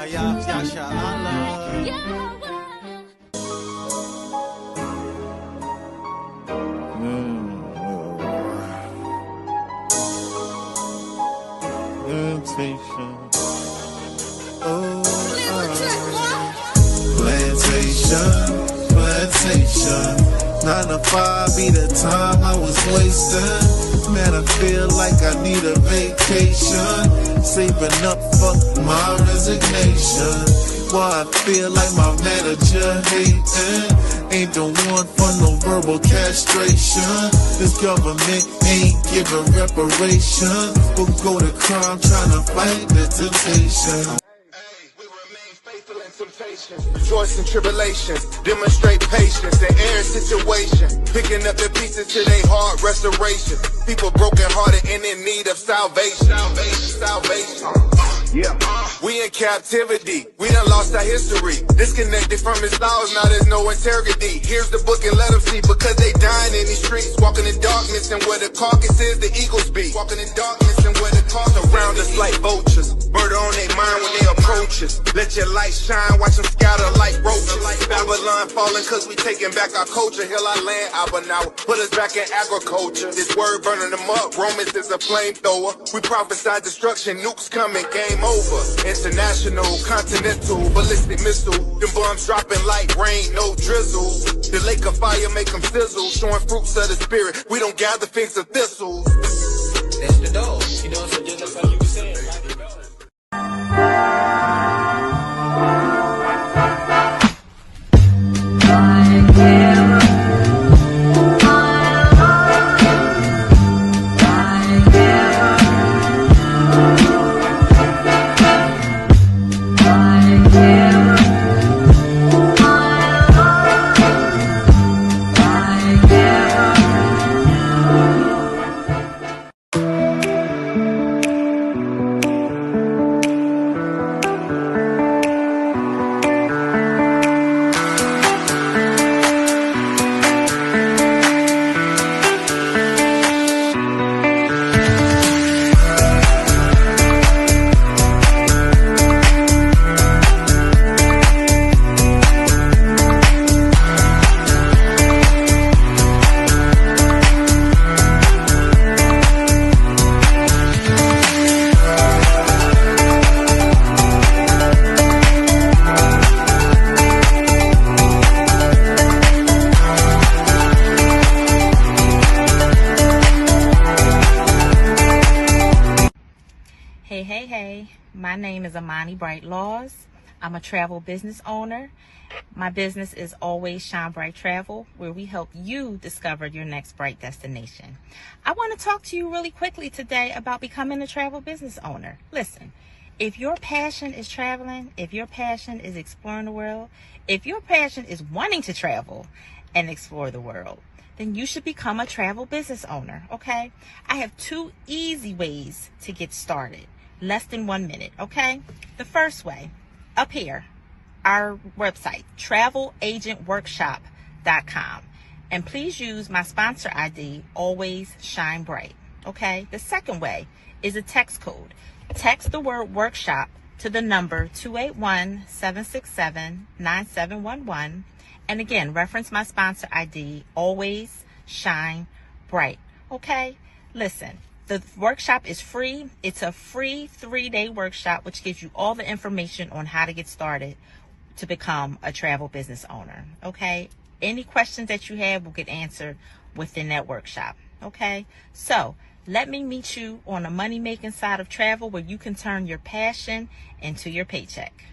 YAH, Chassadyah. Plantation. 9 to 5 be the time I was wasting. Man, I feel like I need a vacation. Saving up for my resignation. Why I feel like my manager hating. Ain't the one for no verbal castration. This government ain't giving reparation. We'll go to crime trying to fight the temptation. Rejoice in tribulations, demonstrate patience in every situation, picking up the pieces to their heart restoration. People broken hearted and in need of salvation. We in captivity, we done lost our history, disconnected from his laws, now there's no integrity. Here's the book and let them see, because they dying in these streets, walking in darkness, and where the carcass is, the eagles be. Walking in darkness and where the carcass around us like vultures, murder on their mind when they approach us. Let your light shine, watch them scatter like roaches. Babylon falling cause we taking back our culture. Heal our land, Abba now, put us back in agriculture. This word burning them up, Romans is a flamethrower. We prophesy destruction, nukes coming, game over. International, continental, ballistic missile. Them bombs dropping like rain, no drizzle. The lake of fire make them sizzle, showing fruits of the spirit. We don't gather figs of thistles. That's the dog. You know, so just like you were saying. Hey, my name is Amani Bright Laws. I'm a travel business owner. My business is Always Shine Bright Travel, where we help you discover your next bright destination. I want to talk to you really quickly today about becoming a travel business owner. Listen, if your passion is traveling, if your passion is exploring the world, if your passion is wanting to travel and explore the world, then you should become a travel business owner, okay? I have 2 easy ways to get started. Less than 1 minute, okay? The first way, up here, our website, travelagentworkshop.com. And please use my sponsor ID, Always Shine Bright, okay? The second way is a text code. Text the word workshop to the number 281-767-9711. And again, reference my sponsor ID, Always Shine Bright, okay? Listen. The workshop is free. It's a free 3-day workshop, which gives you all the information on how to get started to become a travel business owner. Okay. Any questions that you have will get answered within that workshop. Okay. So let me meet you on the money making side of travel, where you can turn your passion into your paycheck.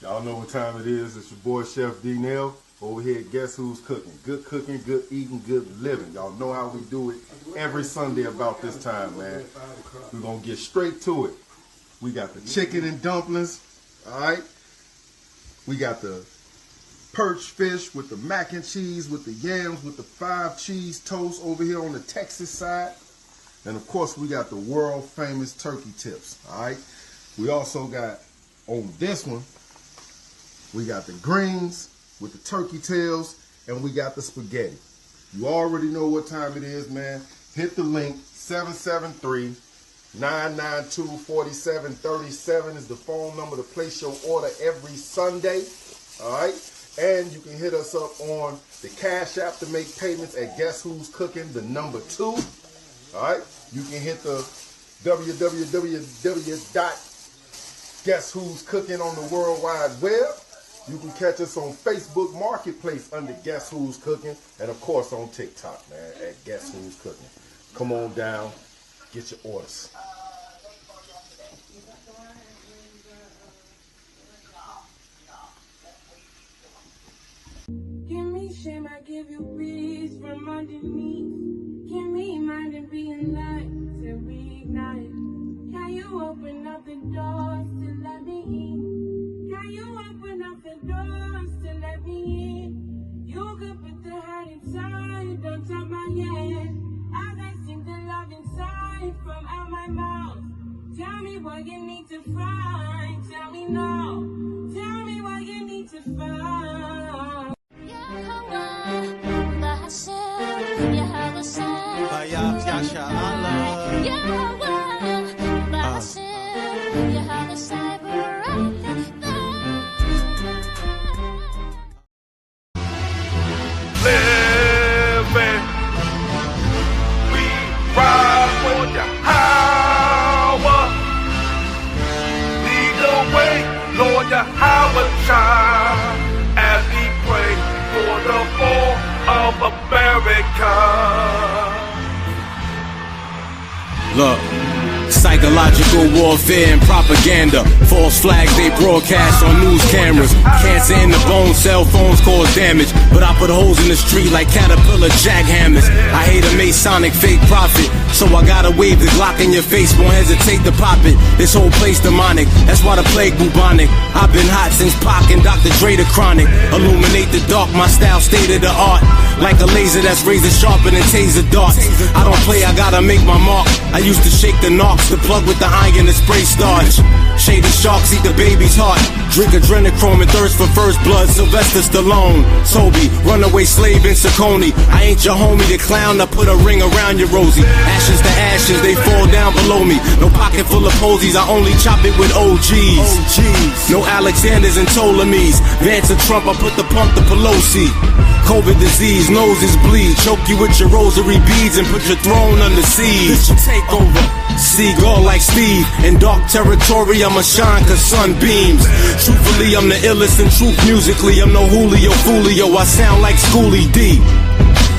Y'all know what time it is. It's your boy Chef D-Nail. Over here, guess who's cooking? Good cooking, good eating, good living. Y'all know how we do it every Sunday about this time, man. We're going to get straight to it. We got the chicken and dumplings, all right? We got the perch fish with the mac and cheese, with the yams, with the 5 cheese toast over here on the Texas side. And, of course, we got the world famous turkey tips, all right? We also got, on this one, we got the greens with the turkey tails, and we got the spaghetti. You already know what time it is, man. Hit the link, 992-4737 is the phone number to place your order every Sunday. All right. And you can hit us up on the Cash App to make payments at Guess Who's Cooking, the number 2. All right. You can hit the www.guesswho'scooking on the World Wide Web. You can catch us on Facebook Marketplace under Guess Who's Cooking. And, of course, on TikTok, man, at Guess Who's Cooking. Come on down. Get your orders. Give me shame, I give you peace from underneath. Give me mind and be in light to reignite. Can you open up the doors to let me in? Can you open up the doors to let me in? You could put the heart inside, don't touch my head. As I sing the love inside from out my mouth. Tell me what you need to find. Tell me now. Tell me what you need to find. Living, we ride for Yahweh. Lead the way, Lord Yahweh, shine as we pray for the fall of America. Look, psychological warfare and propaganda. False flags they broadcast on news cameras. Cancer in the bone, cell phones cause damage. But I put holes in the street like caterpillar jackhammers. I hate a Masonic fake prophet, so I gotta wave the Glock in your face, won't hesitate to pop it. This whole place demonic, that's why the plague bubonic. I've been hot since Pac and Dr. Dre the chronic. Illuminate the dark, my style state of the art. Like a laser that's razor sharper than taser darts. I don't play, I gotta make my mark. I used to shake the knocks, the plug with the iron and spray starch. Shady sharks eat the baby's heart. Drink adrenochrome and thirst for first blood. Sylvester Stallone, Toby, runaway slave in Saucony. I ain't your homie, the clown. I put a ring around your Rosie. Ashes to ashes, they fall down below me. No pocket full of posies, I only chop it with OGs. No Alexanders and Ptolemies. Vance and Trump, I put the pump to Pelosi. COVID disease, noses bleed. Choke you with your rosary beads and put your throne under siege. This your takeover. Seagull like Steve. In dark territory, I'ma shine cause sun beams. Truthfully, I'm the illest in truth musically. I'm no Julio Foolio, I sound like Schoolie D.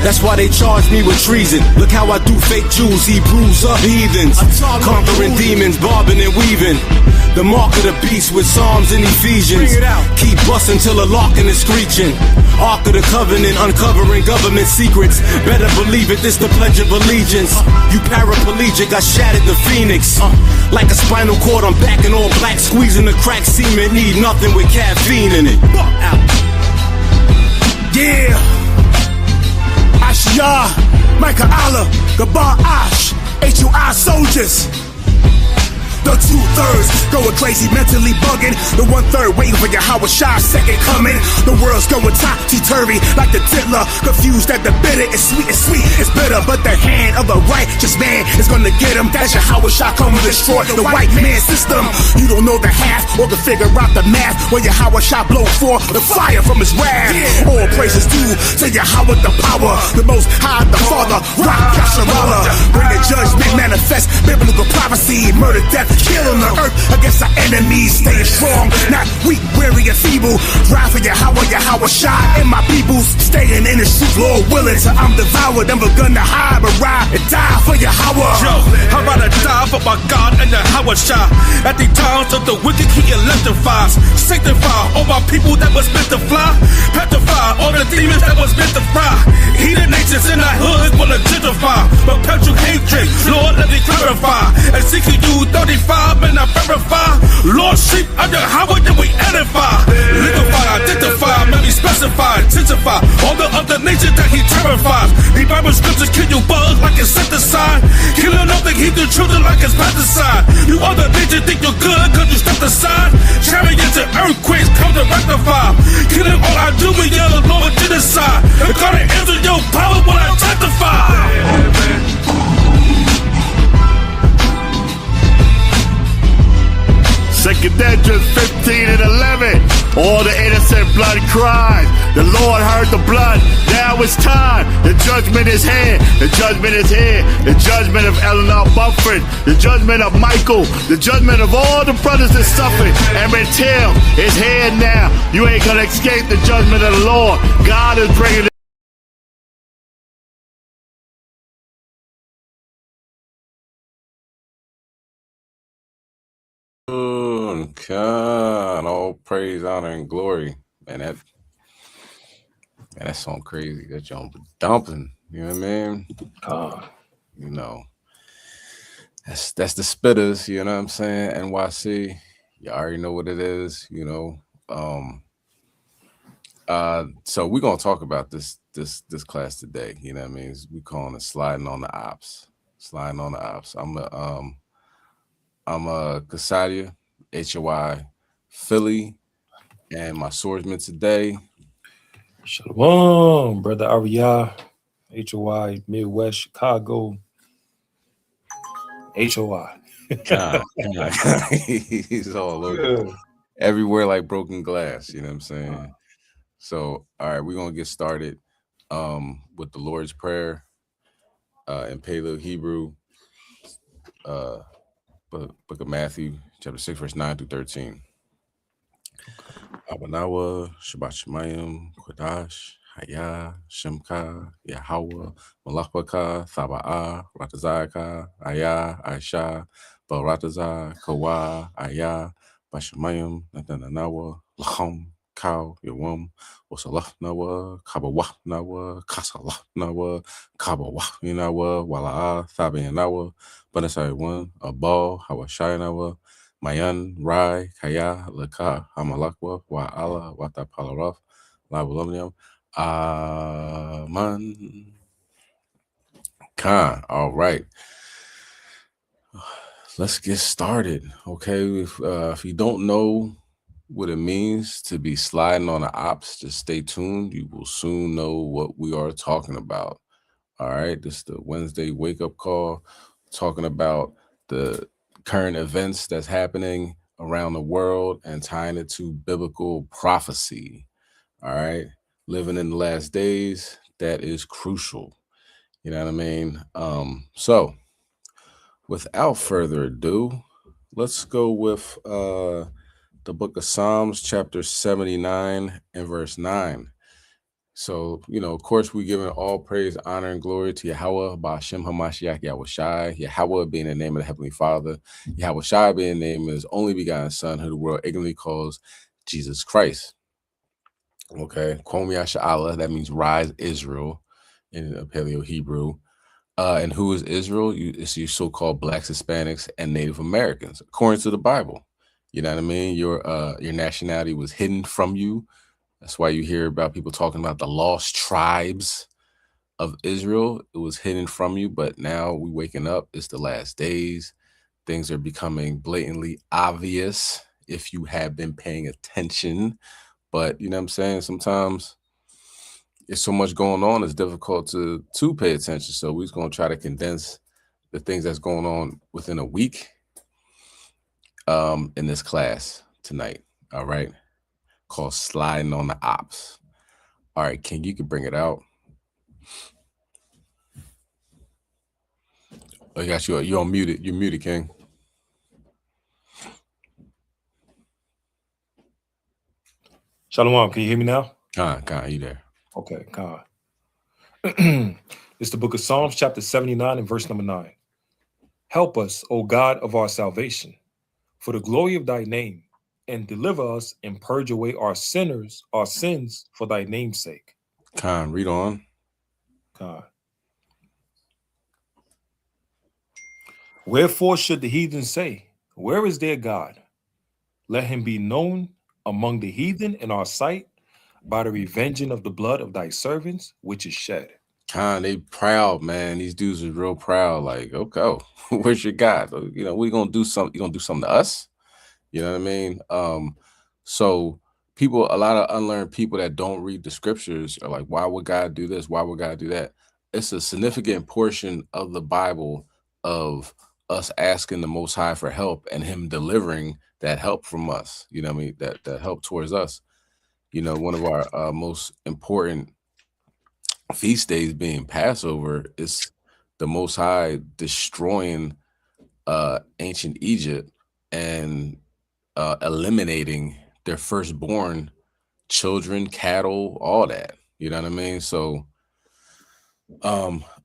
That's why they charge me with treason. Look how I do fake Jews, Hebrews up heathens. Conquering demons, bobbing and weaving. The mark of the beast with Psalms and Ephesians. Keep busting till the locking is screeching. Ark of the Covenant, uncovering government secrets. Better believe it, this the Pledge of Allegiance. You paraplegic, I shattered the Phoenix. Like a spinal cord, I'm back in all black, squeezing the crack semen. Need nothing with caffeine in it. Yeah. HOI, Micah Allah, Gabar Ash, HOI soldiers. The 2/3 going crazy, mentally bugging. The 1/3 waiting for Yahweh Shah's second coming. The world's going topsy-turvy like the diddler. Confused that the bitter is sweet, it's bitter. But the hand of the righteous man is gonna get him. That's Yahweh Shah come to destroy the white man system. You don't know the half or can figure out the math. When Yahweh Shah blow forth the fire from his wrath. All praises due to Yahweh the power. The most high, the Father, Rock Chassadyah. Bring the judgment, manifest biblical prophecy. Murder, death, killing the earth against our enemies. Staying strong, not weak, weary, and feeble. Drive for Yahweh Shah and my peoples. Staying in his truth, Lord willing, till I'm devoured. Never gonna hide, but ride and die for Yahweh. Yo, how about I die for my God and Yahweh Shah? At the times of the wicked, he electrifies. Sanctify all my people that was meant to fly. Petrify all the demons that was meant to fry. Heathen nations in our hood will identify. Perpetual hatred, Lord, let me clarify. And seeking you 35 and I verify. Lord, sheep under Yahweh, then we edify. Liquefy, identify, maybe specify, intensify all the other nations that he terrifies. The Bible scriptures kill you bugs like insecticide. Killing all the heathen children like it's pesticide. You other nations think you're good cause you stepped aside. Chariots and earthquakes come to rectify. Killing all I do with your Lord genocide. And God to answer your power when I testify. Credentials 15 and 11. All the innocent blood cries. The Lord heard the blood. Now it's time. The judgment is here. The judgment is here. The judgment of Eleanor Bufford. The judgment of Michael. The judgment of all the brothers that suffered. Emmett Till is here now. You ain't gonna escape the judgment of the Lord. God is bringing it. God, all praise, honor, and glory. Man, that song crazy. That jump dumping. You know what I mean? You know, that's the spitters. You know what I'm saying? NYC. You already know what it is. You know. So we're gonna talk about this class today. You know what I mean? We calling it sliding on the Opps. Sliding on the Opps. I'm a Chassadyah, HOI Philly, and my swordsman today. Shalom, brother Ariyah, HOI Midwest Chicago, HOI. God. He's all over everywhere like broken glass. You know what I'm saying? So, all right, we're gonna get started with the Lord's Prayer in Paleo Hebrew, Book of Matthew, chapter 6, verse 9 through 13. Abanawa, Shabbat Shemayim, Kodash, Hayah, Shemka, Yahweh, Malachbaka, Thaba'ah, Ratazaka, Ayah, Aisha, Baratazah, Kawa, Ayah, Bashemayim, Natananawa, Lacham, Kau, Yawam, Wasalafnawa, Kabawahnawa, Kasalafnawa, Kabawahnawa, Wala'ah, Thabianawa, Banasai 1, Abal, Hawashayanawa, Mayan, Rai, Kaya, Laka, Hamalakwa, Wa'ala, Wata Palaraf, Labulumnium, Aman. Khan. All right. Let's get started. Okay. If you don't know what it means to be sliding on the Opps, just stay tuned. You will soon know what we are talking about. All right. This is the Wednesday wake-up call, talking about the current events that's happening around the world and tying it to biblical prophecy. All right. Living in the last days, that is crucial. You know what I mean? So without further ado, let's go with the book of Psalms, chapter 79 and verse 9. So, you know, of course, we're giving all praise, honor, and glory to Yahweh, Ba'ashem HaMashiach, Yahushai, Yahweh being the name of the Heavenly Father, Yahushai being the name of his only begotten Son, who the world ignorantly calls Jesus Christ. Okay, Kwom Yasha'Allah, that means rise Israel in Paleo Hebrew. And who is Israel? It's your so-called Blacks, Hispanics, and Native Americans, according to the Bible. You know what I mean? Your nationality was hidden from you. That's why you hear about people talking about the lost tribes of Israel. It was hidden from you, but now we waking up. It's the last days. Things are becoming blatantly obvious if you have been paying attention. But you know what I'm saying? Sometimes there's so much going on, it's difficult to pay attention. So we're just going to try to condense the things that's going on within a week in this class tonight. All right. Called Sliding on the Opps. All right, King, you can bring it out. Oh, you got you're on muted. You're muted, King. Shalom, can you hear me now? Khan, you there? Okay, Khan. It's the book of Psalms, chapter 79 and verse number 9. Help us, O God of our salvation, for the glory of thy name, and deliver us and purge away our sins for thy name's sake. Khan, read on. Khan. Wherefore should the heathen say, where is their God? Let him be known among the heathen in our sight by the revenging of the blood of thy servants, which is shed. Khan, they proud, man. These dudes are real proud. Like, okay, where's your God? You know, we're gonna do something. You gonna do something to us? You know what I mean? So people, a lot of unlearned people that don't read the scriptures are like, why would God do this? Why would God do that? It's a significant portion of the Bible of us asking the Most High for help and him delivering that help from us, you know what I mean, that help towards us. You know, one of our most important feast days being Passover is the Most High destroying ancient Egypt and eliminating their firstborn children, cattle, all that. You know what I mean? So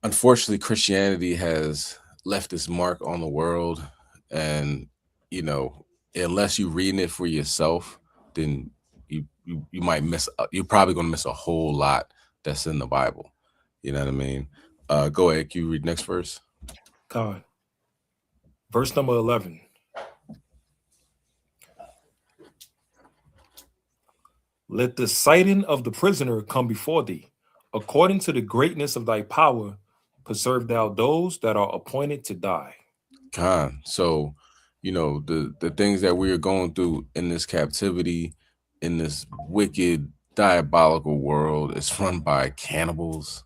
unfortunately, Christianity has left its mark on the world, and you know, unless you're reading it for yourself, then you might miss. You're probably going to miss a whole lot that's in the Bible. You know what I mean? Go ahead. Can you read next verse? God. Verse number 11. Let the sighting of the prisoner come before thee. According to the greatness of thy power, preserve thou those that are appointed to die. Khan. So, you know, the things that we are going through in this captivity, in this wicked, diabolical world, is run by cannibals.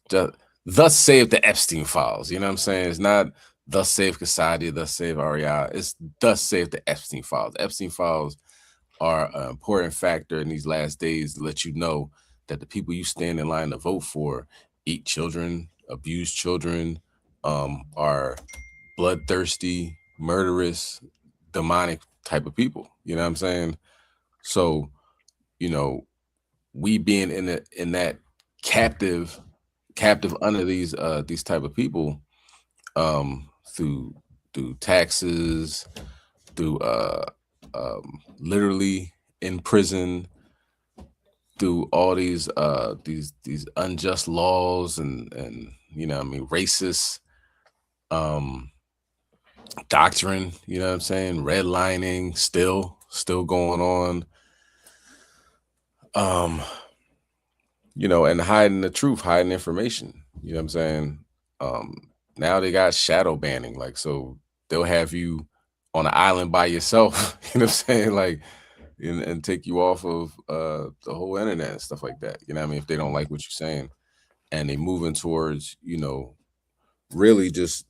Thus save the Epstein files. You know what I'm saying? It's not thus save Chassadyah, thus save HOI. It's thus save the Epstein files. The Epstein files are an important factor in these last days to let you know that the people you stand in line to vote for eat children, abuse children, are bloodthirsty, murderous, demonic type of people. You know what I'm saying? So, you know, we being in that captive under these type of people, through taxes, through literally in prison, through all these unjust laws and you know what I mean, racist doctrine, you know what I'm saying, redlining still going on, you know, and hiding the truth, hiding information, you know what I'm saying. Now they got shadow banning, like, so they'll have you on an island by yourself, you know what I'm saying, like, and take you off of the whole internet and stuff like that, you know what I mean, if they don't like what you're saying. And they moving towards, you know, really just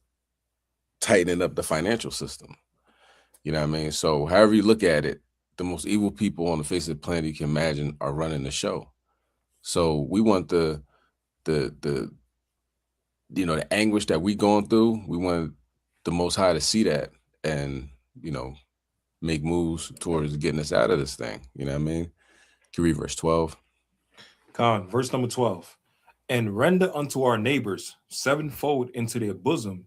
tightening up the financial system. You know what I mean? So however you look at it, the most evil people on the face of the planet you can imagine are running the show. So we want the you know, the anguish that we going through, we want the Most High to see that and, you know, make moves towards getting us out of this thing. You know what I mean? Can you read verse 12? Khan, verse number 12. And render unto our neighbors sevenfold into their bosom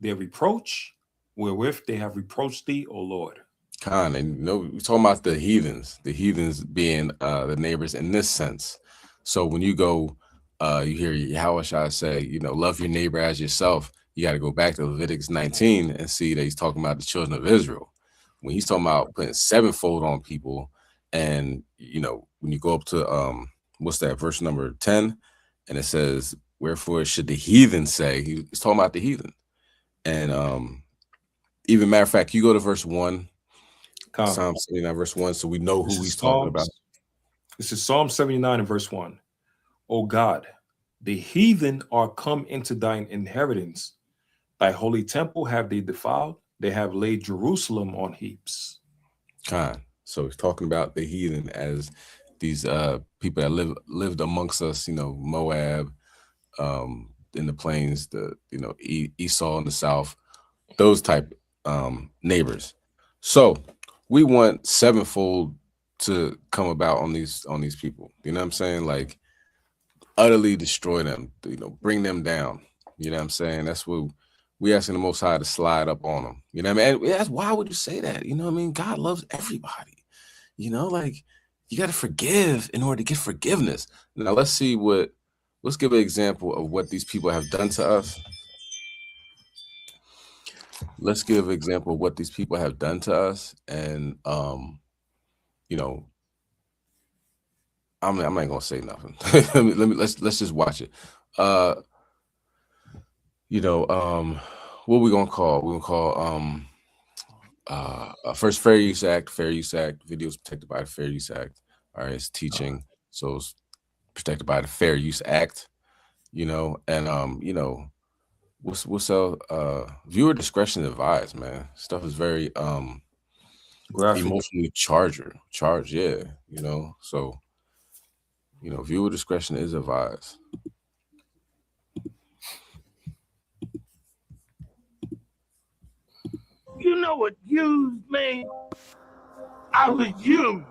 their reproach, wherewith they have reproached thee, O Lord. Khan, and you know, we're talking about the heathens being the neighbors in this sense. So when you go, you hear Yahushua say, you know, love your neighbor as yourself. You got to go back to Leviticus 19 and see that he's talking about the children of Israel. When he's talking about putting sevenfold on people, and you know, when you go up to what's that, verse number 10, and it says, wherefore should the heathen say, he's talking about the heathen. And even matter of fact, you go to verse 1, Psalm 79 verse 1, so we know who he's talking about. This is Psalm 79 and verse 1. O God, the heathen are come into thine inheritance. Thy holy temple have they defiled. They have laid Jerusalem on heaps. So he's talking about the heathen as these people that lived amongst us, you know, Moab, in the plains, the, you know, Esau in the south, those type neighbors. So we want sevenfold to come about on these people. You know what I'm saying? Like, utterly destroy them, you know, bring them down. You know what I'm saying? That's what we asking the Most High to slide up on them. You know what I mean? And that's, why would you say that? You know what I mean? God loves everybody. You know, like, you got to forgive in order to get forgiveness. Now let's give an example of what these people have done to us. Let's give an example of what these people have done to us. And, you know, I'm not gonna say nothing. let's just watch it. You know, what we gonna call? We're gonna call first Fair Use Act. Fair Use Act. Videos protected by the Fair Use Act. All right, it's teaching, so it's protected by the Fair Use Act. You know, and you know, viewer discretion advised, man. Stuff is very emotionally charged, yeah, you know. So, you know, viewer discretion is advised. You know what used me? I was used.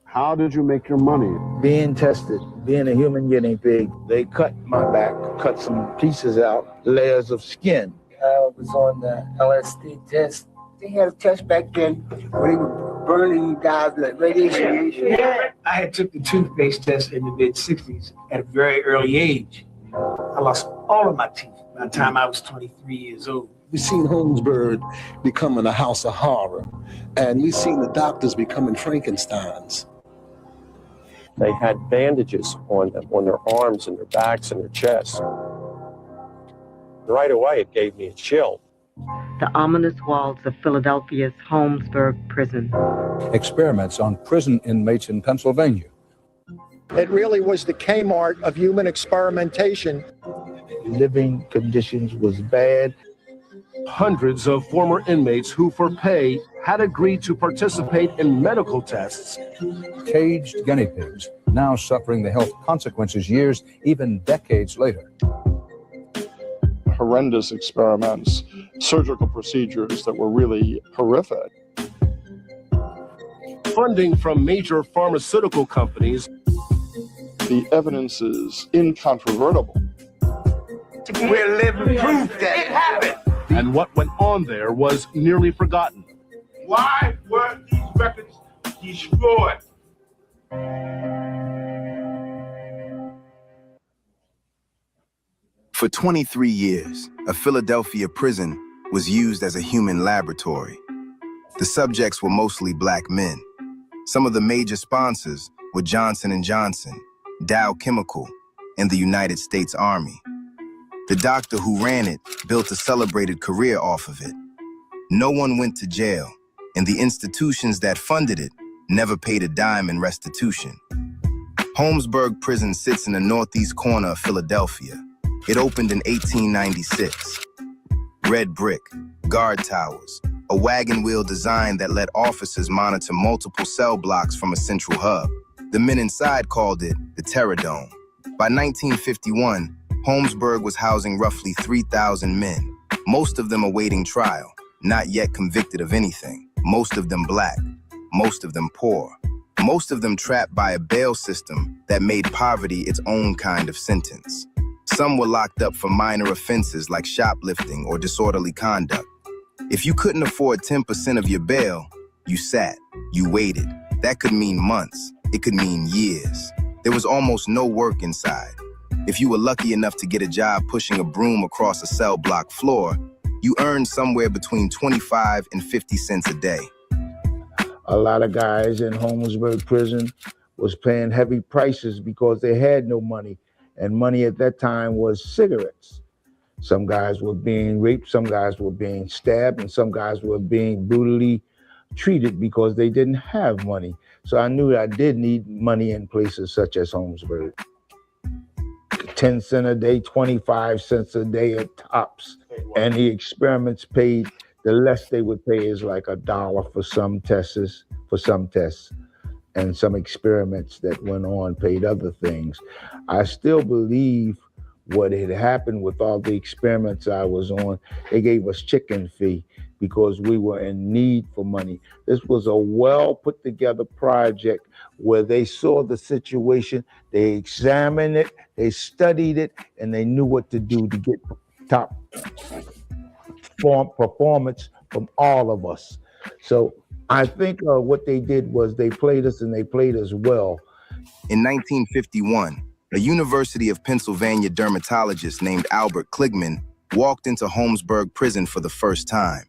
How did you make your money? Being tested, being a human guinea pig. They cut my back, cut some pieces out, layers of skin. I was on the LSD test. They had a test back then where they were burning guys like radiation. Yeah. I had took the toothpaste test in the mid-60s at a very early age. I lost all of my teeth by the time I was 23 years old. We've seen Holmesburg becoming a house of horror, and we've seen the doctors becoming Frankensteins. They had bandages on them, on their arms and their backs and their chests. Right away, it gave me a chill. The ominous walls of Philadelphia's Holmesburg prison. Experiments on prison inmates in Pennsylvania. It really was the Kmart of human experimentation. Living conditions was bad. Hundreds of former inmates who, for pay, had agreed to participate in medical tests. Caged guinea pigs, now suffering the health consequences years, even decades later. Horrendous experiments, surgical procedures that were really horrific. Funding from major pharmaceutical companies. The evidence is incontrovertible. We're living proof that it happened. And what went on there was nearly forgotten. Why were these records destroyed? For 23 years, a Philadelphia prison was used as a human laboratory. The subjects were mostly black men. Some of the major sponsors were Johnson & Johnson, Dow Chemical, and the United States Army. The doctor who ran it built a celebrated career off of it. No one went to jail, and the institutions that funded it never paid a dime in restitution. Holmesburg Prison sits in the northeast corner of Philadelphia. It opened in 1896. Red brick, guard towers, a wagon wheel design that let officers monitor multiple cell blocks from a central hub. The men inside called it the Terror Dome. By 1951, Holmesburg was housing roughly 3,000 men, most of them awaiting trial, not yet convicted of anything, most of them black, most of them poor, most of them trapped by a bail system that made poverty its own kind of sentence. Some were locked up for minor offenses like shoplifting or disorderly conduct. If you couldn't afford 10% of your bail, you sat, you waited. That could mean months, it could mean years. There was almost no work inside. If you were lucky enough to get a job pushing a broom across a cell block floor, you earned somewhere between 25 and 50 cents a day. A lot of guys in Holmesburg prison was paying heavy prices because they had no money. And money at that time was cigarettes. Some guys were being raped, some guys were being stabbed, and some guys were being brutally treated because they didn't have money. So I knew that I did need money in places such as Holmesburg. 10 cents a day, 25 cents a day at tops. And the experiments paid, the less they would pay is like $1 for some tests, and some experiments that went on paid other things. I still believe what had happened with all the experiments I was on, they gave us chicken fee because we were in need for money. This was a well put together project where they saw the situation, they examined it, they studied it, and they knew what to do to get top performance from all of us. So I think what they did was they played us, and they played us well. In 1951, a University of Pennsylvania dermatologist named Albert Kligman walked into Holmesburg prison for the first time.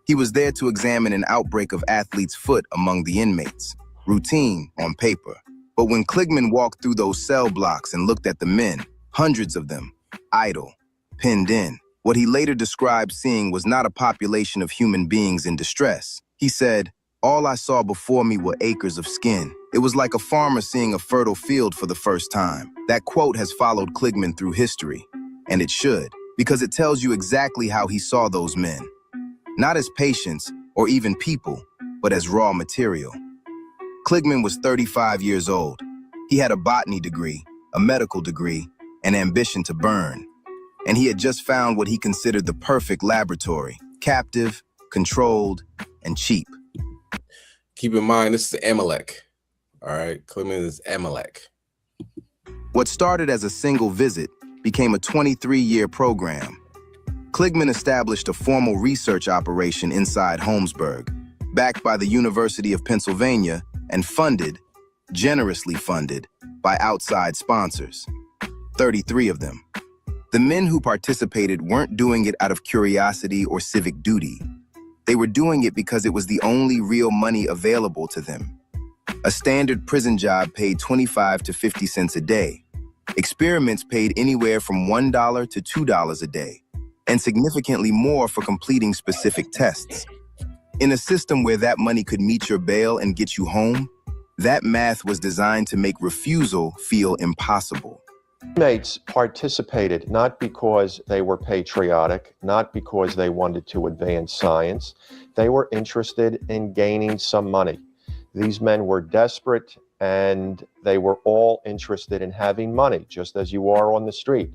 He was there to examine an outbreak of athlete's foot among the inmates. Routine on paper. But when Kligman walked through those cell blocks and looked at the men, hundreds of them, idle, pinned in, what he later described seeing was not a population of human beings in distress. He said, "All I saw before me were acres of skin. It was like a farmer seeing a fertile field for the first time." That quote has followed Kligman through history, and it should. because it tells you exactly how he saw those men. Not as patients or even people, but as raw material. Kligman was 35 years old. He had a botany degree, a medical degree, an ambition to burn. And he had just found what he considered the perfect laboratory: captive, controlled, and cheap. Keep in mind, this is Amalek. All right, Kligman is Amalek. What started as a single visit became a 23-year program. Kligman established a formal research operation inside Holmesburg, backed by the University of Pennsylvania and funded, generously funded, by outside sponsors. 33 of them. The men who participated weren't doing it out of curiosity or civic duty. They were doing it because it was the only real money available to them. A standard prison job paid 25 to 50 cents a day. Experiments paid anywhere from $1 to $2 a day, and significantly more for completing specific tests. In a system where that money could meet your bail and get you home, that math was designed to make refusal feel impossible. Inmates participated not because they were patriotic, not because they wanted to advance science. They were interested in gaining some money. These men were desperate, and they were all interested in having money, just as you are on the street.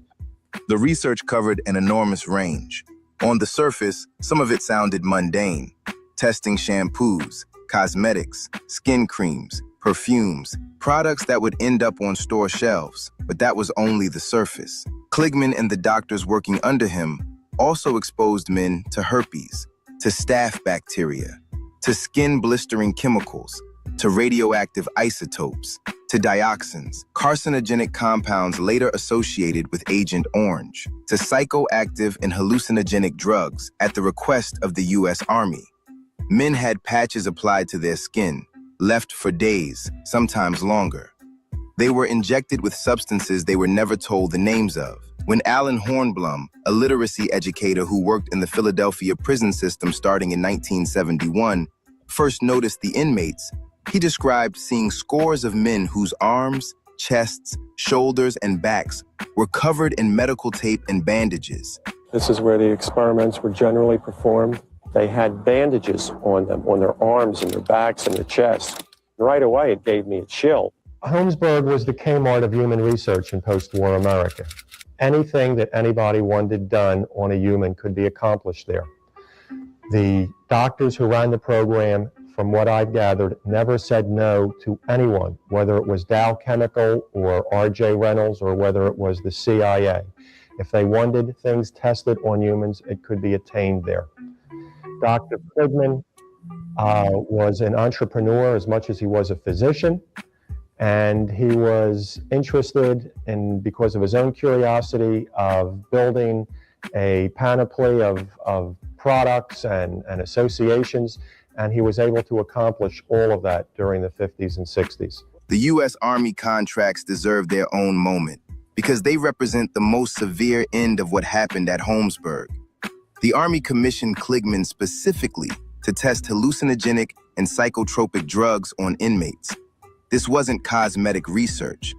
The research covered an enormous range. On the surface, some of it sounded mundane: testing shampoos, cosmetics, skin creams, perfumes, products that would end up on store shelves, but that was only the surface. Kligman and the doctors working under him also exposed men to herpes, to staph bacteria, to skin-blistering chemicals, to radioactive isotopes, to dioxins, carcinogenic compounds later associated with Agent Orange, to psychoactive and hallucinogenic drugs at the request of the U.S. Army. Men had patches applied to their skin, left for days, sometimes longer. They were injected with substances they were never told the names of. When Alan Hornblum, a literacy educator who worked in the Philadelphia prison system starting in 1971, first noticed the inmates, he described seeing scores of men whose arms, chests, shoulders, and backs were covered in medical tape and bandages. This is where the experiments were generally performed. They had bandages on them, on their arms and their backs and their chests. Right away, it gave me a chill. Holmesburg was the Kmart of human research in post-war America. Anything that anybody wanted done on a human could be accomplished there. The doctors who ran the program, from what I've gathered, never said no to anyone, whether it was Dow Chemical or R.J. Reynolds or whether it was the CIA. If they wanted things tested on humans, it could be attained there. Dr. Kligman was an entrepreneur as much as he was a physician, and he was interested in, because of his own curiosity, of building a panoply of products and associations, and he was able to accomplish all of that during the 50s and 60s. The U.S. Army contracts deserve their own moment because they represent the most severe end of what happened at Holmesburg. The Army commissioned Kligman specifically to test hallucinogenic and psychotropic drugs on inmates. This wasn't cosmetic research.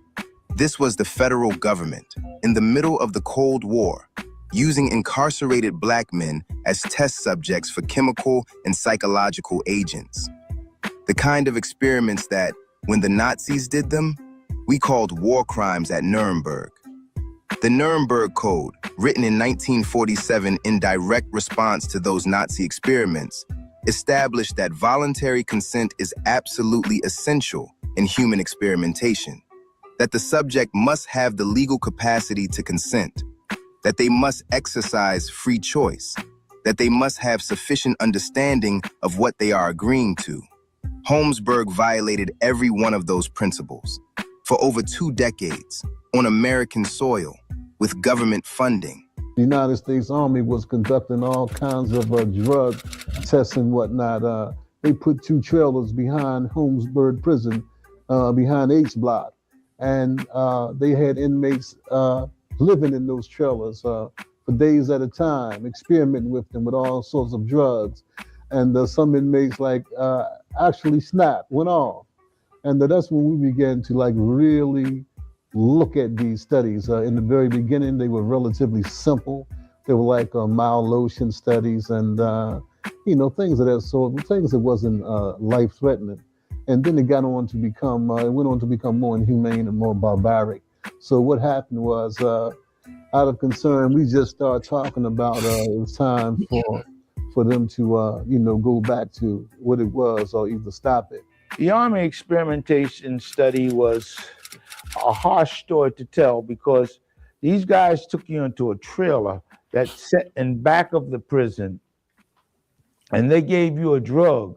This was the federal government, in the middle of the Cold War, using incarcerated black men as test subjects for chemical and psychological agents. The kind of experiments that, when the Nazis did them, we called war crimes at Nuremberg. The Nuremberg Code, written in 1947 in direct response to those Nazi experiments, established that voluntary consent is absolutely essential in human experimentation, that the subject must have the legal capacity to consent, that they must exercise free choice, that they must have sufficient understanding of what they are agreeing to. Holmesburg violated every one of those principles for over 2 decades on American soil with government funding. The United States Army was conducting all kinds of drug tests and whatnot. They put 2 trailers behind Holmesburg Prison, behind H Block, and they had inmates living in those trailers for days at a time, experimenting with them with all sorts of drugs. And some inmates actually snapped, went off. And that's when we began to really look at these studies. In the very beginning, they were relatively simple. They were like mild lotion studies and, things of that sort, things that wasn't life-threatening. And then it went on to become more inhumane and more barbaric. So what happened was, out of concern, we just started talking about it was time for them to, go back to what it was or either stop it. The Army experimentation study was a harsh story to tell because these guys took you into a trailer that sat in back of the prison and they gave you a drug.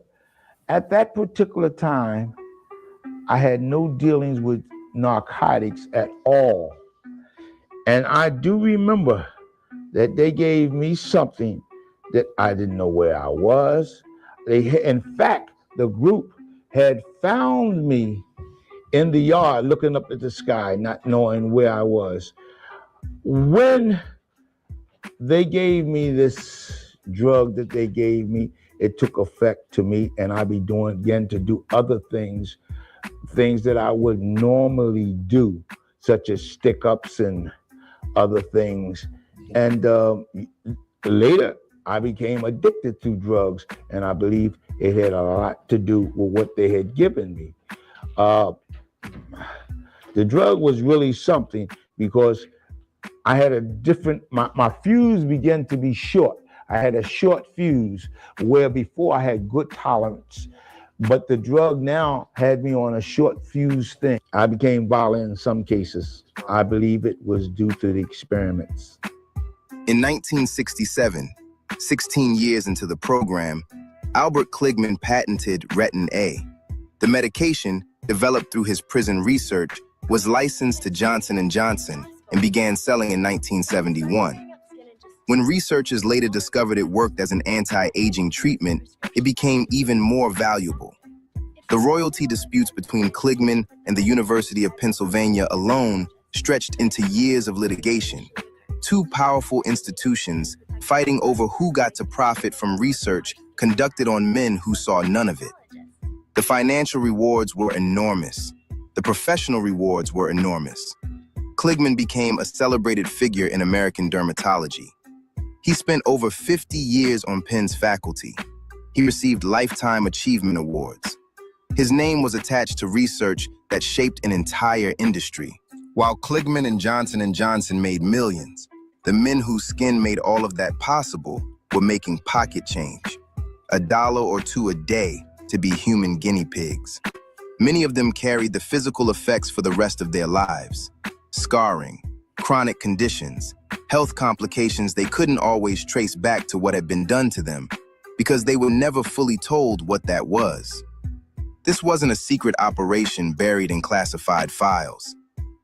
At that particular time, I had no dealings with narcotics at all. And I do remember that they gave me something that I didn't know where I was. In fact, the group had found me in the yard looking up at the sky, not knowing where I was. When they gave me this drug that they gave me, it took effect to me, and I began to do other things that I would normally do, such as stick-ups and other things. And later, I became addicted to drugs, and I believe it had a lot to do with what they had given me. The drug was really something because I had a different, my fuse began to be short. I had a short fuse where before I had good tolerance, but the drug now had me on a short fuse thing. I became violent in some cases. I believe it was due to the experiments. In 1967, 16 years into the program, Albert Kligman patented Retin A. The medication, developed through his prison research, was licensed to Johnson & Johnson and began selling in 1971. When researchers later discovered it worked as an anti-aging treatment, it became even more valuable. The royalty disputes between Kligman and the University of Pennsylvania alone stretched into years of litigation. Two powerful institutions fighting over who got to profit from research conducted on men who saw none of it. The financial rewards were enormous. The professional rewards were enormous. Kligman became a celebrated figure in American dermatology. He spent over 50 years on Penn's faculty. He received Lifetime Achievement Awards. His name was attached to research that shaped an entire industry. While Kligman and Johnson & Johnson made millions, the men whose skin made all of that possible were making pocket change, $1 or $2 a day to be human guinea pigs. Many of them carried the physical effects for the rest of their lives: scarring, chronic conditions, health complications they couldn't always trace back to what had been done to them because they were never fully told what that was. This wasn't a secret operation buried in classified files.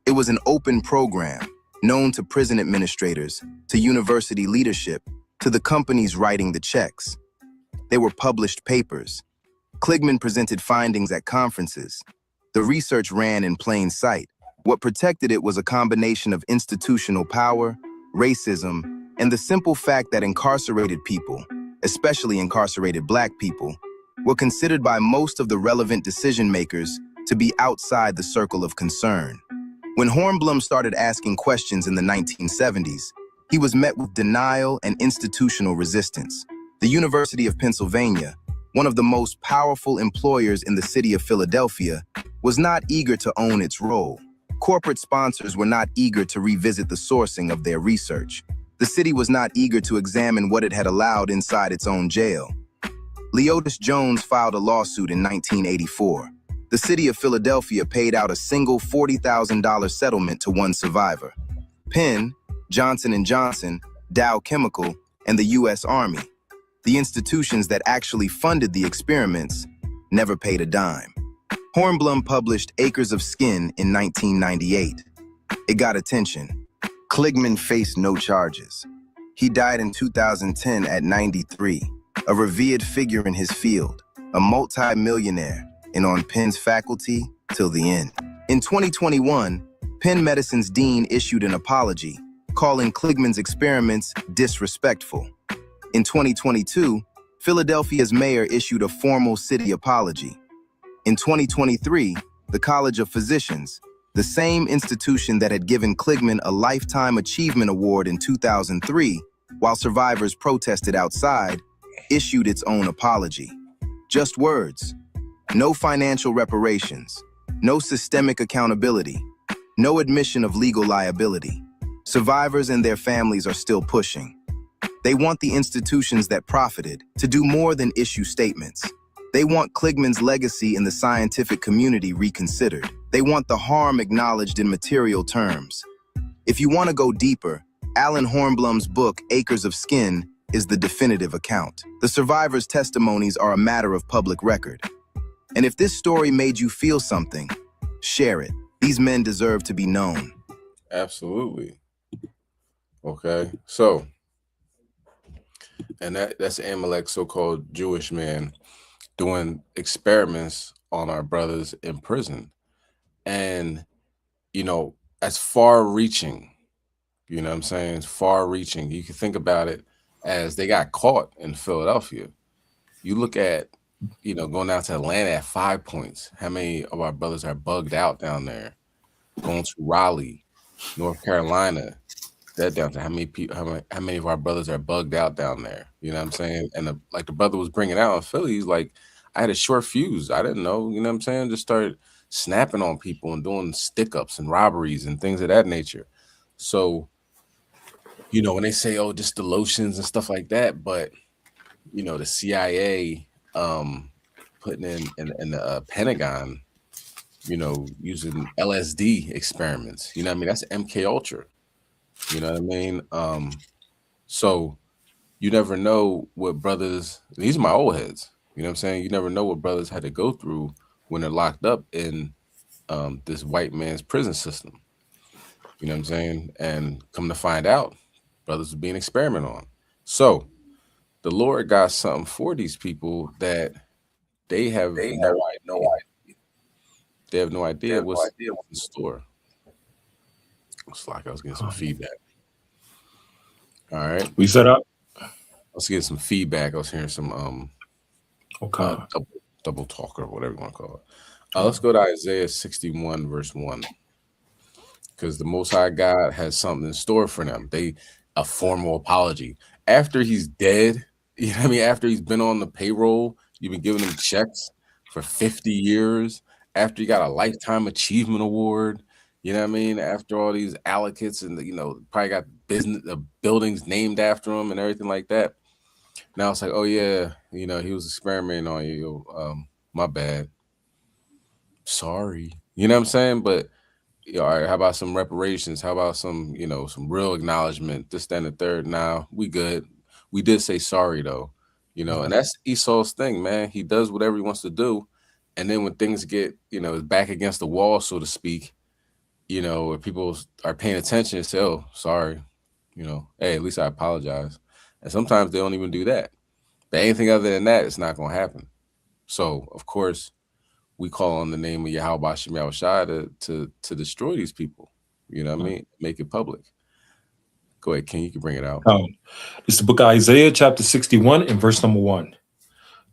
It was an open program known to prison administrators, to university leadership, to the companies writing the checks. They were published papers. Kligman presented findings at conferences. The research ran in plain sight. What protected it was a combination of institutional power, racism, and the simple fact that incarcerated people, especially incarcerated Black people, were considered by most of the relevant decision makers to be outside the circle of concern. When Hornblum started asking questions in the 1970s, he was met with denial and institutional resistance. The University of Pennsylvania, one of the most powerful employers in the city of Philadelphia, was not eager to own its role. Corporate sponsors were not eager to revisit the sourcing of their research. The city was not eager to examine what it had allowed inside its own jail. Leotis Jones filed a lawsuit in 1984. The city of Philadelphia paid out a single $40,000 settlement to one survivor. Penn, Johnson & Johnson, Dow Chemical, and the U.S. Army, the institutions that actually funded the experiments, never paid a dime. Hornblum published Acres of Skin in 1998. It got attention. Kligman faced no charges. He died in 2010 at 93, a revered figure in his field, a multi-millionaire, and on Penn's faculty till the end. In 2021, Penn Medicine's dean issued an apology, calling Kligman's experiments disrespectful. In 2022, Philadelphia's mayor issued a formal city apology. In 2023, the College of Physicians, the same institution that had given Kligman a Lifetime Achievement Award in 2003, while survivors protested outside, issued its own apology. Just words. No financial reparations. No systemic accountability. No admission of legal liability. Survivors and their families are still pushing. They want the institutions that profited to do more than issue statements. They want Kligman's legacy in the scientific community reconsidered. They want the harm acknowledged in material terms. If you want to go deeper, Alan Hornblum's book, Acres of Skin, is the definitive account. The survivors' testimonies are a matter of public record. And if this story made you feel something, share it. These men deserve to be known. Absolutely. Okay, so, and that's Amalek, so-called Jewish man, doing experiments on our brothers in prison. And, you know, that's far-reaching. You know what I'm saying? It's far-reaching. You can think about it as they got caught in Philadelphia. You look at, you know, going down to Atlanta at 5 points. How many of our brothers are bugged out down there? Going to Raleigh, North Carolina, that down to how many people, how many of our brothers are bugged out down there? You know what I'm saying? And like the brother was bringing out in Philly, he's like, I had a short fuse. I didn't know. You know what I'm saying? Just started snapping on people and doing stick-ups and robberies and things of that nature. So, you know, when they say, oh, just the lotions and stuff like that, but, you know, the CIA putting in the Pentagon, you know, using LSD experiments, you know what I mean? That's MK Ultra, you know what I mean? So you never know what brothers, these are my old heads, you know what I'm saying? You never know what brothers had to go through when they're locked up in this white man's prison system, you know what I'm saying? And come to find out, brothers are being experimented on. So the Lord got something for these people that they have no idea. They have no idea what's in store. It's like I was getting some feedback. All right. We set up. Let's get some feedback. I was hearing some double talk or whatever you want to call it. Let's go to Isaiah 61, verse 1. Because the Most High God has something in store for them. A formal apology. After he's dead, you know what I mean? After he's been on the payroll, you've been giving him checks for 50 years. After he got a Lifetime Achievement Award, you know what I mean? After all these allocates and, you know, probably got buildings named after him and everything like that. Now it's like, oh, yeah, you know, he was experimenting on you. My bad. Sorry. You know what I'm saying? But, you know, all right, how about some reparations? How about some, you know, some real acknowledgement? This, that, and the third. Now, we good. We did say sorry, though. You know, and that's Esau's thing, man. He does whatever he wants to do. And then when things get, you know, back against the wall, so to speak, you know, if people are paying attention and say, oh, sorry, you know, hey, at least I apologize. And sometimes they don't even do that. But anything other than that, it's not going to happen. So, of course, we call on the name of Yahweh Shem Yahushua to destroy these people. You know what I mean? Make it public. Go ahead, King. You can bring it out. It's the book of Isaiah, chapter 61, and verse number 1.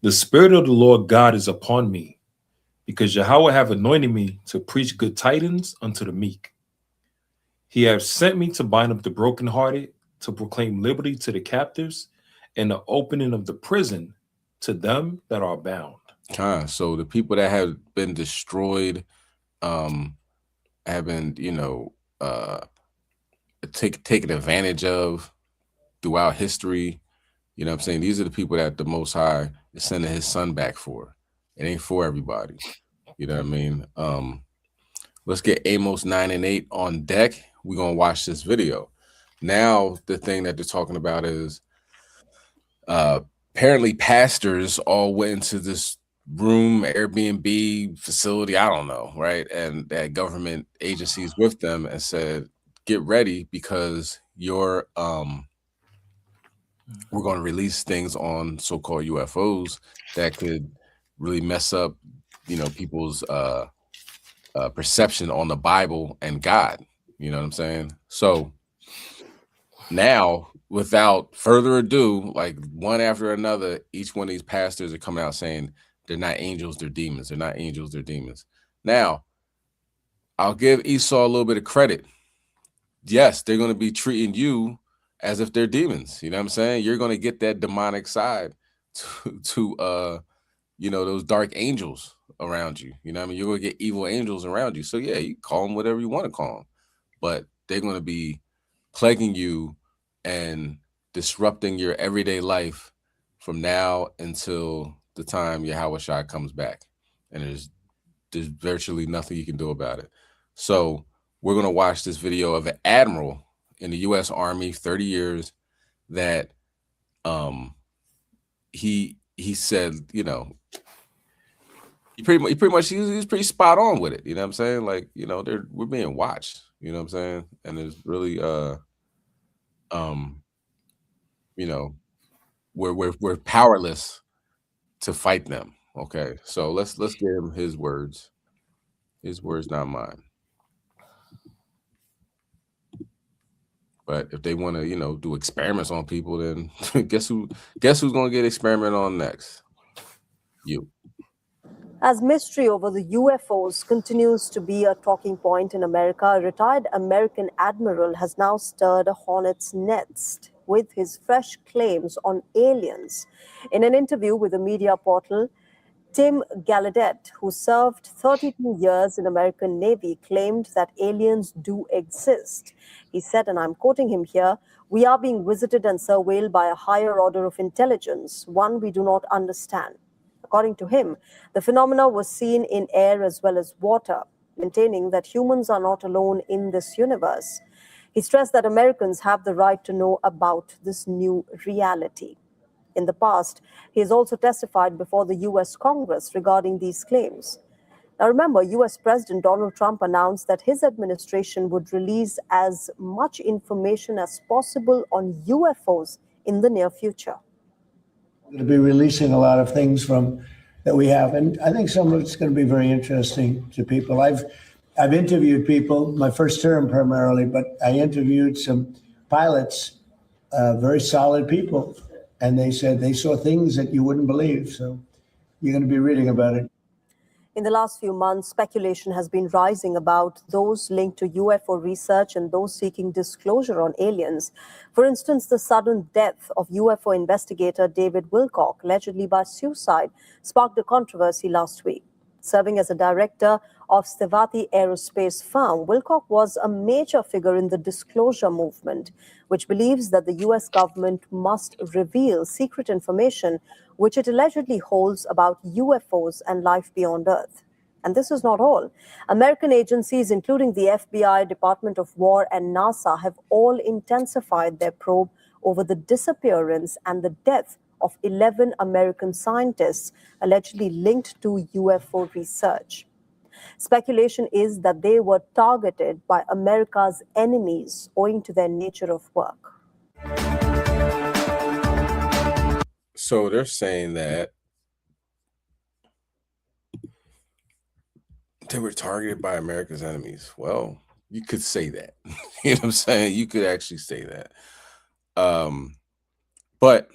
The Spirit of the Lord God is upon me, because Yahweh have anointed me to preach good tidings unto the meek. He has sent me to bind up the brokenhearted, to proclaim liberty to the captives, and the opening of the prison to them that are bound. So the people that have been destroyed, have been, you know, taken advantage of throughout history. You know what I'm saying? These are the people that the Most High is sending his son back for. It ain't for everybody. You know what I mean? Let's get Amos 9 and 8 on deck. We're going to watch this video. Now, the thing that they're talking about is apparently pastors all went into this room, Airbnb facility, I don't know, right? And they had government agencies with them and said, get ready because we're going to release things on so-called UFOs that could really mess up, you know, people's perception on the Bible and God. You know what I'm saying? So now, without further ado, like one after another, each one of these pastors are coming out saying they're not angels, they're demons. They're not angels, they're demons. Now, I'll give Esau a little bit of credit. Yes, they're going to be treating you as if they're demons. You know what I'm saying? You're going to get that demonic side to you know, those dark angels around you. You know what I mean? You're going to get evil angels around you. So yeah, you call them whatever you want to call them, but they're going to be plaguing you and disrupting your everyday life from now until the time your HOI comes back. And there's virtually nothing you can do about it. So we're going to watch this video of an admiral in the U.S. Army, 30 years, that he said, you know, he was pretty spot on with it. You know what I'm saying? Like, you know, we're being watched. You know what I'm saying? And it's really you know, we're powerless to fight them. Okay, so let's give him his words. His words, not mine. But if they want to, you know, do experiments on people, then guess who's going to get experimented on next? You. As mystery over the UFOs continues to be a talking point in America, a retired American admiral has now stirred a hornet's nest with his fresh claims on aliens. In an interview with the media portal, Tim Gallaudet, who served 32 years in American Navy, claimed that aliens do exist. He said, and I'm quoting him here, "We are being visited and surveilled by a higher order of intelligence, one we do not understand." According to him, the phenomena was seen in air as well as water, maintaining that humans are not alone in this universe. He stressed that Americans have the right to know about this new reality. In the past, he has also testified before the U.S. Congress regarding these claims. Now remember, U.S. President Donald Trump announced that his administration would release as much information as possible on UFOs in the near future. We're going to be releasing a lot of things that we have, and I think some of it's going to be very interesting to people. I've interviewed people, my first term primarily, but I interviewed some pilots, very solid people, and they said they saw things that you wouldn't believe. So you're going to be reading about it. In the last few months, speculation has been rising about those linked to UFO research and those seeking disclosure on aliens. For instance, the sudden death of UFO investigator David Wilcock, allegedly by suicide, sparked a controversy last week. Serving as a director of Chassadyah aerospace firm, Wilcock was a major figure in the disclosure movement, which believes that the U.S. government must reveal secret information which it allegedly holds about UFOs and life beyond Earth. And this is not all. American agencies, including the FBI, Department of War, and NASA, have all intensified their probe over the disappearance and the death of 11 American scientists allegedly linked to UFO research. Speculation is that they were targeted by America's enemies owing to their nature of work. So they're saying that they were targeted by America's enemies. Well, you could say that. You know what I'm saying? You could actually say that. But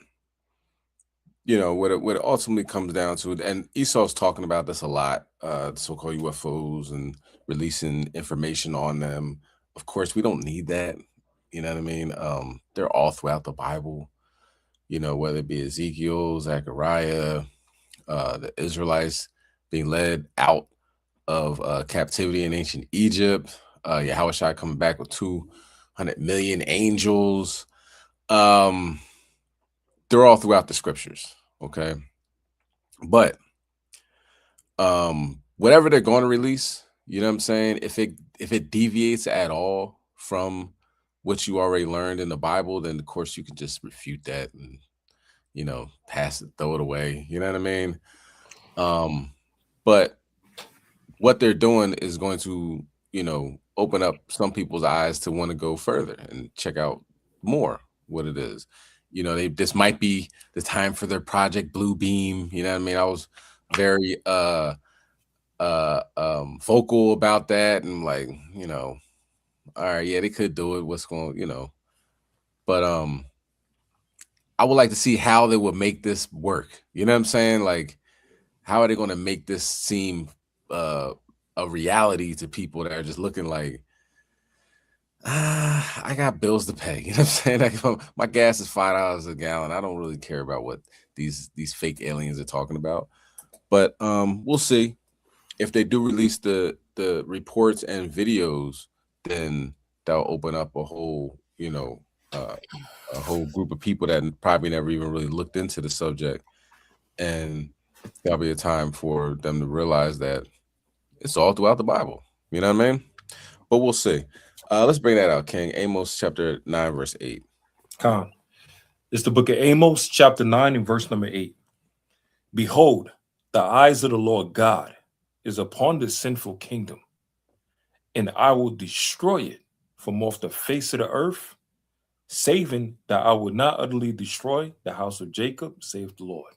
you know what it ultimately comes down to, and Esau's talking about this a lot, the so-called UFOs and releasing information on them. Of course, we don't need that. You know what I mean? They're all throughout the Bible. You know, whether it be Ezekiel, Zechariah, the Israelites being led out of captivity in ancient Egypt, Yahushua coming back with 200 million angels. They're all throughout the scriptures, okay? But whatever they're going to release, you know what I'm saying? If it deviates at all from what you already learned in the Bible, then of course you can just refute that and, you know, pass it, throw it away. You know what I mean? But what they're doing is going to, you know, open up some people's eyes to want to go further and check out more what it is. You know, this might be the time for their Project Blue Beam. You know what I mean? I was very vocal about that, and like, you know, all right, yeah, they could do it. What's going, you know, but I would like to see how they would make this work. You know what I'm saying? Like, how are they going to make this seem a reality to people that are just looking like, I got bills to pay. You know what I'm saying? Like, my gas is $5 a gallon. I don't really care about what these fake aliens are talking about. But we'll see. If they do release the reports and videos, then that'll open up a whole, a whole group of people that probably never even really looked into the subject. And that'll be a time for them to realize that it's all throughout the Bible. You know what I mean? But we'll see. Let's bring that out, King. Amos chapter 9, verse 8. Con. It's the book of Amos, chapter 9, and verse number 8. Behold, the eyes of the Lord God is upon this sinful kingdom, and I will destroy it from off the face of the earth, saving that I will not utterly destroy the house of Jacob, saith the Lord.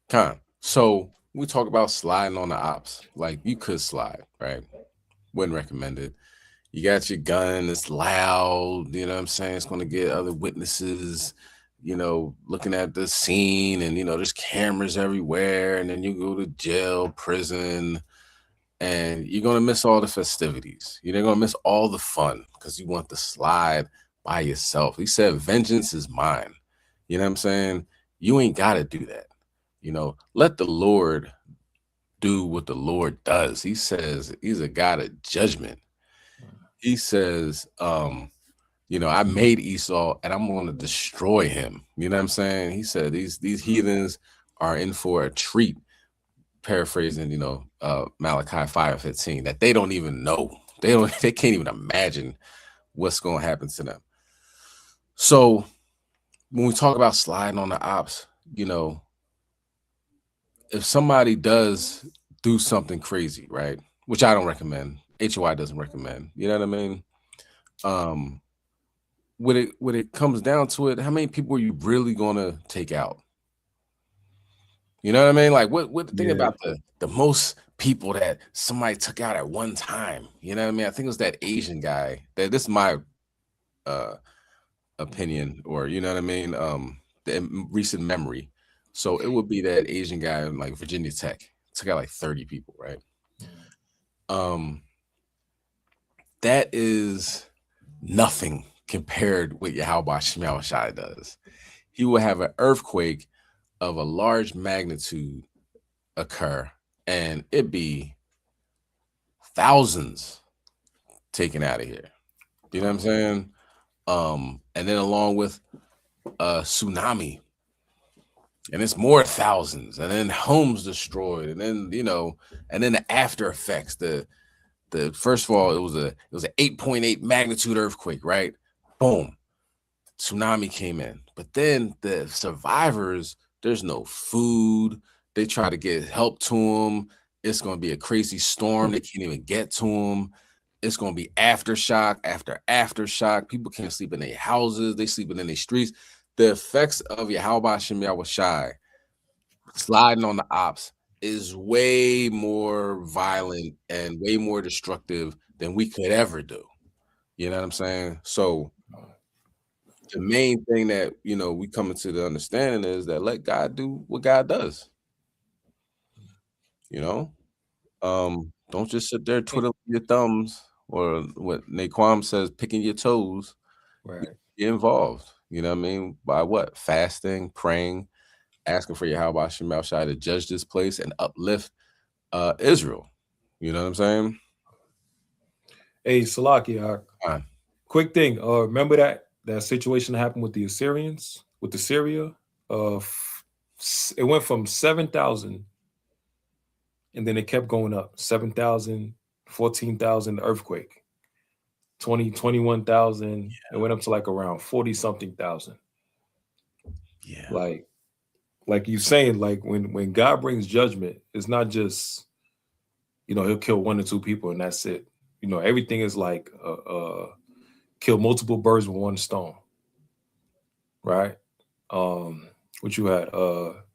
Con. So we talk about sliding on the ops. Like, you could slide, right? Wouldn't recommend it. You got your gun, it's loud, you know what I'm saying? It's going to get other witnesses, looking at the scene, and, there's cameras everywhere, and then you go to jail, prison, and you're going to miss all the festivities. You're going to miss all the fun because you want to slide by yourself. He said, vengeance is mine. You know what I'm saying? You ain't got to do that. Let the Lord do what the Lord does. He says he's a God of judgment. He says, I made Esau and I'm going to destroy him. You know what I'm saying? He said these heathens are in for a treat, paraphrasing, Malachi 5:15, that they don't even know. They can't even imagine what's going to happen to them. So when we talk about sliding on the ops, if somebody does do something crazy, right, which I don't recommend, HOI doesn't recommend, you know what I mean? When it comes down to it, how many people are you really gonna take out? You know what I mean? Like, what the thing about the most people that somebody took out at one time? You know what I mean? I think it was that Asian guy. This is my opinion, or you know what I mean? The recent memory. So it would be that Asian guy in like Virginia Tech. Took out like 30 people, right? That is nothing compared with Yahweh Shai does. He will have an earthquake of a large magnitude occur, and it be thousands taken out of here. You know what I'm saying? And then along with a tsunami, and it's more thousands, and then homes destroyed, and then and then the after effects. The first of all, it was an 8.8 magnitude earthquake, right? Boom, tsunami came in, but then the survivors, there's no food. They try to get help to them. It's going to be a crazy storm. They can't even get to them. It's going to be aftershock after aftershock. People can't sleep in their houses. They sleeping in their streets. The effects of Yahweh Shai sliding on the ops is way more violent and way more destructive than we could ever do. You know what I'm saying? So the main thing that we come into the understanding is that let God do what God does. Don't just sit there twiddling your thumbs, or what Naquan says, picking your toes. Right. Get involved. You know what I mean? By what? Fasting, praying, asking for Yahweh Shai to judge this place and uplift Israel. You know what I'm saying? Hey, Salakia, quick thing. Remember that situation that happened with the Assyrians, with the Syria? It went from 7,000, and then it kept going up. 7,000, 14,000, earthquake. 21,000. It went up to like around 40-something thousand. Yeah. Like you saying, like when God brings judgment, it's not just, he'll kill 1 or 2 people and that's it. Everything is like kill multiple birds with one stone. Right? What you had,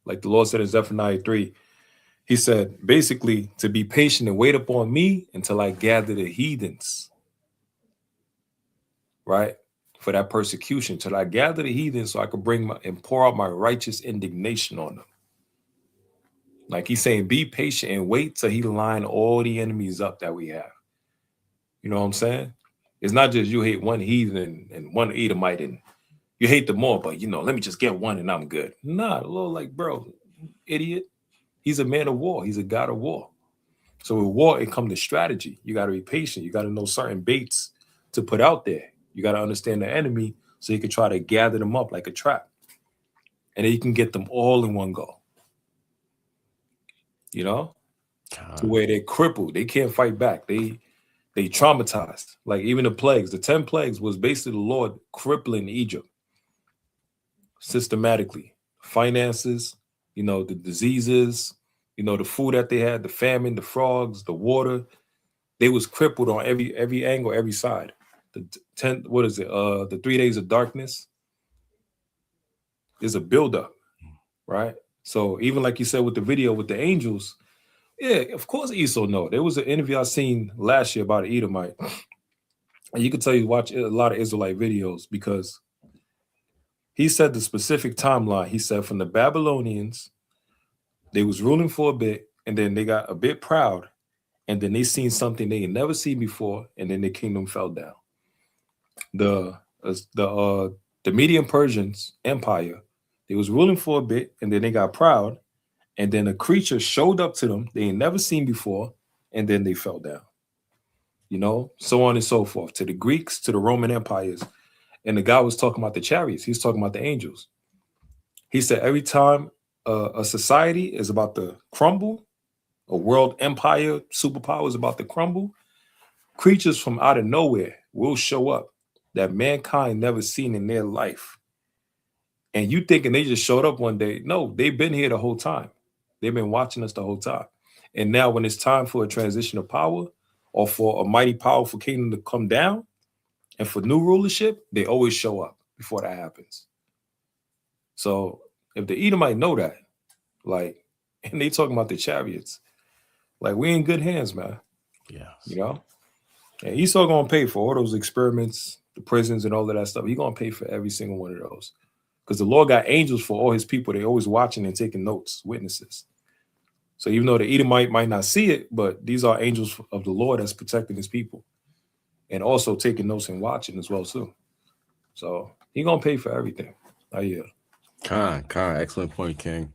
like the Lord said in Zephaniah 3, he said, basically, to be patient and wait upon me until I gather the heathens. Right? For that persecution, till I gather the heathens so I could bring and pour out my righteous indignation on them. Like he's saying, be patient and wait till he line all the enemies up that we have. You know what I'm saying? It's not just you hate one heathen and one Edomite and you hate them all, but let me just get one and I'm good. Nah, the Lord, like, bro, idiot. He's a man of war. He's a God of war. So with war, it comes to strategy. You got to be patient. You got to know certain baits to put out there. You got to understand the enemy so you can try to gather them up like a trap. And then you can get them all in one go. To where they're crippled. They can't fight back. They traumatized. Like even the plagues. The 10 plagues was basically the Lord crippling Egypt systematically. Finances, the diseases, the food that they had, the famine, the frogs, the water. They was crippled on every angle, every side. The 3 days of darkness is a buildup, right? So even like you said with the video with the angels, yeah, of course Esau know. There was an interview I seen last year about an Edomite. And you can tell you watch a lot of Israelite videos because he said the specific timeline. He said from the Babylonians, they was ruling for a bit, and then they got a bit proud, and then they seen something they had never seen before, and then the kingdom fell down. The Median Persians Empire, they was ruling for a bit, and then they got proud, and then a creature showed up to them they had never seen before, and then they fell down. So on and so forth, to the Greeks, to the Roman empires. And the guy was talking about the chariots. He's talking about the angels. He said every time a society is about to crumble, a world empire, superpower is about to crumble, creatures from out of nowhere will show up that mankind never seen in their life. And you thinking they just showed up one day. No, they've been here the whole time. They've been watching us the whole time. And now when it's time for a transition of power or for a mighty powerful kingdom to come down and for new rulership, they always show up before that happens. So if the Edomite know that, like, and they talking about the chariots, like we in good hands, man. Yeah. And Esau gonna pay for all those experiments, the prisons and all of that stuff. He gonna pay for every single one of those. Because the Lord got angels for all his people. They always watching and taking notes, witnesses. So even though the Edomite might not see it, but these are angels of the Lord that's protecting his people. And also taking notes and watching as well, too. So he gonna pay for everything. Yeah. Khan, excellent point, King.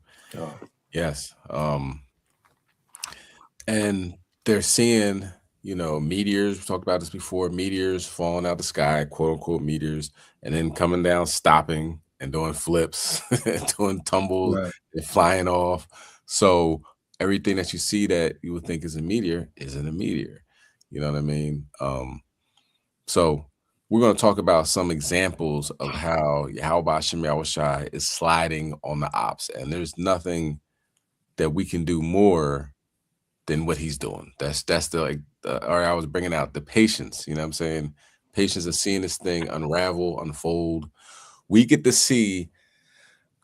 Yes. And they're seeing, meteors. We talked about this before, meteors falling out the sky, quote unquote meteors, and then coming down, stopping and doing flips, doing tumbles, and flying off. So everything that you see that you would think is a meteor isn't a meteor. You know what I mean? So we're going to talk about some examples of how Yahweh Shem Yahushai is sliding on the Opps, and there's nothing that we can do more than what he's doing. That's the or I was bringing out the patience. You know what I'm saying? Patience of seeing this thing unravel, unfold. We get to see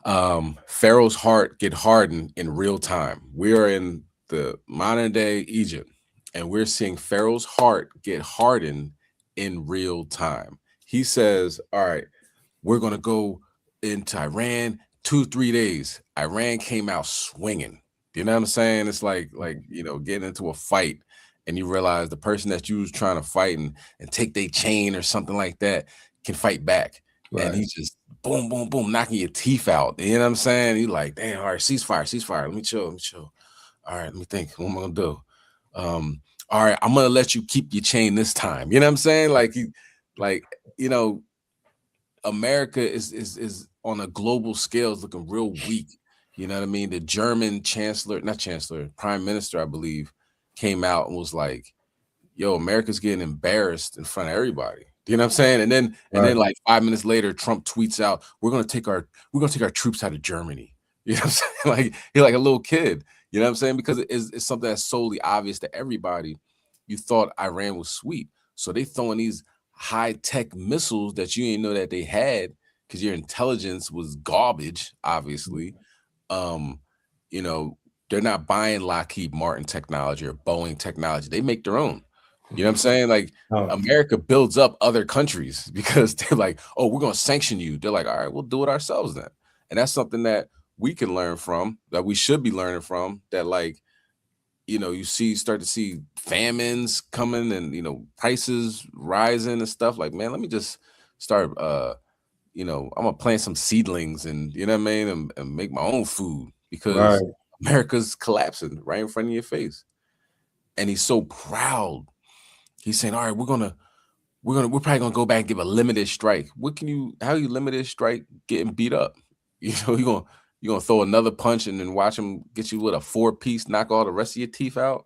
Pharaoh's heart get hardened in real time. We are in the modern day Egypt, and we're seeing Pharaoh's heart get hardened in real time. He says, all right, we're going to go into Iran 2-3 days. Iran came out swinging. You know what I'm saying? It's like getting into a fight and you realize the person that you was trying to fight and take their chain or something like that can fight back. Right. And he's just boom, boom, boom, knocking your teeth out. You know what I'm saying? You're like, damn, all right, ceasefire. Let me chill. All right, let me think. What am I gonna do? All right, I'm gonna let you keep your chain this time. You know what I'm saying? America is on a global scale is looking real weak. You know what I mean? The German prime minister, I believe, came out and was like, yo, America's getting embarrassed in front of everybody. You know what I'm saying? And then like 5 minutes later, Trump tweets out, we're gonna take our troops out of Germany. You know what I'm saying? Like you're like a little kid. You know what I'm saying? Because it's something that's solely obvious to everybody. You thought Iran was sweet. So they throwing these high-tech missiles that you didn't know that they had because your intelligence was garbage, obviously. They're not buying Lockheed Martin technology or Boeing technology. They make their own. You know what I'm saying? Like America builds up other countries because they're like, oh, we're going to sanction you. They're like, all right, we'll do it ourselves then. And that's something that we can learn from, that we should be learning from, that you know, you start to see famines coming and, you know, prices rising and stuff. Like, man, let me just start, you know, I'm gonna plant some seedlings and, you know what I mean, and make my own food because America's collapsing right in front of your face. And he's so proud. He's saying, all right, we're probably gonna go back and give a limited strike. How you limited strike getting beat up? You know, you're gonna throw another punch and then watch him get you with a 4-piece, knock all the rest of your teeth out,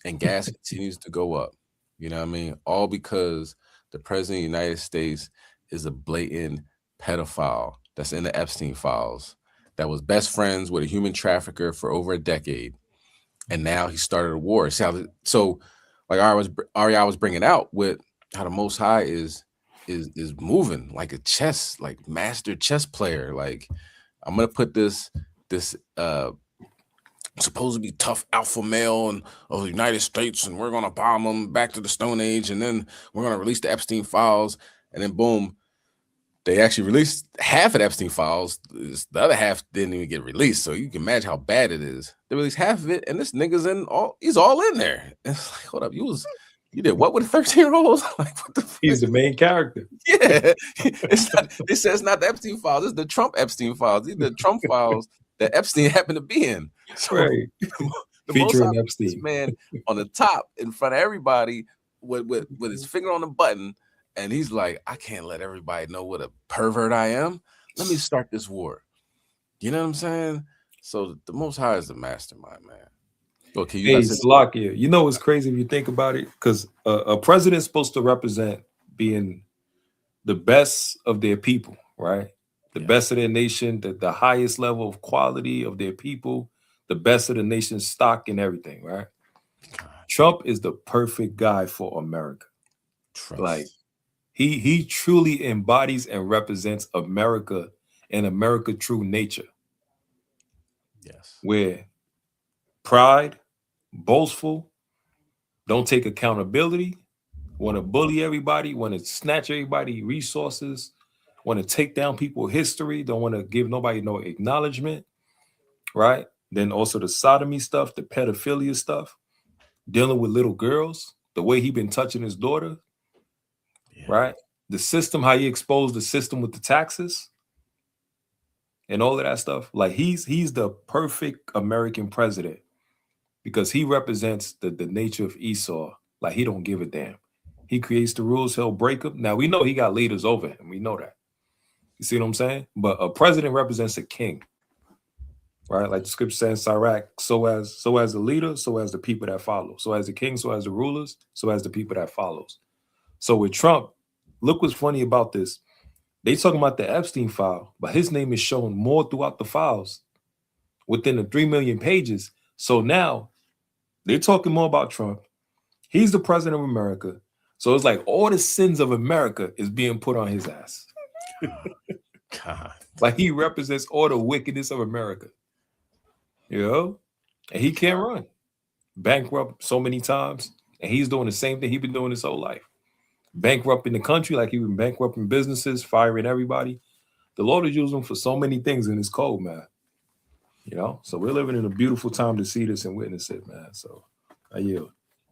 and gas continues to go up. You know what I mean? All because the president of the United States is a blatant pedophile that's in the Epstein files, that was best friends with a human trafficker for over a decade, and now he started a war. So like Ari was bringing out with how the Most High is moving like a master chess player. Like, I'm gonna put this supposed to be tough alpha male of the United States, and we're gonna bomb them back to the Stone Age, and then we're gonna release the Epstein files, and then boom, they actually released half of the Epstein files. The other half didn't even get released, so you can imagine how bad it is. They released half of it, and this nigga's he's all in there. It's like, hold up, you did what with a 13-year-old? Like, what the fuck? He's the main character. Yeah, they said it's not the Epstein files, it's the Trump Epstein files. These are the Trump files that Epstein happened to be in. So, right. the Featuring most Epstein. this man on the top in front of everybody with his finger on the button, and he's like, I can't let everybody know what a pervert I am. Let me start this war. You know what I'm saying? So the Most High is the mastermind, man. Okay, Hey, Slidin, you know what's crazy if you think about it? Because a president's supposed to represent being the best of their people, right? The best of their nation, the highest level of quality of their people, the best of the nation's stock and everything, right? Trump is the perfect guy for America. Like, he truly embodies and represents America and America's true nature. Yes. Where pride, boastful, don't take accountability, want to bully everybody, want to snatch everybody resources, want to take down people's history, don't want to give nobody no acknowledgement, right? Then also the sodomy stuff, the pedophilia stuff, dealing with little girls, the way he been touching his daughter, right? The system, how he exposed the system with the taxes and all of that stuff. Like, he's the perfect American president because he represents the nature of Esau. Like, he don't give a damn. He creates the rules, he'll break them. Now, we know he got leaders over him. We know that. You see what I'm saying? But a president represents a king, right? Like the scripture says, Sirach, so as the leader, so as the people that follow. So as the king, so as the rulers, so as the people that follows. So with Trump, look what's funny about this. They talking about the Epstein file, but his name is shown more throughout the files within the 3 million pages. So now they're talking more about Trump. He's the president of America. So it's like all the sins of America is being put on his ass. God. Like, he represents all the wickedness of America. You know? And he can't run. Bankrupt so many times. And he's doing the same thing he's been doing his whole life. Bankrupting the country, like he been bankrupting businesses, firing everybody. The Lord is using him for so many things in his code, man. You know? So we're living in a beautiful time to see this and witness it, man. So I yield.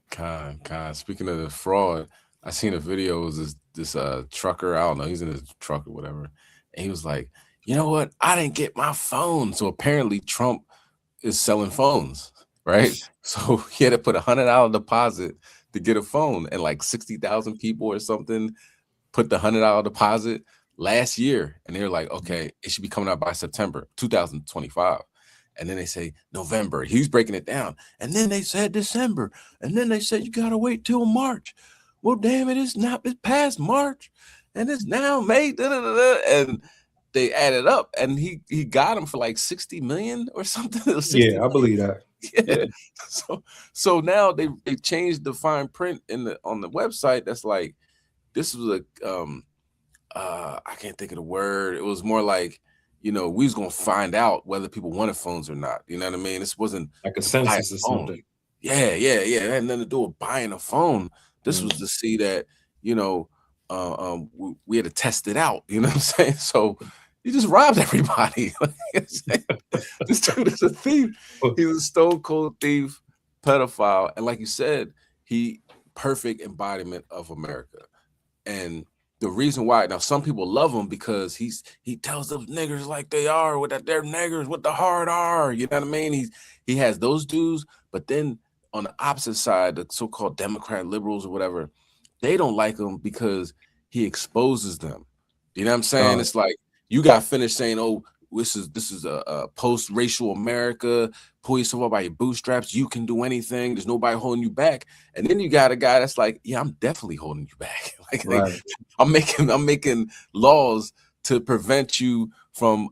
Con. Speaking of the fraud, I seen a video. It was this trucker. I don't know. He's in his truck or whatever. And he was like, you know what? I didn't get my phone. So apparently Trump is selling phones, right? So he had to put $100 deposit to get a phone, and like 60,000 people or something put the $100 deposit last year. And they're like, okay, it should be coming out by September 2025. And then they say November. He's breaking it down. And then they said December. And then they said you gotta wait till March. Well, damn it, it's past March, and it's now May. And they added up, and he got him for like 60 million or something. Yeah, I believe that. Yeah. So now they changed the fine print on the website. That's like, this was I can't think of the word. It was more like, you know, we was gonna find out whether people wanted phones or not. You know what I mean? This wasn't like a census or something. Yeah. It had nothing to do with buying a phone. This was to see that, you know, we had to test it out. You know what I'm saying? So he just robbed everybody. This dude is a thief. He's a stone cold thief, pedophile, and like you said, he perfect embodiment of America. And the reason why now some people love him because he tells those niggers like they are, with that they're niggers with the hard R. You know what I mean? He has those dudes, but then on the opposite side, the so-called Democrat liberals or whatever, they don't like him because he exposes them. You know what I'm saying? It's like you got finished saying, "Oh, this is a post-racial America. Pull yourself up by your bootstraps. You can do anything. There's nobody holding you back." And then you got a guy that's like, "Yeah, I'm definitely holding you back. like I'm making laws to prevent you from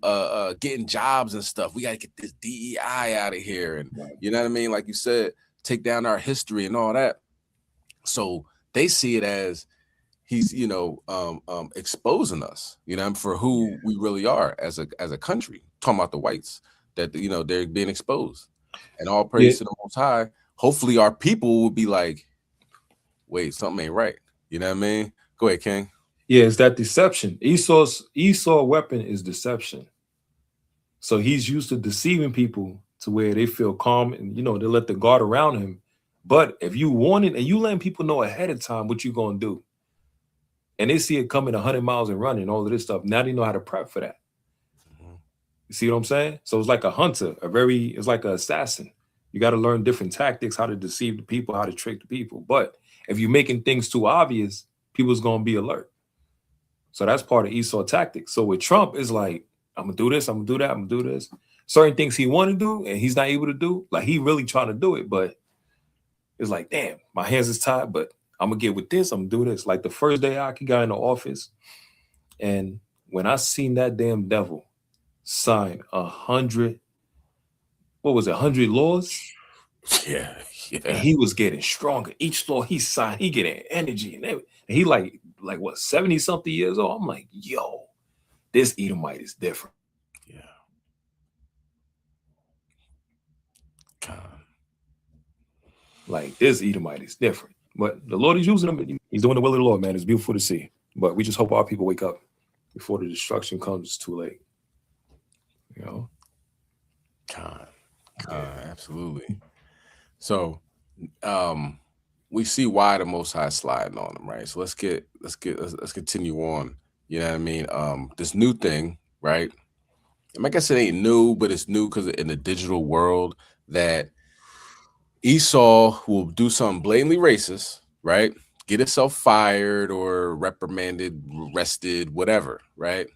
getting jobs and stuff. We got to get this DEI out of here." And you know what I mean? Like you said, take down our history and all that. So they see it as he's, exposing us, for who we really are as a country. Talking about the whites that, they're being exposed, and all praise to the Most High. Hopefully our people will be like, wait, something ain't right. You know what I mean? Go ahead, King. Yeah, it's that deception. Esau's weapon is deception. So he's used to deceiving people to where they feel calm and, they let the guard around him. But if you warn it and you letting people know ahead of time what you're going to do, and they see it coming 100 miles and running, all of this stuff, now they know how to prep for that. You see what I'm saying? So it's like a hunter, it's like an assassin. You got to learn different tactics, how to deceive the people, how to trick the people. But if you're making things too obvious, people's going to be alert. So that's part of Esau tactics. So with Trump, it's like, I'm going to do this, I'm going to do that, I'm going to do this. Certain things he want to do and he's not able to do, like he really trying to do it, but it's like, damn, my hands is tied, but I'm going to get with this, I'm going to do this. Like the first day I got in the office, and when I seen that damn devil sign 100 laws? Yeah. And he was getting stronger. Each law he signed, he getting energy and everything. And he like what, 70 something years old? I'm like, yo, this Edomite is different. Yeah. God. Like this Edomite is different. But the Lord is using him. He's doing the will of the Lord, man. It's beautiful to see. But we just hope our people wake up before the destruction comes. It's too late. God, absolutely. So we see why the Most High sliding on them, right? So let's continue on. You know what I mean? This new thing, right? I guess it ain't new, but it's new because in the digital world that Esau will do something blatantly racist, right? Get itself fired or reprimanded, arrested, whatever, right?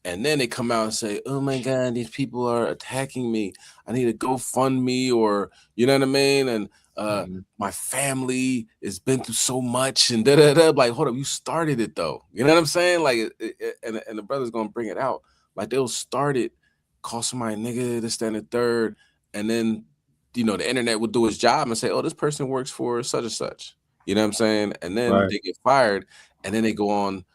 And then they come out and say, "Oh my God, these people are attacking me. I need a GoFundMe," or you know what I mean? And my family has been through so much, and da-da-da. Like, hold up, you started it though. You know what I'm saying? Like, and the brother's gonna bring it out. Like they'll start it, call somebody nigga, this, that, and the third, and then the internet will do its job and say, "Oh, this person works for such and such." You know what I'm saying? And then they get fired, and then they go on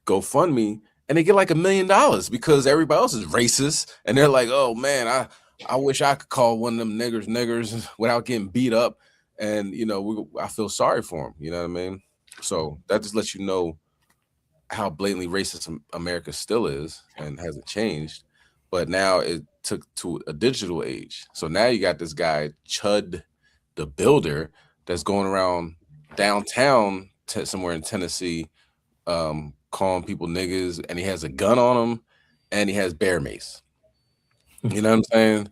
GoFundMe. And they get like $1 million because everybody else is racist. And they're like, "Oh man, I wish I could call one of them niggers without getting beat up." And I feel sorry for them. You know what I mean? So that just lets you know how blatantly racist America still is and hasn't changed. But now it took to a digital age. So now you got this guy, Chud the Builder, that's going around downtown somewhere in Tennessee, calling people niggas, and he has a gun on him and he has bear mace. You know what I'm saying?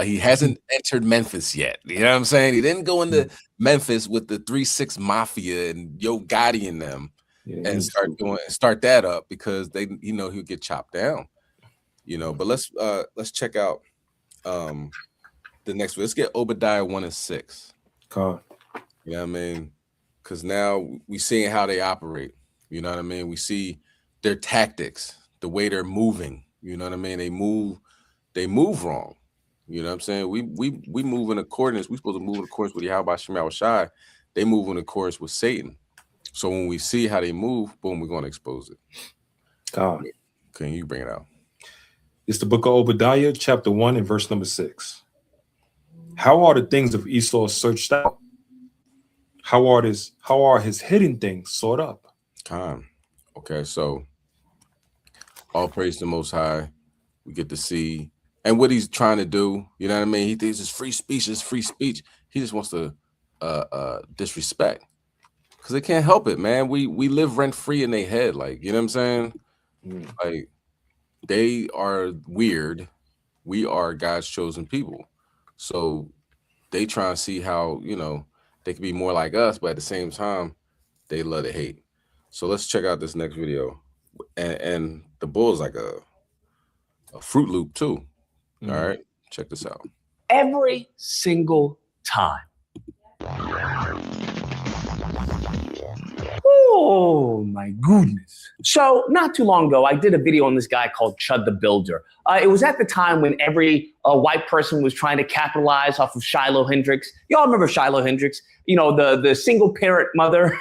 He hasn't entered Memphis yet. You know what I'm saying? He didn't go into Memphis with the 3-6 Mafia and Yo Gotti and them and start that up because he'll get chopped down. But let's check out the next one. Let's get Obadiah 1 and 6. You know what I mean? Because now we seeing how they operate. You know what I mean? We see their tactics, the way they're moving. You know what I mean? They move wrong. You know what I'm saying? We move in accordance. We're supposed to move in accordance with Yahweh Shem Shai. They move in accordance with Satan. So when we see how they move, boom, we're going to expose it. Can you bring it out? It's the book of Obadiah, chapter 1 and verse number 6. How are the things of Esau searched out? How are his hidden things sought up? Okay, so all praise to the Most High. We get to see and what he's trying to do. You know what I mean? He thinks it's free speech. He just wants to disrespect because they can't help it, man. We live rent free in their head, like, you know what I'm saying? Like, they are weird. We are God's chosen people, so they try and see how, you know, they can be more like us, but at the same time, they love to hate. So let's check out this next video, and the bull is like a Fruit Loop too. All right, check this out. Every single time. Oh my goodness. So not too long ago, I did a video on this guy called Chud the Builder. It was at the time when every white person was trying to capitalize off of Shiloh Hendricks. Y'all remember Shiloh Hendricks? You know, the single parent mother.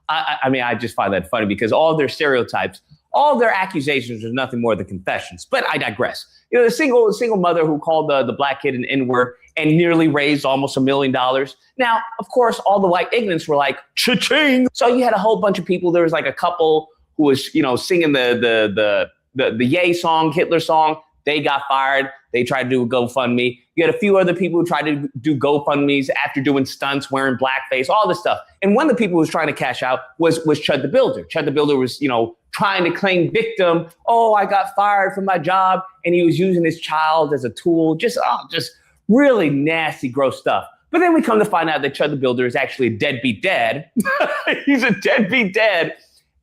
I mean, I just find that funny because all their stereotypes, all their accusations are nothing more than confessions. But I digress. You know, the single mother who called the black kid an N-word and nearly raised almost $1 million. Now, of course, all the white ignorants were like, cha-ching. So you had a whole bunch of people. There was like a couple who was, you know, singing the YAH song, Hitler song. They got fired. They tried to do a GoFundMe. You had a few other people who tried to do GoFundMes after doing stunts, wearing blackface, all this stuff. And one of the people who was trying to cash out was Chud the Builder. Chud the Builder was, you know, trying to claim victim. Oh, I got fired from my job. And he was using his child as a tool. Just really nasty, gross stuff. But then we come to find out that Chud the Builder is actually a deadbeat dad. He's a deadbeat dad,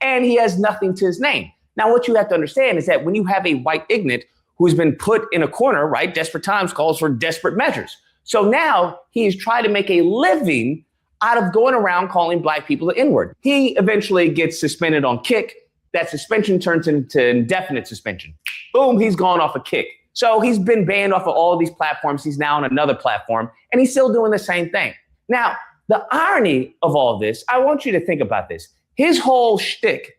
and he has nothing to his name. Now, what you have to understand is that when you have a white ignorant who's been put in a corner, right? Desperate times calls for desperate measures. So now he is trying to make a living out of going around calling black people the N-word. He eventually gets suspended on kick. That suspension turns into indefinite suspension. Boom, he's gone off a kick. So he's been banned off of all these platforms. He's now on another platform, and he's still doing the same thing. Now, the irony of all this, I want you to think about this. His whole shtick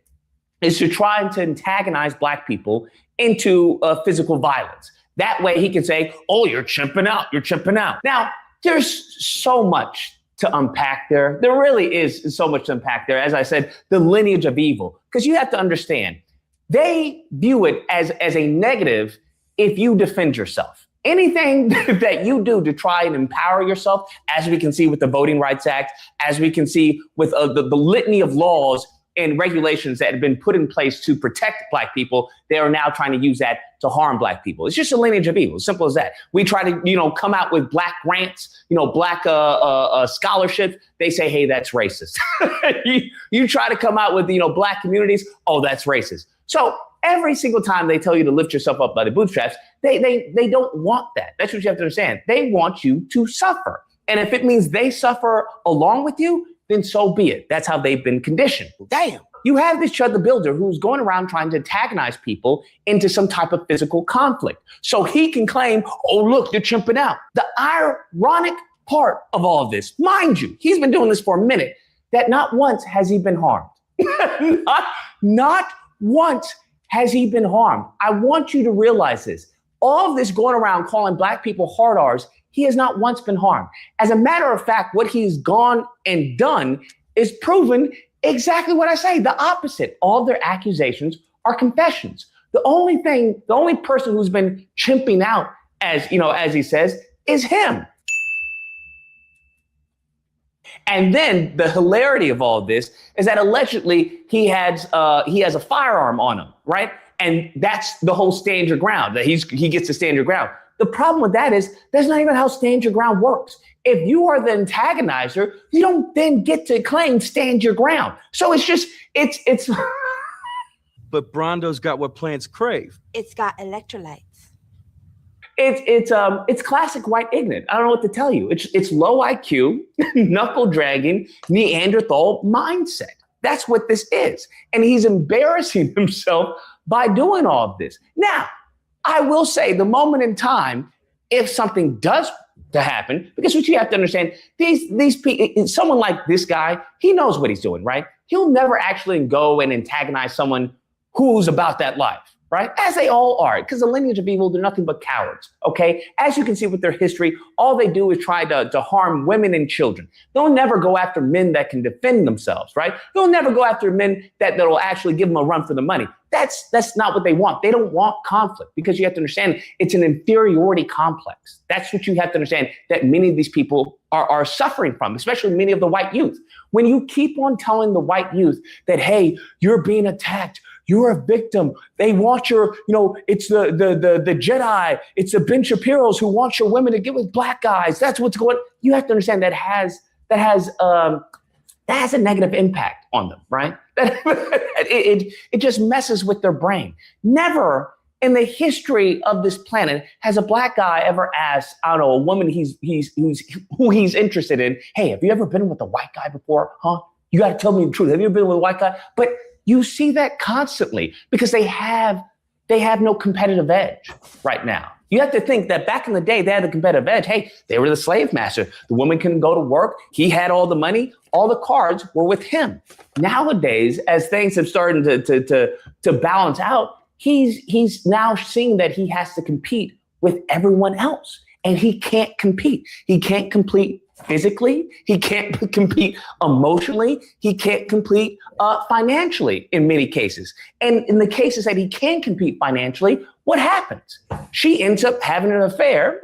is to try and to antagonize black people into physical violence. That way he can say, oh, you're chimping out, you're chimping out. Now, there's so much to unpack there. There really is so much to unpack there. As I said, the lineage of evil, because you have to understand, they view it as a negative if you defend yourself. Anything that you do to try and empower yourself, as we can see with the Voting Rights Act, as we can see with the litany of laws and regulations that have been put in place to protect black people, they are now trying to use that to harm black people. It's just a lineage of evil, simple as that. We try to, you know, come out with black grants, you know, black scholarships. They say, hey, that's racist. You try to come out with, you know, black communities. Oh, that's racist. So every single time they tell you to lift yourself up by the bootstraps, they don't want that. That's what you have to understand. They want you to suffer. And if it means they suffer along with you, then so be it. That's how they've been conditioned. Damn. You have this Chud the Builder who's going around trying to antagonize people into some type of physical conflict. So he can claim, oh, look, you're chimping out. The ironic part of all of this, mind you, he's been doing this for a minute, that not once has he been harmed. not once has he been harmed. I want you to realize this. All of this going around calling black people hard R's, he has not once been harmed. As a matter of fact, what he's gone and done is proven exactly what I say, the opposite. All their accusations are confessions. The only person who's been chimping out, as you know, as he says, is him. And then the hilarity of all this is that allegedly he has a firearm on him, right? And that's the whole stand your ground, that he gets to stand your ground. The problem with that is that's not even how stand your ground works. If you are the antagonizer, you don't then get to claim stand your ground. So it's But Brondo's got what plants crave. It's got electrolytes. It's classic white ignorant. I don't know what to tell you. It's low IQ, knuckle dragging, Neanderthal mindset. That's what this is. And he's embarrassing himself by doing all of this. Now, I will say the moment in time, if something does to happen, because what you have to understand, these people, someone like this guy, he knows what he's doing, right? He'll never actually go and antagonize someone who's about that life, right? As they all are, because the lineage of evil, they're nothing but cowards, okay? As you can see with their history, all they do is try to harm women and children. They'll never go after men that can defend themselves, right? They'll never go after men that will actually give them a run for the money. that's not what they want. They don't want conflict, because you have to understand it's an inferiority complex. That's what you have to understand that many of these people are suffering from, especially many of the white youth. When you keep on telling the white youth that, hey, you're being attacked, you're a victim, they want your, it's the Jedi, it's the Ben Shapiro's who want your women to get with black guys. That's what's going on. You have to understand that has a negative impact on them, right? It just messes with their brain. Never in the history of this planet has a black guy ever asked, I don't know, a woman who he's interested in, hey, have you ever been with a white guy before? Huh? You got to tell me the truth. Have you ever been with a white guy? But you see that constantly because they have no competitive edge right now. You have to think that back in the day, they had the competitive edge. Hey, they were the slave master. The woman couldn't go to work. He had all the money. All the cards were with him. Nowadays, as things have started to balance out, he's now seeing that he has to compete with everyone else. And he can't compete. He can't compete physically. He can't compete emotionally. He can't compete financially in many cases. And in the cases that he can compete financially, what happens? She ends up having an affair.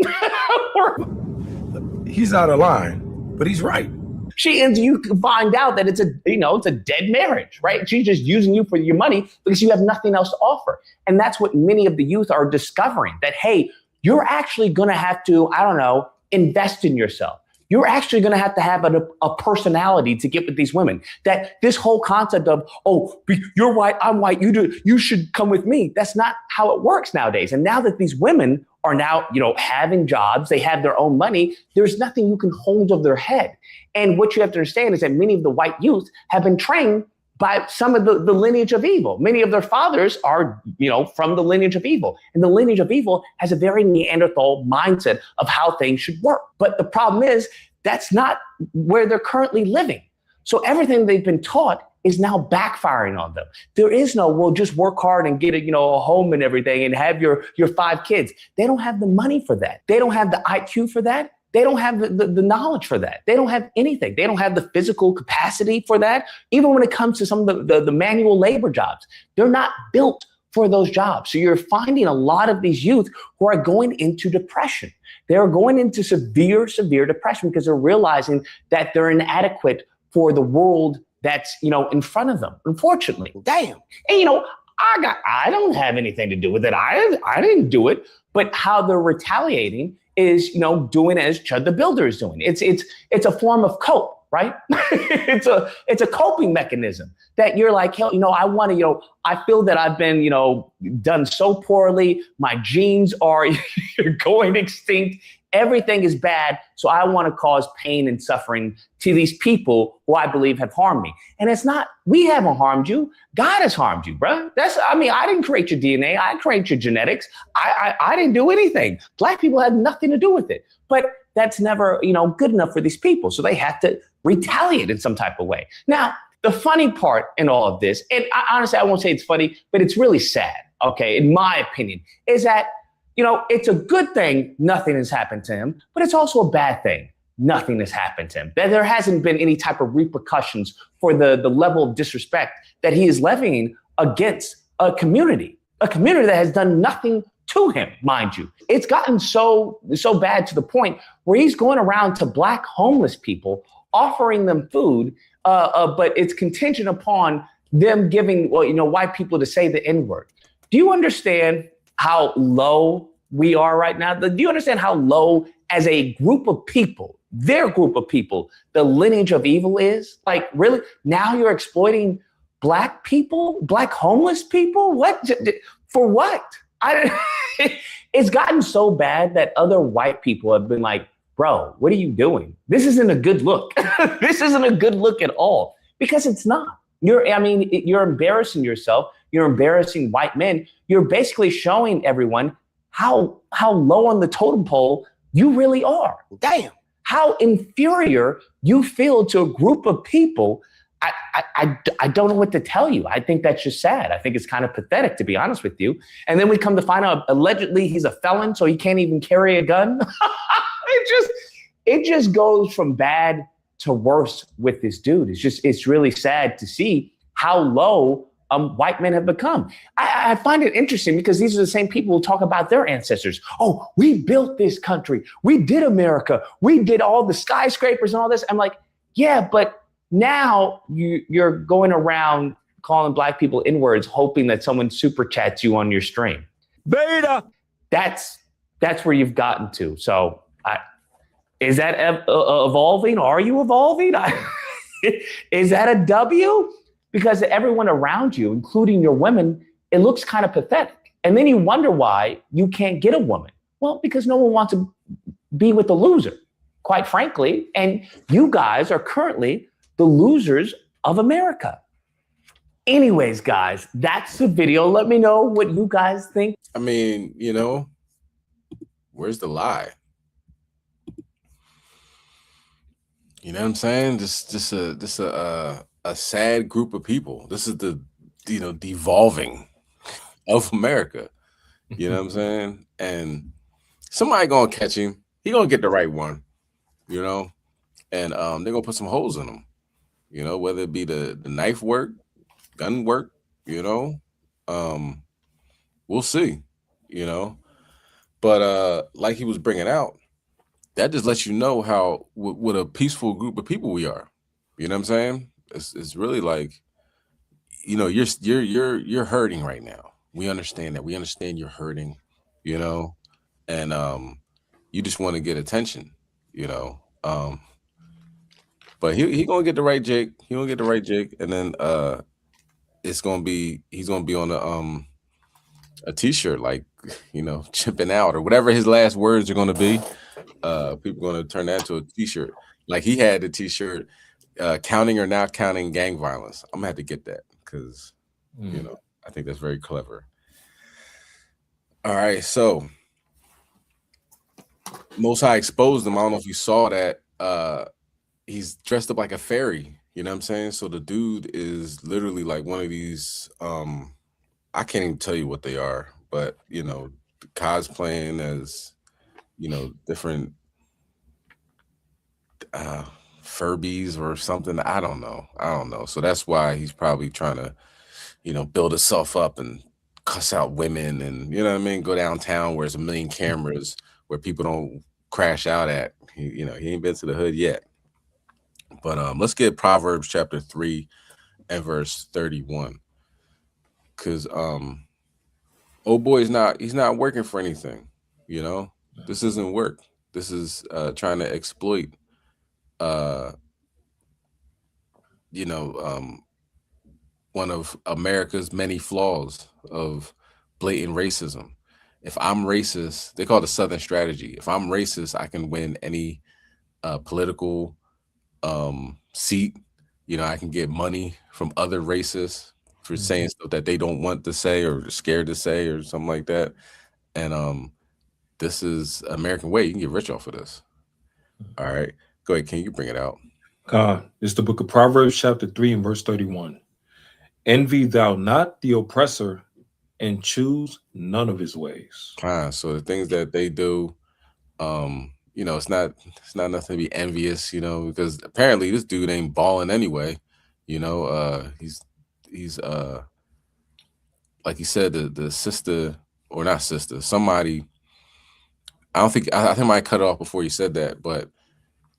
He's out of line, but he's right. You can find out that it's a dead marriage, right? She's just using you for your money because you have nothing else to offer. And that's what many of the youth are discovering, that, hey, you're actually going to have to, invest in yourself. You're actually going to have a personality to get with these women. That this whole concept of, oh, you're white, I'm white, you should come with me. That's not how it works nowadays. And now that these women are now, having jobs, they have their own money, there's nothing you can hold over their head. And what you have to understand is that many of the white youth have been trained by some of the lineage of evil. Many of their fathers are, from the lineage of evil. And the lineage of evil has a very Neanderthal mindset of how things should work. But the problem is that's not where they're currently living. So everything they've been taught is now backfiring on them. There is no, well, just work hard and get a home and everything and have your 5 kids. They don't have the money for that. They don't have the IQ for that. They don't have the knowledge for that. They don't have anything. They don't have the physical capacity for that. Even when it comes to some of the manual labor jobs, they're not built for those jobs. So you're finding a lot of these youth who are going into depression. They're going into severe depression because they're realizing that they're inadequate for the world that's, in front of them, unfortunately. Damn. And, I don't have anything to do with it. I didn't do it. But how they're retaliating is, doing as Chud the Builder is doing. It's a form of cope, right? it's a coping mechanism that you're like, hell, I want to, I feel that I've been, done so poorly. My genes are going extinct. Everything is bad. So I want to cause pain and suffering to these people who I believe have harmed me. And it's not, we haven't harmed you. God has harmed you, bro. I didn't create your DNA. I didn't create your genetics. I didn't do anything. Black people had nothing to do with it. But that's never, good enough for these people. So they have to retaliate in some type of way. Now, the funny part in all of this, and honestly, I won't say it's funny, but it's really sad, okay, in my opinion, is that it's a good thing nothing has happened to him, but it's also a bad thing nothing has happened to him. That there hasn't been any type of repercussions for the level of disrespect that he is levying against a community that has done nothing to him, mind you. It's gotten so bad to the point where he's going around to black homeless people, offering them food, but it's contingent upon them giving, white people to say the N-word. Do you understand how low we are right now? Do you understand how low as a group of people, their group of people, the lineage of evil is? Like, really? Now you're exploiting black people, black homeless people? What? For what? It's gotten so bad that other white people have been like, bro, what are you doing? This isn't a good look. This isn't a good look at all, because it's not. You're embarrassing yourself. You're embarrassing white men. You're basically showing everyone how low on the totem pole you really are. Damn. How inferior you feel to a group of people. I don't know what to tell you. I think that's just sad. I think it's kind of pathetic, to be honest with you. And then we come to find out, allegedly, he's a felon, so he can't even carry a gun. It just goes from bad to worse with this dude. It's really sad to see how low white men have become. I find it interesting because these are the same people who talk about their ancestors. Oh, we built this country. We did America. We did all the skyscrapers and all this. I'm like, yeah, but now you're going around calling black people N-words, hoping that someone super chats you on your stream. Beta. That's where you've gotten to. So is that evolving? Are you evolving? Is that a W? Because everyone around you, including your women, it looks kind of pathetic. And then you wonder why you can't get a woman. Well, because no one wants to be with the loser, quite frankly. And you guys are currently the losers of America. Anyways, guys, that's the video. Let me know what you guys think. I mean, you know, where's the lie? You know what I'm saying? Just a sad group of people. This is the, you know, devolving of America. You know what I'm saying? And somebody gonna catch him. He gonna get the right one, you know, and they're gonna put some holes in him, you know, whether it be the knife work, gun work, you know, we'll see, you know. But like he was bringing out, that just lets you know how what a peaceful group of people we are. You know what I'm saying? It's really like, you know, you're hurting right now. We understand that. We understand you're hurting, you know, and you just want to get attention, you know. But he gonna get the right Jake. He gonna get the right Jake, and then he's gonna be on a t-shirt, like, you know, chipping out or whatever his last words are gonna be. People are gonna turn that into a t-shirt. Like he had the t-shirt, counting or not counting gang violence. I'm gonna have to get that because you know, I think that's very clever. All right, so Most High exposed him. I don't know if you saw that. He's dressed up like a fairy, you know what I'm saying? So the dude is literally like one of these, I can't even tell you what they are, but you know, cosplaying as, you know, different Furbies or something. I don't know. So that's why he's probably trying to, you know, build himself up and cuss out women and, you know what I mean, go downtown where there's a million cameras where people don't crash out at. You know, he ain't been to the hood yet. But let's get Proverbs chapter 3 and verse 31. Cause oh boy, he's not working for anything, you know. This isn't work. This is trying to exploit you know, one of America's many flaws of blatant racism. If I'm racist, they call it the Southern strategy. If I'm racist, I can win any political seat. You know, I can get money from other racists for saying stuff that they don't want to say or scared to say or something like that. And this is American way. You can get rich off of this. All right, go ahead. Can you bring it out? It's the book of Proverbs chapter 3 and verse 31. Envy thou not the oppressor, and choose none of his ways. So the things that they do, you know, it's not nothing to be envious, you know, because apparently this dude ain't balling anyway. You know, he's like he said, the sister, or not sister, somebody, I think I might cut it off before you said that, but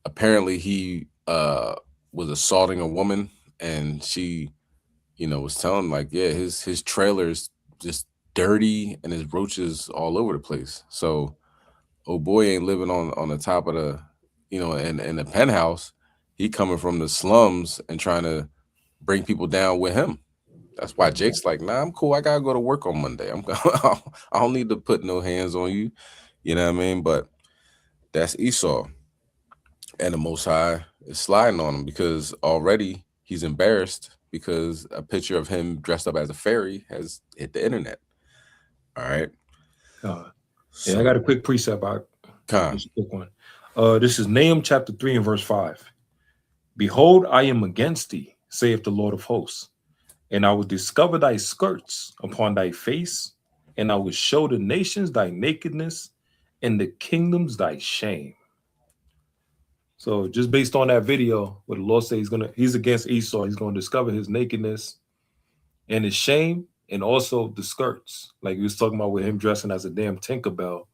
apparently he was assaulting a woman, and she, you know, was telling like, yeah, his trailer's just dirty and his roaches all over the place. So oh boy ain't living on the top of the, you know, in the penthouse. He coming from the slums and trying to bring people down with him. That's why Jake's like, nah, I'm cool. I gotta go to work on Monday. I don't need to put no hands on you. You know what I mean? But that's Esau. And the Most High is sliding on him because already he's embarrassed because a picture of him dressed up as a fairy has hit the internet. All right. Yeah, I got a quick precept. Just a quick one. This is Nahum chapter 3 and verse 5. Behold, I am against thee, saith the Lord of hosts, and I will discover thy skirts upon thy face, and I will show the nations thy nakedness, and the kingdoms thy shame. So just based on that video, what the Lord says he's against Esau, he's gonna discover his nakedness, and his shame, and also the skirts. Like he was talking about with him dressing as a damn Tinkerbell,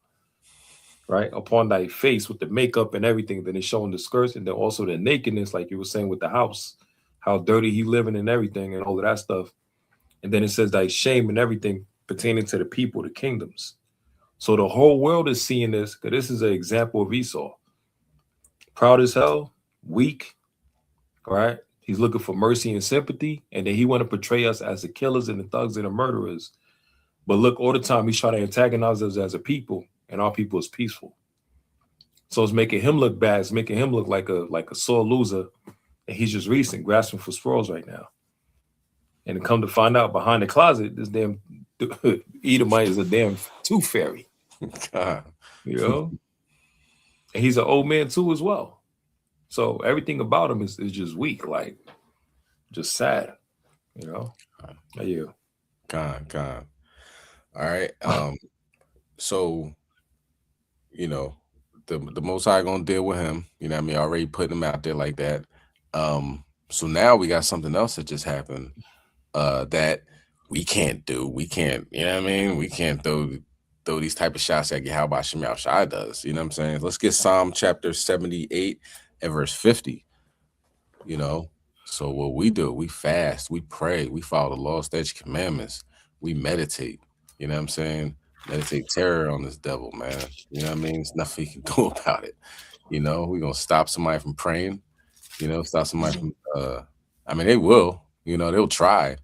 right? Upon thy face with the makeup and everything. Then it's showing the skirts and then also the nakedness, like you were saying with the house, how dirty he living and everything and all of that stuff. And then it says thy shame and everything pertaining to the people, the kingdoms. So the whole world is seeing this, because this is an example of Esau. Proud as hell, weak, right? He's looking for mercy and sympathy, and then he want to portray us as the killers and the thugs and the murderers. But look, all the time he's trying to antagonize us as a people, and our people is peaceful. So it's making him look bad. It's making him look like a sore loser, and he's just recent, grasping for straws right now. And to come to find out, behind the closet, this damn Edomite is a damn tooth fairy. God. You know? And he's an old man too as well. So everything about him is just weak, like just sad, you know? Yeah. God. All right. So, you know, the Most High gonna deal with him, you know what I mean? Already putting him out there like that. So now we got something else that just happened that we can't do. We can't, you know what I mean? We can't throw these type of shots like how about Shai does, you know what I'm saying? Let's get Psalm chapter 78 and verse 50, you know? So what we do, we fast, we pray, we follow the law, statutes, commandments, we meditate, you know what I'm saying? Meditate terror on this devil, man. You know what I mean? There's nothing you can do about it. You know, we're going to stop somebody from praying, you know, stop somebody from, I mean, they will, you know, they'll try.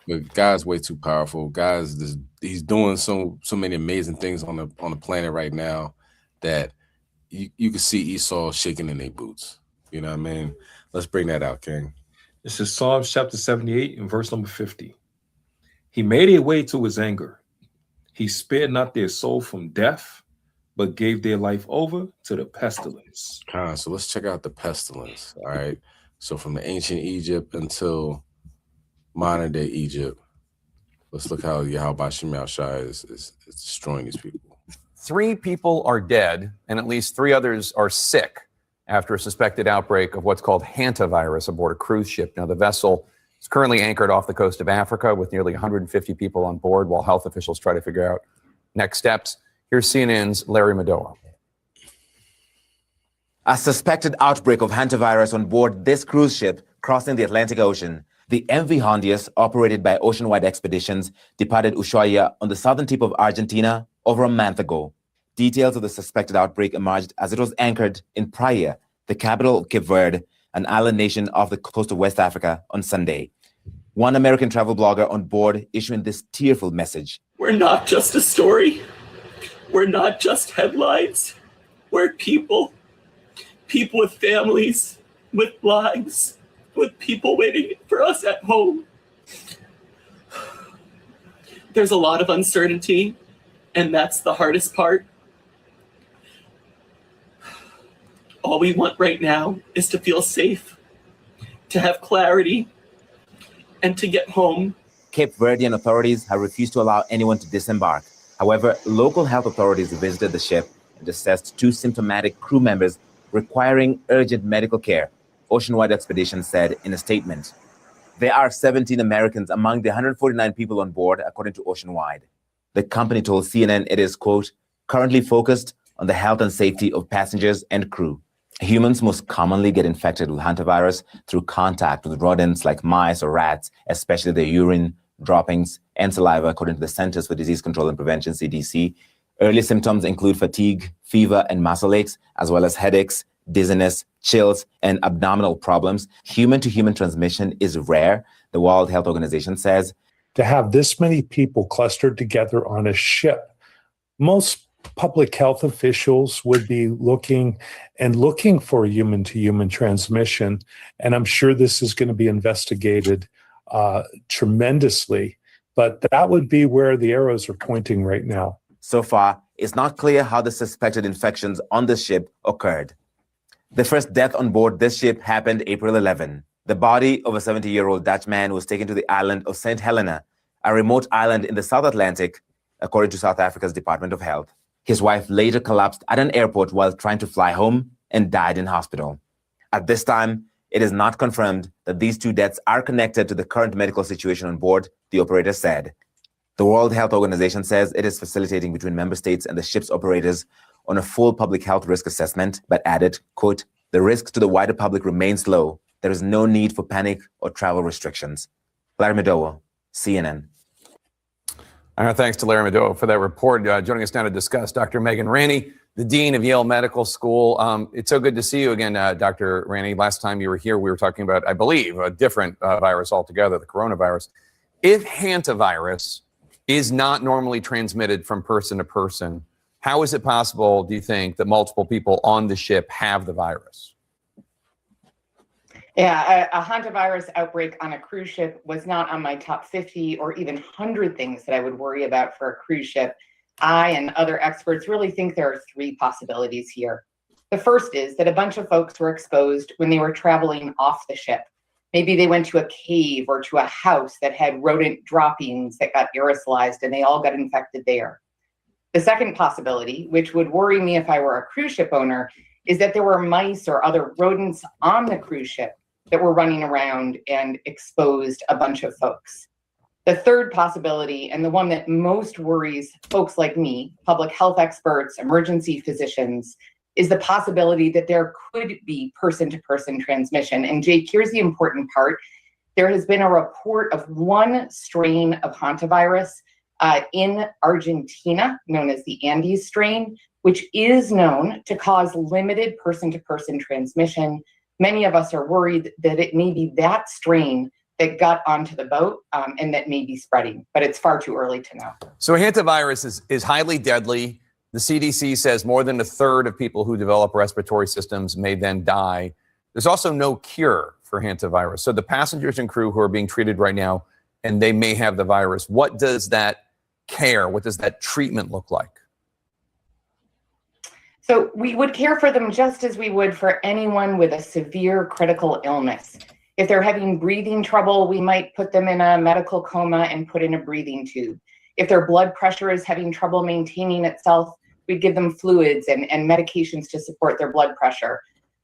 But God's way too powerful. God's he's doing so many amazing things on the planet right now that you can see Esau shaking in their boots. You know what I mean? Let's bring that out, King. This is Psalms chapter 78 and verse number 50. He made a way to his anger. He spared not their soul from death, but gave their life over to the pestilence. So let's check out the pestilence. All right. So from the ancient Egypt until modern day Egypt, let's look how Yahweh Shai is destroying these people. 3 people are dead, and at least 3 others are sick after a suspected outbreak of what's called hantavirus aboard a cruise ship. Now, the vessel is currently anchored off the coast of Africa with nearly 150 people on board while health officials try to figure out next steps. Here's CNN's Larry Madoa. A suspected outbreak of hantavirus on board this cruise ship crossing the Atlantic Ocean. The MV Hondius, operated by ocean-wide expeditions, departed Ushuaia on the southern tip of Argentina over a month ago. Details of the suspected outbreak emerged as it was anchored in Praia, the capital of Cape Verde, an island nation off the coast of West Africa, on Sunday. One American travel blogger on board issuing this tearful message. We're not just a story. We're not just headlines. We're people. People with families, with lives, with people waiting for us at home. There's a lot of uncertainty, and that's the hardest part. All we want right now is to feel safe, to have clarity, and to get home. Cape Verdean authorities have refused to allow anyone to disembark. However, local health authorities visited the ship and assessed 2 symptomatic crew members requiring urgent medical care, Oceanwide Expedition said in a statement. There are 17 Americans among the 149 people on board, according to Oceanwide. The company told CNN it is, quote, currently focused on the health and safety of passengers and crew. Humans most commonly get infected with hantavirus through contact with rodents like mice or rats, especially their urine, droppings, and saliva, according to the Centers for Disease Control and Prevention, CDC. Early symptoms include fatigue, fever, and muscle aches, as well as headaches, dizziness, chills, and abdominal problems. Human-to-human transmission is rare, the World Health Organization says. To have this many people clustered together on a ship, most public health officials would be looking for human-to-human transmission, and I'm sure this is going to be investigated tremendously, but that would be where the arrows are pointing right now. So far, it's not clear how the suspected infections on the ship occurred. The first death on board this ship happened April 11. The body of a 70-year-old Dutch man was taken to the island of St. Helena, a remote island in the South Atlantic, according to South Africa's Department of Health. His wife later collapsed at an airport while trying to fly home and died in hospital. At this time, It is not confirmed that these two deaths are connected to the current medical situation on board, the operator said. The World Health Organization says it is facilitating between member states and the ship's operators on a full public health risk assessment, but added, quote, "The risks to the wider public remains low. There is no need for panic or travel restrictions." Larry Madowo, CNN. Thanks to Larry Madowo for that report. Joining us now to discuss, Dr. Megan Ranney, the Dean of Yale Medical School. It's so good to see you again, Dr. Ranney. Last time you were here, we were talking about, I believe, a different virus altogether, the coronavirus. If hantavirus is not normally transmitted from person to person, how is it possible, do you think, that multiple people on the ship have the virus? Yeah, a hantavirus outbreak on a cruise ship was not on my top 50 or even 100 things that I would worry about for a cruise ship. I and other experts really think there are three possibilities here. The first is that a bunch of folks were exposed when they were traveling off the ship. Maybe they went to a cave or to a house that had rodent droppings that got aerosolized and they all got infected there. The second possibility, which would worry me if I were a cruise ship owner, is that there were mice or other rodents on the cruise ship that were running around and exposed a bunch of folks. The third possibility, and the one that most worries folks like me, public health experts, emergency physicians, is the possibility that there could be person-to-person transmission. And Jake, here's the important part. There has been a report of one strain of hantavirus in Argentina, known as the Andes strain, which is known to cause limited person-to-person transmission. Many of us are worried that it may be that strain that got onto the boat and that may be spreading, but it's far too early to know. So hantavirus is highly deadly. The CDC says more than a third of people who develop respiratory systems may then die. There's also no cure for hantavirus. So the passengers and crew who are being treated right now, and they may have the virus, what does that care, what does that treatment look like? So we would care for them just as we would for anyone with a severe critical illness. If they're having breathing trouble, we might put them in a medical coma and put in a breathing tube. If their blood pressure is having trouble maintaining itself, we'd give them fluids and medications to support their blood pressure.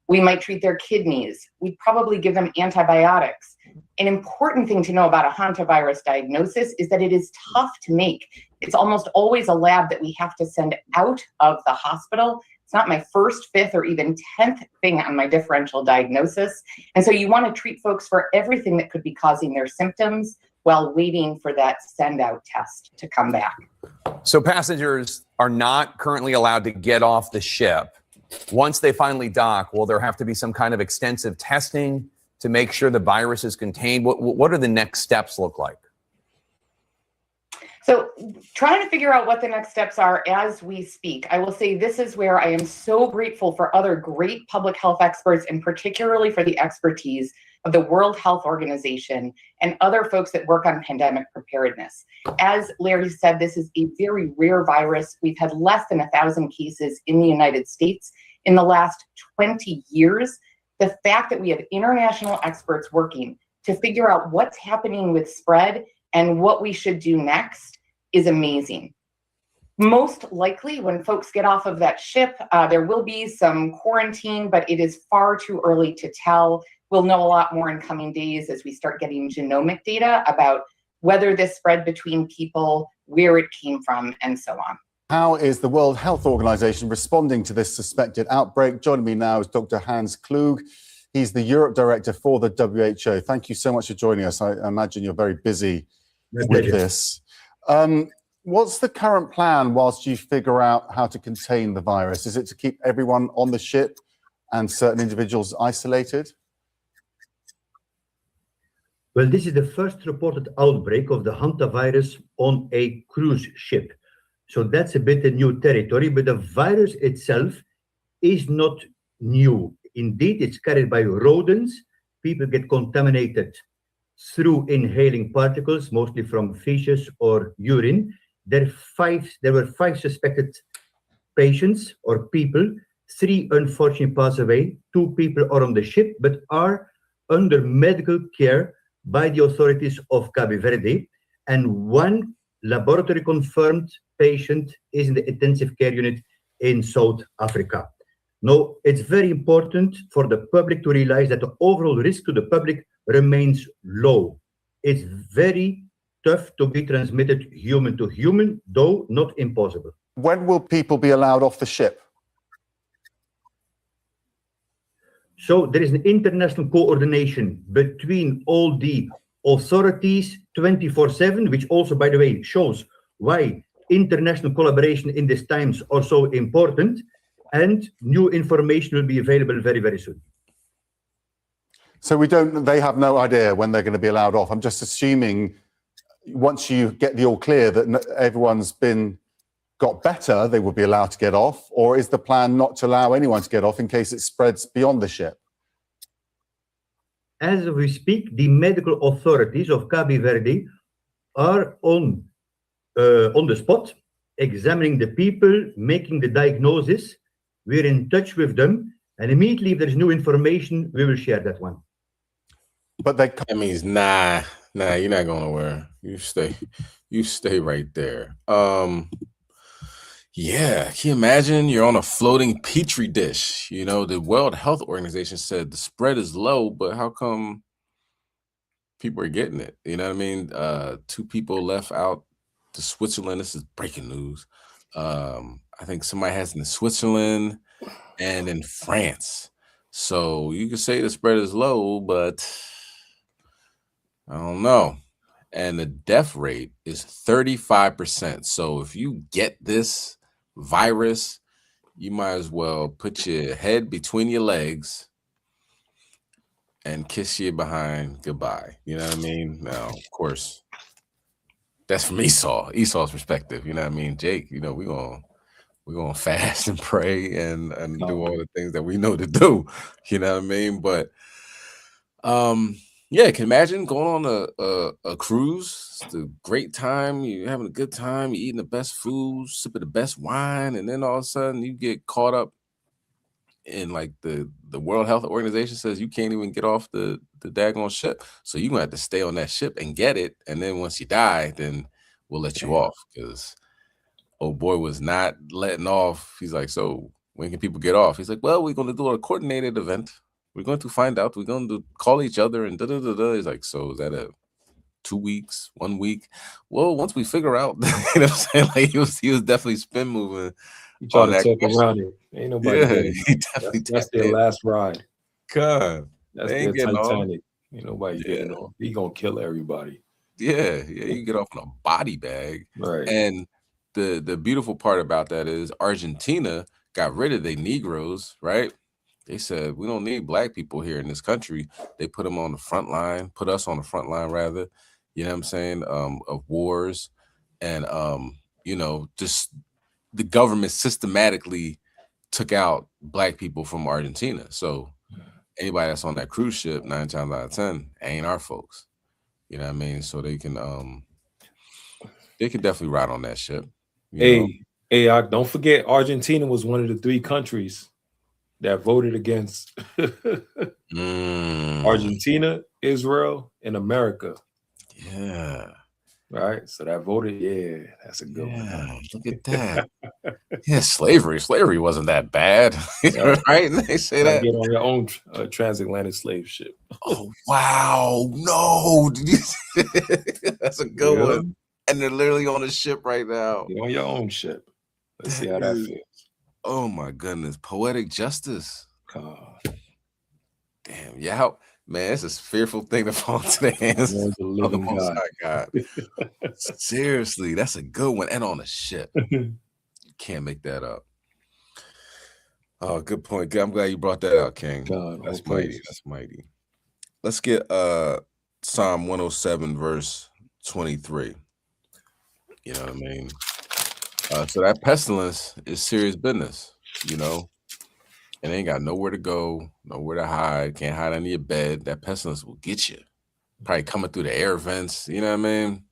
We might treat their kidneys. We'd probably give them antibiotics. An important thing to know about a hantavirus diagnosis is that it is tough to make. It's almost always a lab that we have to send out of the hospital. It's not my first, fifth, or even 10th thing on my differential diagnosis. And so you want to treat folks for everything that could be causing their symptoms while waiting for that send-out test to come back. So passengers are not currently allowed to get off the ship. Once they finally dock, will there have to be some kind of extensive testing to make sure the virus is contained? What do the next steps look like? So trying to figure out what the next steps are as we speak. I will say this is where I am so grateful for other great public health experts, and particularly for the expertise of the World Health Organization and other folks that work on pandemic preparedness. As Larry said, this is a very rare virus. We've had less than 1,000 cases in the United States in the last 20 years. The fact that we have international experts working to figure out what's happening with spread and what we should do next is amazing. Most likely when folks get off of that ship, there will be some quarantine, but it is far too early to tell. We'll know a lot more in coming days as we start getting genomic data about whether this spread between people, where it came from, and so on. How is the World Health Organization responding to this suspected outbreak? Joining me now is Dr. Hans Klug. He's the Europe Director for the WHO. Thank you so much for joining us. I imagine you're very busy with this. What's the current plan whilst you figure out how to contain the virus? Is it to keep everyone on the ship and certain individuals isolated? Well, this is the first reported outbreak of the hantavirus on a cruise ship. So that's a bit a new territory, but the virus itself is not new. Indeed, it's carried by rodents. People get contaminated through inhaling particles, mostly from feces or urine. There were 5 suspected patients or people. 3 unfortunately passed away. 2 people are on the ship, but are under medical care by the authorities of Cabo Verde. And 1 laboratory confirmed patient is in the intensive care unit in South Africa. No, it's very important for the public to realize that the overall risk to the public remains low. It's very tough to be transmitted human to human, though not impossible. When will people be allowed off the ship? So there is an international coordination between all the authorities 24/7, which also, by the way, shows why international collaboration in these times are so important, and new information will be available very, very soon. So they have no idea when they're going to be allowed off. I'm just assuming once you get the all clear that everyone's got better, they will be allowed to get off, or is the plan not to allow anyone to get off in case it spreads beyond the ship? As we speak, the medical authorities of Cabo Verde are on the spot, examining the people, making the diagnosis. We're in touch with them, and immediately if there's new information, we will share that one. But that means nah, you're not going nowhere. You stay right there. Yeah, can you imagine you're on a floating petri dish? You know, the World Health Organization said the spread is low, but how come people are getting it? You know what I mean? 2 people left out to Switzerland. This is breaking news. I think somebody has it in Switzerland and in France. So you could say the spread is low, but I don't know. And the death rate is 35%. So if you get this virus, you might as well put your head between your legs and kiss your behind goodbye. You know what I mean? Now, of course, that's from Esau's perspective. You know what I mean? Jake, you know, we're gonna fast and pray and do all the things that we know to do. You know what I mean? But yeah, can you imagine going on a cruise? It's a great time. You're having a good time. You're eating the best food, sipping the best wine, and then all of a sudden you get caught up in like the World Health Organization says you can't even get off the daggone ship. So you're gonna have to stay on that ship and get it. And then once you die, then we'll let you off, because old boy was not letting off. He's like, so when can people get off? He's like, well, we're gonna do a coordinated event. We're going to find out. We're going to call each other and da-da-da-da. He's like, so is that a 2 weeks, 1 week? Well, once we figure out, you know what I'm saying? Like he was definitely spin moving. You trying to talk around it. Ain't nobody getting he that's their last ride. God. That's their Titanic. Ain't nobody getting off. He gonna kill everybody. Yeah, you get off in a body bag. Right. And the beautiful part about that is Argentina got rid of their Negroes, right? They said, we don't need black people here in this country. They put them on the front line, put us on the front line, rather, you know what I'm saying, of wars. And, you know, just the government systematically took out black people from Argentina. So anybody that's on that cruise ship, 9 times out of 10, ain't our folks. You know what I mean? So they can definitely ride on that ship. Hey, don't forget, Argentina was one of the 3 countries that voted against Argentina, Israel, and America. Yeah. Right. So that voted, yeah, that's a good one. Look at that. Yeah, slavery wasn't that bad. Right? And they say that. Get on your own transatlantic slave ship. Oh, wow. No. That's a good one. And they're literally on a ship right now. You're on your own ship. Let's see how that feels. Oh my goodness. Poetic justice. God. Damn. Yeah. Man, it's a fearful thing to fall into the hands of the Most High God. Seriously, that's a good one. And on a ship. You can't make that up. Oh, good point. I'm glad you brought that out, King. God, that's mighty. That's mighty. Let's get Psalm 107, verse 23. You know what I mean? So that pestilence is serious business, you know. And ain't got nowhere to go, nowhere to hide, can't hide under your bed. That pestilence will get you. Probably coming through the air vents, you know what I mean?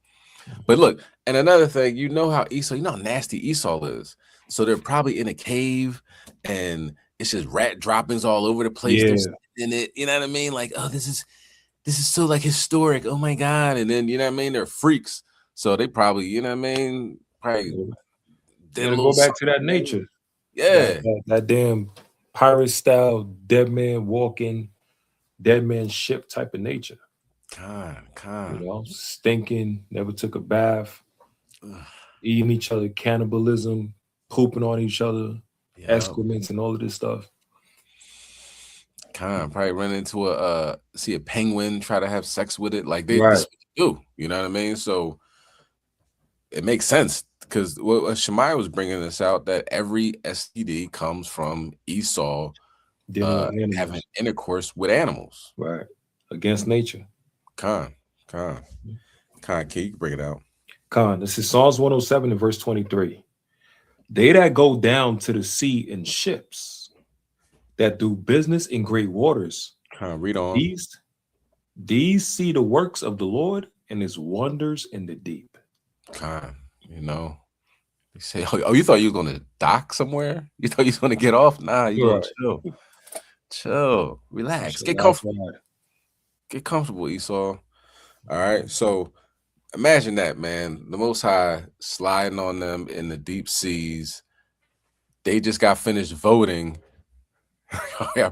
But look, and another thing, you know how nasty Esau is. So they're probably in a cave and it's just rat droppings all over the place. Yeah. In it, you know what I mean? Like, oh, this is so like historic. Oh my God. And then, you know what I mean? They're freaks. So they probably, you know what I mean? Probably They're go back to that nature. Yeah. That damn pirate style, dead man walking, dead man ship type of nature. You know, stinking, never took a bath, eating each other, cannibalism, pooping on each other, excrements, and all of this stuff. Probably run into see a penguin, try to have sex with it. Like this Right. is what they do, you know what I mean? So it makes sense because what Shemaiah was bringing this out, that every STD comes from Esau having intercourse with animals. Right. Against nature. Can you bring it out? This is Psalms 107 and verse 23. They that go down to the sea in ships, that do business in great waters. Read on. These see the works of the Lord and his wonders in the deep. You know, they say, oh, you thought you were going to dock somewhere? You thought you was going to get off? Nah, you going to chill, relax, get comfortable. Get comfortable, Esau. All right, so imagine that, man. The Most High sliding on them in the deep seas. They just got finished voting. They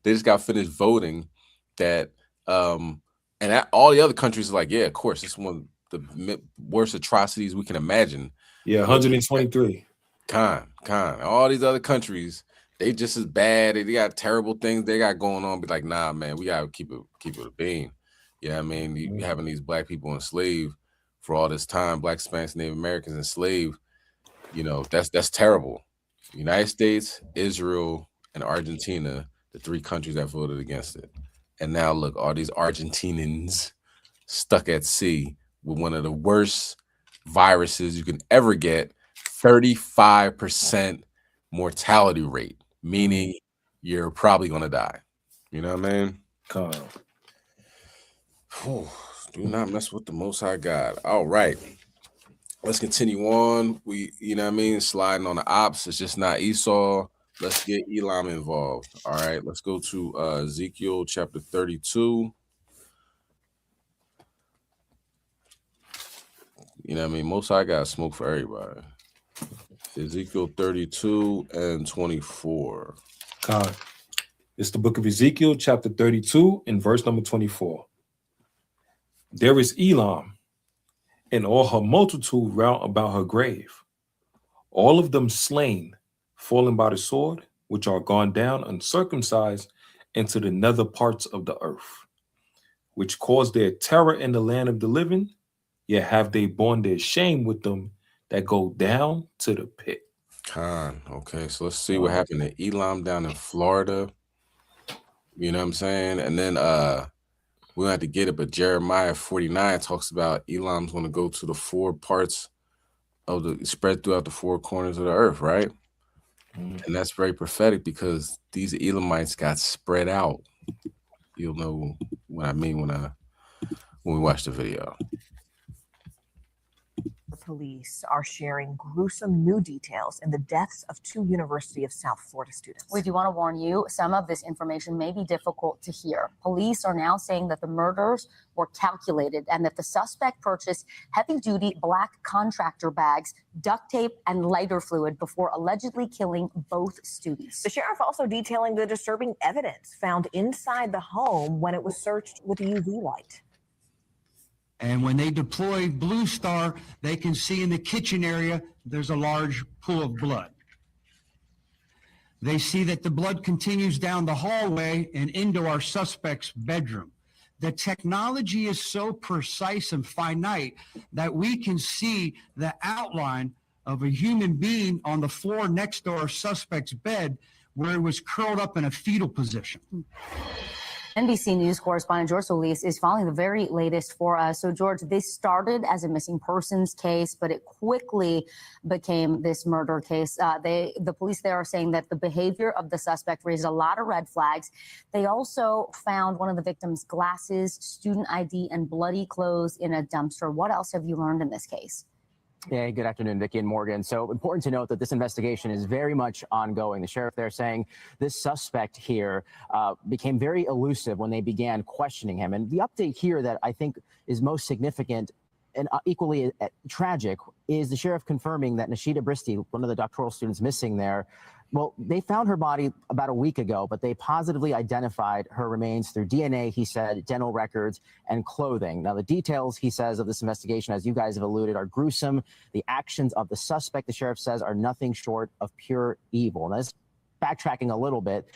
just got finished voting that, all the other countries are like, yeah, of course, this is one of the worst atrocities we can imagine. Yeah, 123. All these other countries, they just as bad. They got terrible things they got going on. Be like, nah, man, we gotta keep it a bean. Yeah, I mean, you having these black people enslaved for all this time, Black, Spanish, Native Americans enslaved. You know, that's terrible. United States, Israel, and Argentina, the three countries that voted against it. And now look, all these Argentinians stuck at sea with one of the worst viruses you can ever get, 35% mortality rate, meaning you're probably going to die. You know what I mean? Do not mess with the Most High God. All right. Let's continue on. You know what I mean? Sliding on the Opps. It's just not Esau. Let's get Elam involved. All right. Let's go to Ezekiel chapter 32. You know what I mean? Most High got smoke for everybody. Ezekiel 32 and 24. It's the book of Ezekiel, chapter 32, and verse number 24. There is Elam, and all her multitude round about her grave, all of them slain, fallen by the sword, which are gone down uncircumcised into the nether parts of the earth, which caused their terror in the land of the living, yet have they borne their shame with them that go down to the pit. Okay, so let's see what happened to Elam down in Florida. You know what I'm saying? And then we don't have to get it, but Jeremiah 49 talks about Elam's going to go to the four parts of the spread throughout the four corners of the earth, right? And that's very prophetic because these Elamites got spread out. You'll know what I mean when we watch the video. The police are sharing gruesome new details in the deaths of two University of South Florida students. We do want to warn you, some of this information may be difficult to hear. Police are now saying that the murders were calculated and that the suspect purchased heavy-duty black contractor bags, duct tape, and lighter fluid before allegedly killing both students. The sheriff also detailing the disturbing evidence found inside the home when it was searched with a UV light. And when they deploy Blue Star, they can see in the kitchen area, there's a large pool of blood. They see that the blood continues down the hallway and into our suspect's bedroom. The technology is so precise and finite that we can see the outline of a human being on the floor next to our suspect's bed where it was curled up in a fetal position. NBC News correspondent George Solis is following the very latest for us. So, George, this started as a missing persons case, but it quickly became this murder case. The police there are saying that the behavior of the suspect raised a lot of red flags. They also found one of the victim's glasses, student ID, and bloody clothes in a dumpster. What else have you learned in this case? Yeah, good afternoon, Vicki and Morgan. So important to note that this investigation is very much ongoing. The sheriff there saying this suspect here became very elusive when they began questioning him. And the update here that I think is most significant and equally tragic is the sheriff confirming that Nashida Bristi, one of the doctoral students missing there, Well, they found her body about a week ago, but they positively identified her remains through DNA, he said, dental records, and clothing. Now, the details, he says, of this investigation, as you guys have alluded, are gruesome. The actions of the suspect, the sheriff says, are nothing short of pure evil. Now, this backtracking a little bit,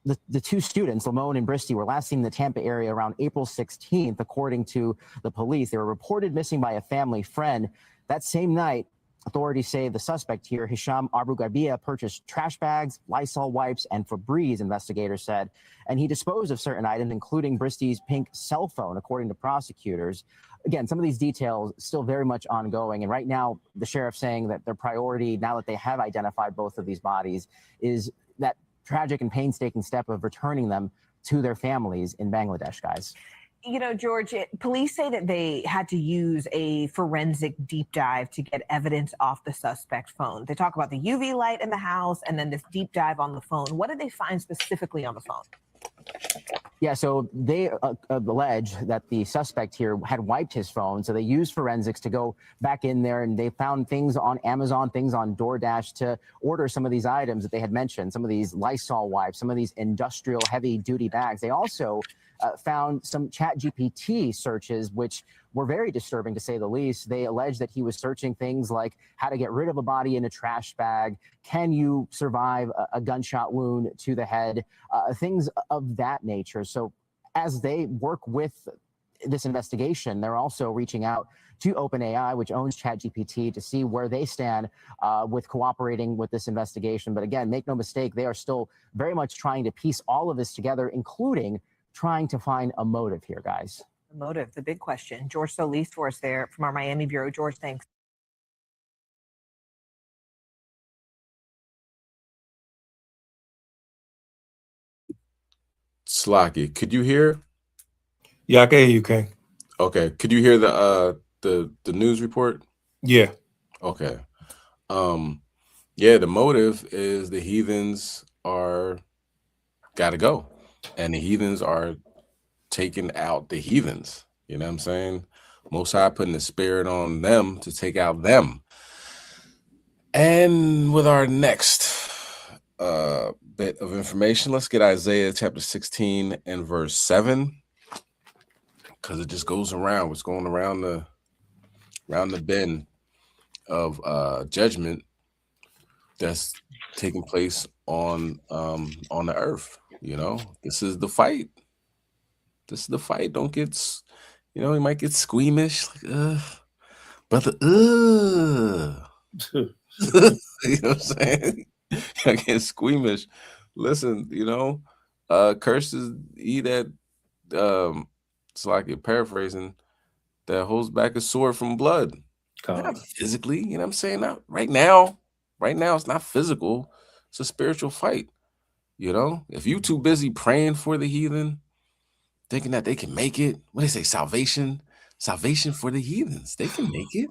the two students, Lamone and Bristy, were last seen in the Tampa area around April 16th, according to the police. They were reported missing by a family friend. That same night, authorities say the suspect here, Hisham Abu Garbia, purchased trash bags, Lysol wipes, and Febreze, investigators said, and he disposed of certain items, including Bristy's pink cell phone, according to prosecutors. Again, some of these details still very much ongoing, and right now, the sheriff saying that their priority, now that they have identified both of these bodies, is that tragic and painstaking step of returning them to their families in Bangladesh, guys. You know, George, police say that they had to use a forensic deep dive to get evidence off the suspect's phone. They talk about the UV light in the house and then this deep dive on the phone. What did they find specifically on the phone? Yeah, so they allege that the suspect here had wiped his phone. So they used forensics to go back in there, and they found things on Amazon, things on DoorDash to order some of these items that they had mentioned, some of these Lysol wipes, some of these industrial heavy-duty bags. They also found some ChatGPT searches, which were very disturbing, to say the least. They allege that he was searching things like how to get rid of a body in a trash bag, can you survive a gunshot wound to the head, things of that nature. So as they work with this investigation, they're also reaching out to OpenAI, which owns ChatGPT, to see where they stand with cooperating with this investigation. But again, make no mistake, they are still very much trying to piece all of this together, including trying to find a motive here, guys. The motive, the big question. George Solis for us there from our Miami bureau. George, thanks. Slocky, could you hear? Yeah, I can hear you, King. Okay. Could you hear the news report? Yeah. Okay. Yeah, the motive is the heathens are gotta go. And the heathens are taking out the heathens. You know what I'm saying? Most High putting the spirit on them to take out them. And with our next bit of information, let's get Isaiah chapter 16 and verse 7, because it just goes around what's going around the bend of judgment that's taking place on the earth. You know, this is the fight. This is the fight. Don't get, you know, you might get squeamish, like, brother, you know what I'm saying? I get squeamish. Listen, you know, curses he that, it's like you're paraphrasing, that holds back a sword from blood. Not physically, you know what I'm saying? Not right now. Right now, it's not physical. It's a spiritual fight. You know, if you too busy praying for the heathen, thinking that they can make it, what do they say, salvation for the heathens, they can make it.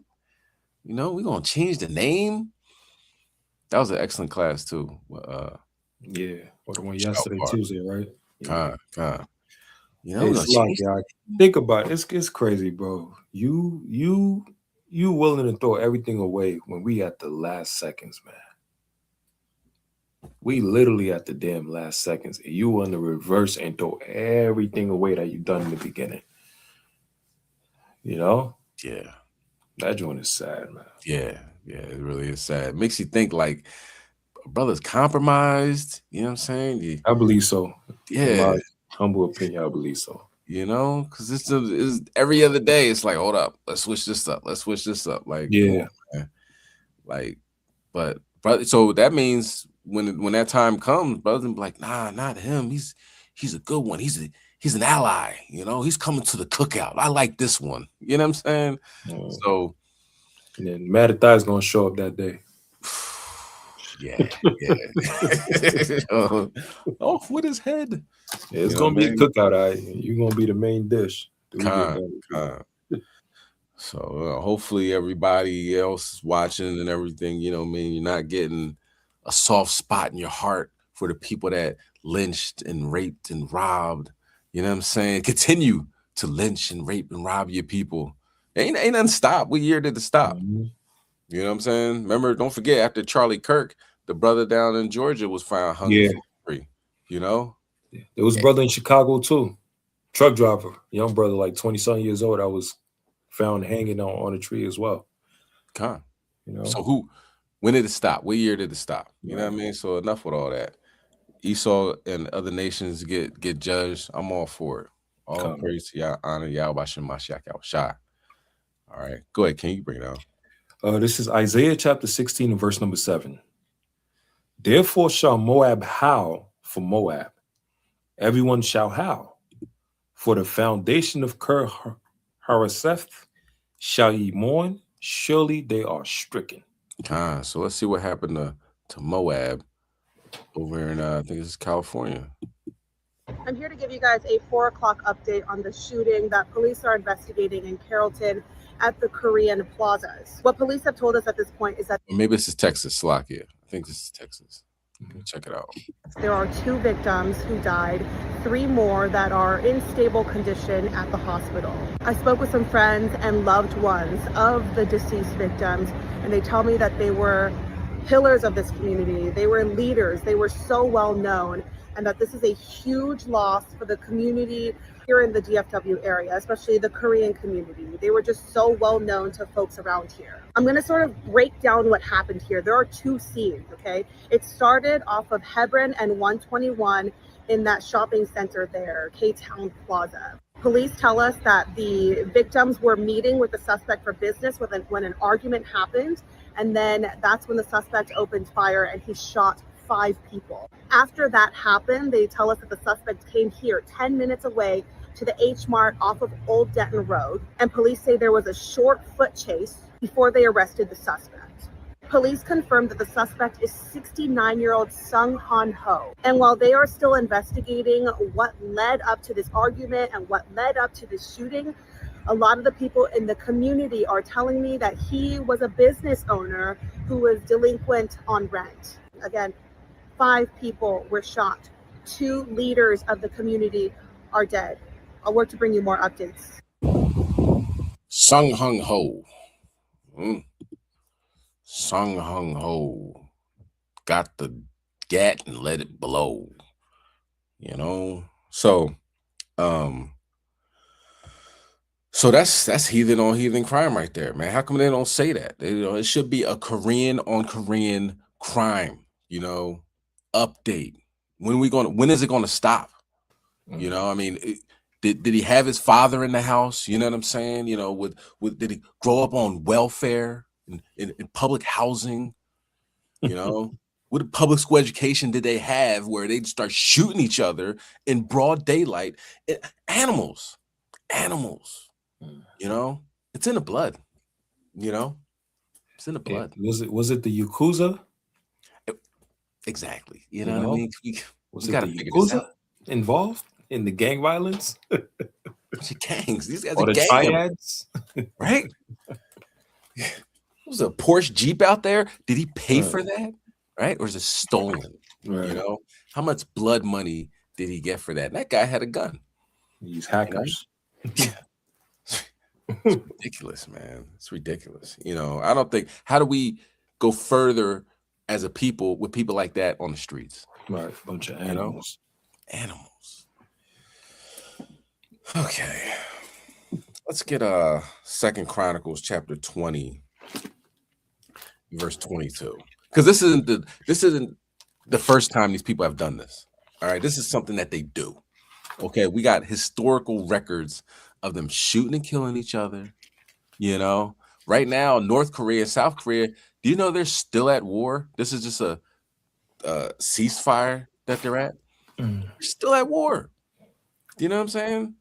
You know, we're gonna change the name. That was an excellent class too. Yeah, or the one yesterday, Tuesday, right? Yeah. You know, Hey, Slocky, think about it. It's crazy, bro. You willing to throw everything away when we at the last seconds, man. We literally at the damn last seconds, and you want to reverse and throw everything away that you done in the beginning. You know? Yeah. That joint is sad, man. Yeah, it really is sad. It makes you think like brother's compromised. You know what I'm saying? I believe so. Yeah. In my humble opinion, I believe so. You know, because it's every other day. It's like, hold up, let's switch this up. Let's switch this up. Like, yeah, man. Like, but so that means when that time comes, brothers be like, nah, not him. He's a good one. He's an ally. You know, he's coming to the cookout. I like this one. You know what I'm saying? So, and then Mattathias gonna show up that day. Yeah. Off with his head. Yeah, it's gonna be a cookout. You're gonna be the main dish. So hopefully everybody else watching and everything, you know, you're not getting a soft spot in your heart for the people that lynched and raped and robbed. You know what I'm saying? Continue to lynch and rape and rob your people. Ain't nothing stop. What year did it stop? Mm-hmm. You know what I'm saying? Remember, don't forget, after Charlie Kirk, the brother down in Georgia was found hung Yeah. from a tree. You know, There was a brother in Chicago too, truck driver, young brother, like 20-something years old. I was found hanging on a tree as well. Con. You know, So when did it stop? What year did it stop? You know what I mean? So enough with all that. Esau and other nations get judged. I'm all for it. All praise to Yah, honor Yahweh Bashem Mashiach Yahushua. All right, go ahead. Can you bring it on? This is Isaiah chapter 16 and verse number 7. Therefore shall Moab howl for Moab. Everyone shall howl. For the foundation of Ker Hareseth shall ye mourn. Surely they are stricken. So let's see what happened to Moab over in, I think it's California. I'm here to give you guys a 4 o'clock update on the shooting that police are investigating in Carrollton at the Korean plazas. What police have told us at this point is that Maybe this is Texas, Slovakia. I think this is Texas. Check it out. there are 2 victims who died, 3 more that are in stable condition at the hospital. I spoke with some friends and loved ones of the deceased victims, and they tell me that they were pillars of this community. They were leaders. They were so well known, and that this is a huge loss for the community here in the DFW area, especially the Korean community. They were just so well known to folks around here. I'm going to sort of break down what happened here. There are 2 scenes, okay? It started off of Hebron and 121 in that shopping center there, K-Town Plaza. Police tell us that the victims were meeting with the suspect for business when an argument happened, and then that's when the suspect opened fire and he shot 5 people. After that happened, they tell us that the suspect came here 10 minutes away to the H Mart off of Old Denton Road, and police say there was a short foot chase before they arrested the suspect. Police confirmed that the suspect is 69-year-old Sung Han Ho. And while they are still investigating what led up to this argument and what led up to this shooting, a lot of the people in the community are telling me that he was a business owner who was delinquent on rent. Again, 5 people were shot. 2 leaders of the community are dead. I'll work to bring you more updates. Sung Hung Ho. Sung Hung Ho got the gat and let it blow. You know? So that's heathen on heathen crime right there, man. How come they don't say that? It should be a Korean on Korean crime, update. When is it gonna stop? I mean, did he have his father in the house? You know what I'm saying? Did he grow up on welfare in public housing? What public school education did they have where they'd start shooting each other in broad daylight? Animals. It's in the blood. It's in the blood. Was it the Yakuza? Exactly. You know what I mean? Was it the Yakuza involved in the gang violence? Gangs. These guys or are the triads, right? Was a Porsche Jeep out there? Did he pay for that? Right? Or is it stolen? Right. How much blood money did he get for that? And that guy had a gun. These hackers. It's ridiculous, man. It's ridiculous. I don't think, how do we go further as a people with people like that on the streets? Right. Bunch of animals. Animals. Okay. Let's get 2 Chronicles chapter 20, verse 22. Because this isn't the first time these people have done this. All right. This is something that they do. Okay. We got historical records of them shooting and killing each other. Right now, North Korea and South Korea, do you know they're still at war? This is just a ceasefire that they're at. They're still at war. Do you know what I'm saying?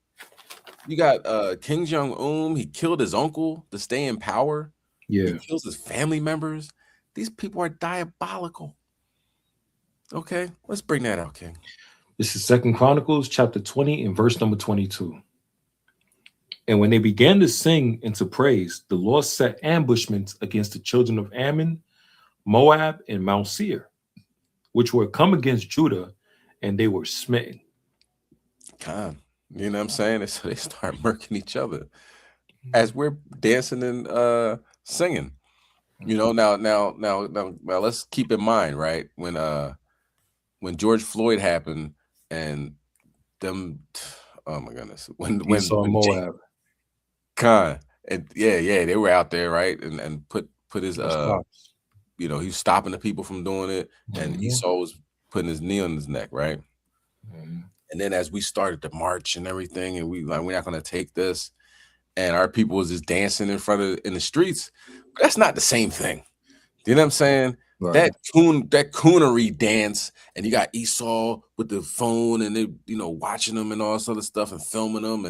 You got Kim Jong-un. He killed his uncle to stay in power. Yeah. He kills his family members. These people are diabolical. Okay, let's bring that out, King. This is 2 Chronicles chapter 20 and verse number 22. And when they began to sing and to praise, the Lord set ambushments against the children of Ammon, Moab, and Mount Seir, which were come against Judah, and they were smitten. You know what I'm saying? So they start murking each other as we're dancing and singing. You know, now let's keep in mind, right? When George Floyd happened and them, oh my goodness, when Esau and Moab. Khan and yeah, they were out there, right? And put his you know, he's stopping the people from doing it, and Esau was putting his knee on his neck, right? And then as we started to march and everything, and we're not gonna take this, and our people was just dancing in the streets, but that's not the same thing. You know what I'm saying? Right. That coonery dance, and you got Esau with the phone, and they, you know, watching them and all this other stuff and filming them,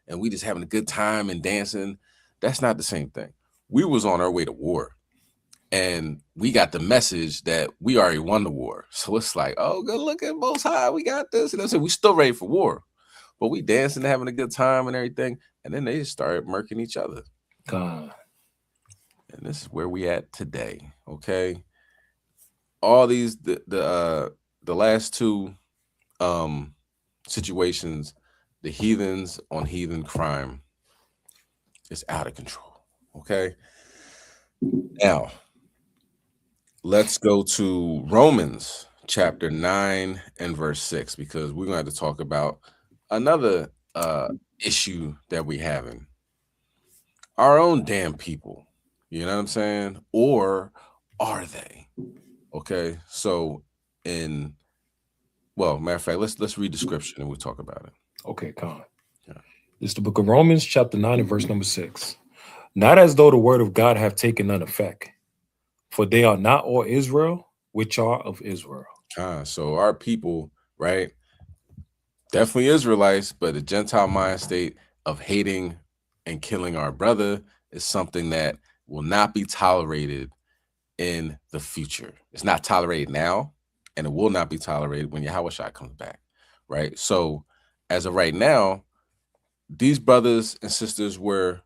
and we just having a good time and dancing. That's not the same thing. We was on our way to war, and we got the message that we already won the war. So it's like, oh, good, look at Most High, we got this. You know what I'm saying? We still ready for war, but we dancing, having a good time and everything. And then they just started murking each other. God. And this is where we at today. Okay. All these the last two situations, the heathens on heathen crime is out of control. Okay. Now let's go to Romans chapter 9 and verse 6, because we're going to have to talk about another issue that we having. Our own damn people, you know what I'm saying? Or are they? Okay, so matter of fact, let's read the scripture and we'll talk about it. Okay, Con. It's the book of Romans, chapter 9 and verse number 6. Not as though the word of God have taken none effect, for they are not all Israel, which are of Israel. So our people, right? Definitely Israelites, but the Gentile mind state of hating and killing our brother is something that will not be tolerated in the future. It's not tolerated now, and it will not be tolerated when Yahushua comes back, right? So as of right now, these brothers and sisters were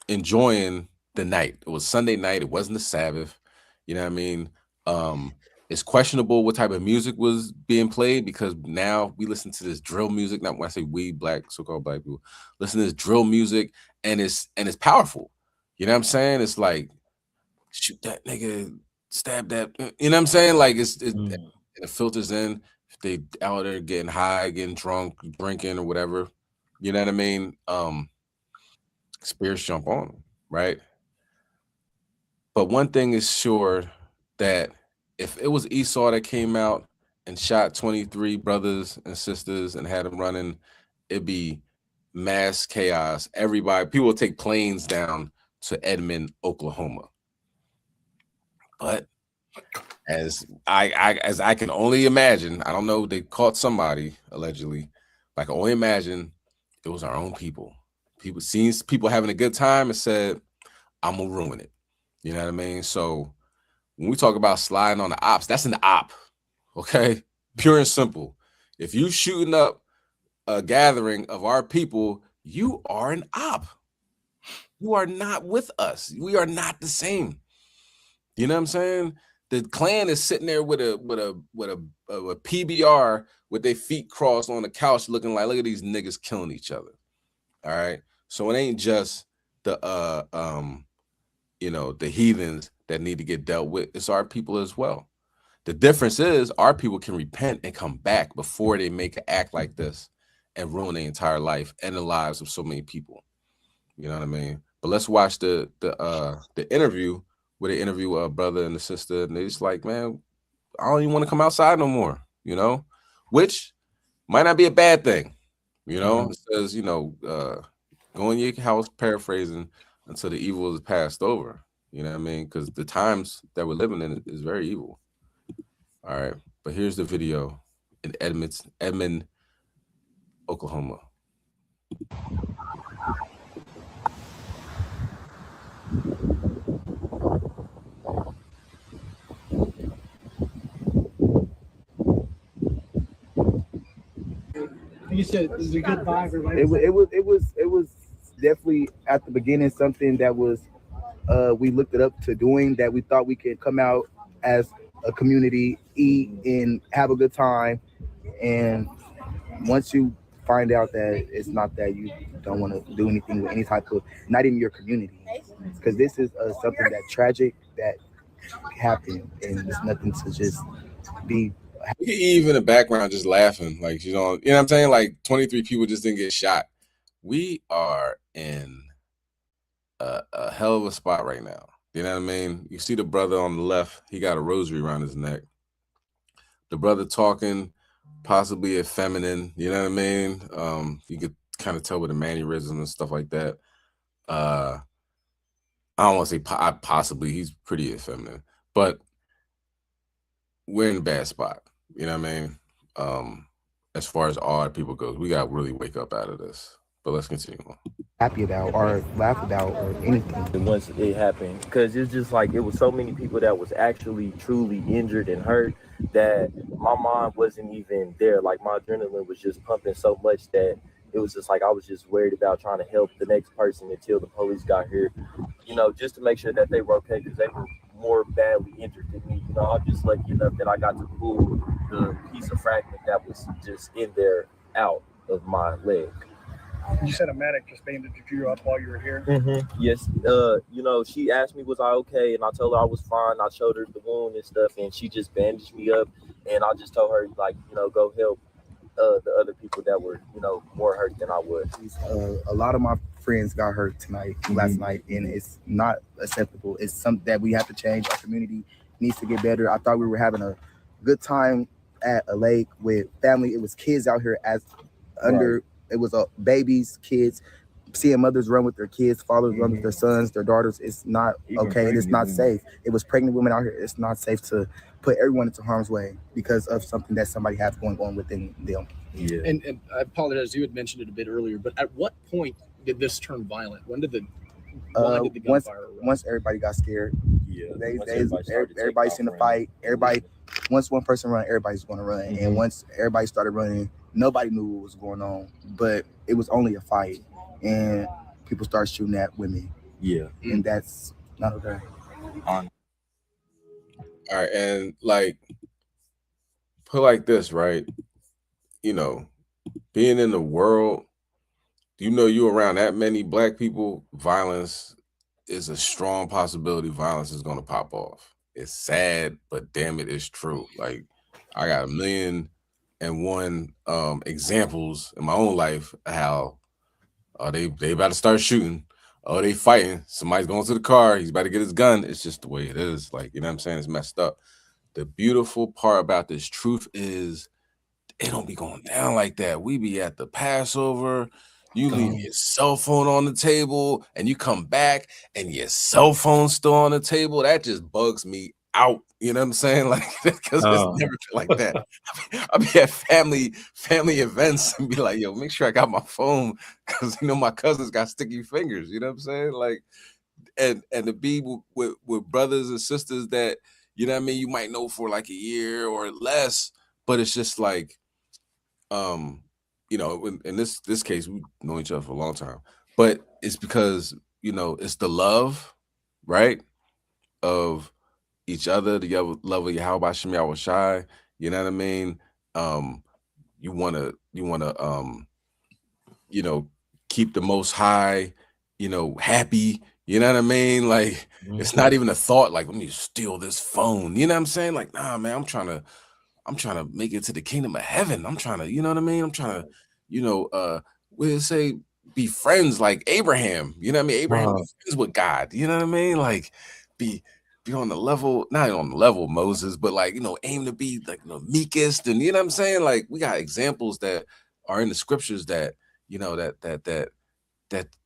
enjoying the night. It was Sunday night. It wasn't the Sabbath. You know what I mean? It's questionable what type of music was being played, because now we listen to this drill music. Not when I say we, so-called black people, listen to this drill music, and it's powerful. You know what I'm saying? It's like, shoot that nigga, stab that. You know what I'm saying? Like it filters in. If they out there getting high, getting drunk, drinking or whatever, you know what I mean? Spirits jump on them, right? But one thing is sure, that if it was Esau that came out and shot 23 brothers and sisters and had them running, it'd be mass chaos. People would take planes down to Edmond, Oklahoma. But as I can only imagine, I don't know, they caught somebody allegedly, but I can only imagine it was our own people. People seen people having a good time and said, I'm gonna ruin it. You know what I mean? So when we talk about sliding on the ops, that's an op, okay? Pure and simple. If you shooting up a gathering of our people, you are an op. You are not with us. We are not the same. You know what I'm saying? The Klan is sitting there with a PBR with their feet crossed on the couch, looking like, look at these niggas killing each other. All right. So it ain't just the the heathens that need to get dealt with. It's our people as well. The difference is our people can repent and come back before they make an act like this and ruin their entire life and the lives of so many people. You know what I mean? But let's watch the interview where they interview a brother and a sister, and they just like, man, I don't even want to come outside no more, you know, which might not be a bad thing. You know, it says, go in your house, paraphrasing, until the evil is passed over. You know what I mean? Because the times that we're living in is very evil. All right. But here's the video in Edmond, Oklahoma. You said it was a good vibe, right? It was definitely at the beginning something that was we looked it up to doing, that we thought we could come out as a community, eat and have a good time. And once you find out that it's not that, you don't want to do anything with any type of, not even your community, because this is something that's tragic, that happen, and it's nothing to just be. Look at Eve in the background just laughing, like she's on. You know what I'm saying? Like 23 people just didn't get shot. We are in a hell of a spot right now. You know what I mean? You see the brother on the left, he got a rosary around his neck. The brother talking, possibly effeminate, you know what I mean? You could kind of tell with the mannerisms and stuff like that. I don't want to say possibly, he's pretty effeminate, but we're in a bad spot. You know what I mean? As far as odd people goes, we got to really wake up out of this. But let's continue on. Happy about or laugh about or anything. Once it happened, because it's just like it was so many people that was actually truly injured and hurt that my mind wasn't even there. Like my adrenaline was just pumping so much that it was just like I was just worried about trying to help the next person until the police got here, you know, just to make sure that they were okay, because they were more badly injured than me. You know, I'm just lucky enough that I got to pull the piece of fragment that was just in there out of my leg. You said a medic just bandaged you up while you were here? Mm-hmm. Yes. You know, she asked me, was I okay? And I told her I was fine. I showed her the wound and stuff, and she just bandaged me up. And I just told her, like, you know, go help the other people that were, you know, more hurt than I was. A lot of my friends got hurt last night, and it's not acceptable. It's something that we have to change. Our community needs to get better. I thought we were having a good time at a lake with family. It was kids out here Right. It was babies, kids, seeing mothers run with their kids, fathers run with their sons, their daughters. It's not okay, and it's not safe. It was pregnant women out here. It's not safe to put everyone into harm's way because of something that somebody has going on within them. Yeah. And I apologize, you had mentioned it a bit earlier, but at what point did this turn violent? When did the gunfire erupt? Once everybody got scared, Yeah. everybody seen the fight. Once one person run, everybody's going to run. And once everybody started running, nobody knew what was going on, but it was only a fight, and people started shooting at women. Yeah. And that's not okay. All right, and like, put like this, right? You know, being in the world, you know, you around that many black people, violence is a strong possibility. Violence is going to pop off. It's sad, but damn it, it's true. Like, I got 1,000,001 examples in my own life of how they about to start shooting. Oh, they fighting. Somebody's going to the car. He's about to get his gun. It's just the way it is. Like, you know what I'm saying? It's messed up. The beautiful part about this truth is it don't be going down like that. We be at the Passover. You leave your cell phone on the table and you come back and your cell phone's still on the table. That just bugs me out. You know what I'm saying? Like, because it's never been like that. I'll be at family events and be like, yo, make sure I got my phone because, you know, my cousins got sticky fingers. You know what I'm saying? Like, and to be with brothers and sisters that, you know what I mean, you might know for like a year or less, but it's just like, you know, in this case, we've known each other for a long time, but it's because, you know, it's the love, right, of each other, the love of Yahweh Shem Yahweh Shai, you know what I mean? You wanna, you know, keep the Most High, you know, happy, you know what I mean? Like, it's not even a thought, like, let me steal this phone, you know what I'm saying? Like, nah, man, I'm trying to make it to the kingdom of heaven. I'm trying to, you know what I mean? I'm trying to, you know, we'll say be friends like Abraham. You know what I mean? Abraham was friends with God. You know what I mean? Like be on the level, not on the level of Moses, but like, you know, aim to be like the meekest. And you know what I'm saying? Like we got examples that are in the scriptures that, you know, that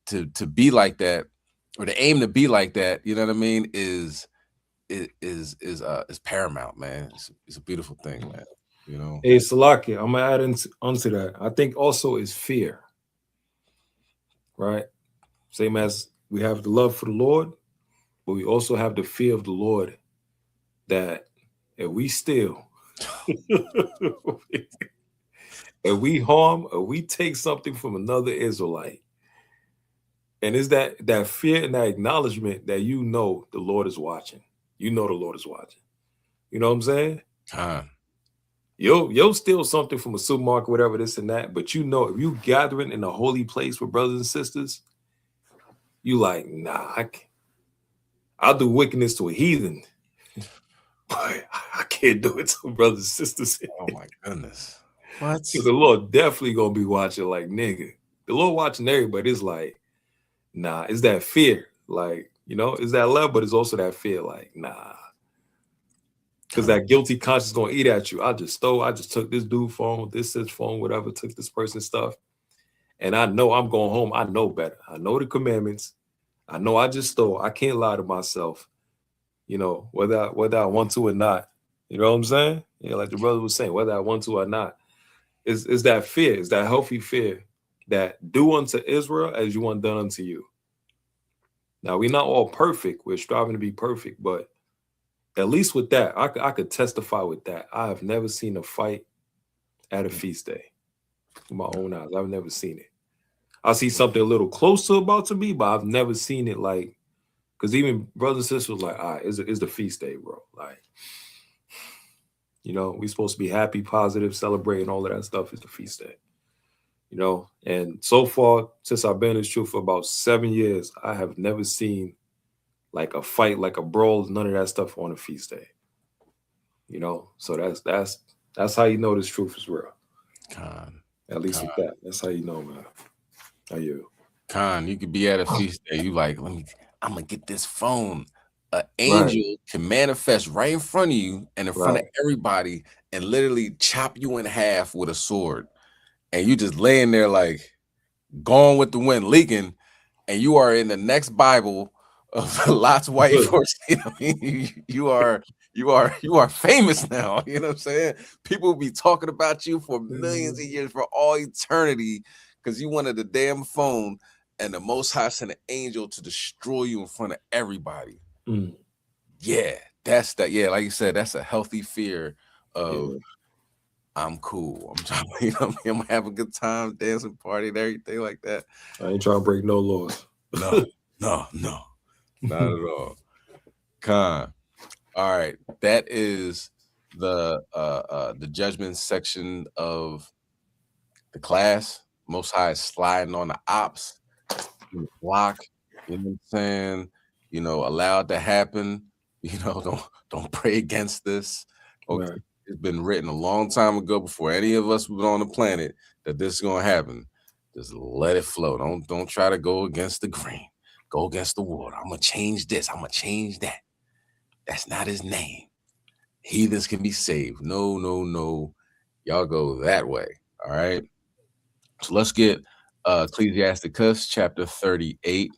to be like that, or to aim to be like that, you know what I mean, is paramount, man. It's a beautiful thing, man. You know. Hey, Salaki, I'm gonna add onto that. I think also is fear, right? Same as we have the love for the Lord, but we also have the fear of the Lord. That if we steal, if we harm, or we take something from another Israelite, and it's that fear and that acknowledgement that you know the Lord is watching. You know the Lord is watching. You know what I'm saying? You'll steal something from a supermarket, whatever, this and that. But you know, if you gathering in a holy place with brothers and sisters, you like, nah, I'll do wickedness to a heathen. I can't do it to brothers and sisters. Oh my goodness. What? So the Lord definitely gonna be watching like nigga. The Lord watching everybody. It's like, nah, it's that fear. Like, you know, it's that love, but it's also that fear, like, nah. Because that guilty conscience is gonna eat at you. I just took this dude's phone, this his phone, whatever, took this person's stuff. And I know I'm going home. I know better. I know the commandments. I know I just stole. I can't lie to myself, you know, whether I want to or not. You know what I'm saying? Yeah, like the brother was saying, whether I want to or not. Is that fear, is that healthy fear that do unto Israel as you want done unto you. Now, we're not all perfect. We're striving to be perfect, but at least with that, I could testify with that. I have never seen a fight at a feast day with my own eyes. I've never seen it. I see something a little closer about to be, but I've never seen it like, because even brothers and sisters was like, all right, it's the feast day, bro. Like, you know, we're supposed to be happy, positive, celebrating, all of that stuff. It's the feast day. You know, and so far, since I've been in this truth for about 7 years, I have never seen like a fight, like a brawl, none of that stuff on a feast day. You know, so that's how you know this truth is real. At least with that, that's how you know, man. How you? You could be at a feast day. You like, I'm gonna get this phone. An angel can manifest right in front of you and in front of everybody and literally chop you in half with a sword. And you just laying there like gone with the wind, leaking, and you are in the next Bible of Lot's wife. Or, you know, you are famous now. You know what I'm saying? People will be talking about you for millions of years, for all eternity, because you wanted the damn phone, and the Most High sent an angel to destroy you in front of everybody. Yeah, that's that. Yeah, like you said, that's a healthy fear of I'm cool. I'm trying, you know, I'm gonna have a good time, dancing, party, and everything like that. I ain't trying to break no laws. No, not at all. All right, that is the judgment section of the class. Most High is sliding on the ops, block. You know what I'm saying? You know, allow it to happen. You know, don't pray against this. Okay. It's been written a long time ago before any of us were on the planet that this is gonna happen. Just let it flow. Don't try to go against the grain. Go against the water. I'm gonna change this. I'm gonna change that. That's not his name. Heathens can be saved. No. Y'all go that way. All right. So let's get Ecclesiasticus chapter 38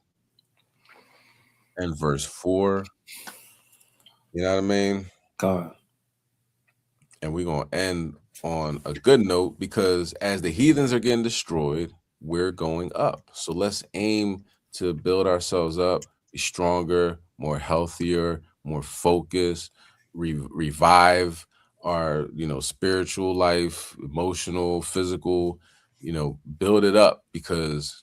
and verse 4. You know what I mean? And we're going to end on a good note, because as the heathens are getting destroyed, we're going up. So let's aim to build ourselves up, be stronger, more healthier, more focused, revive our, you know, spiritual life, emotional, physical, you know, build it up, because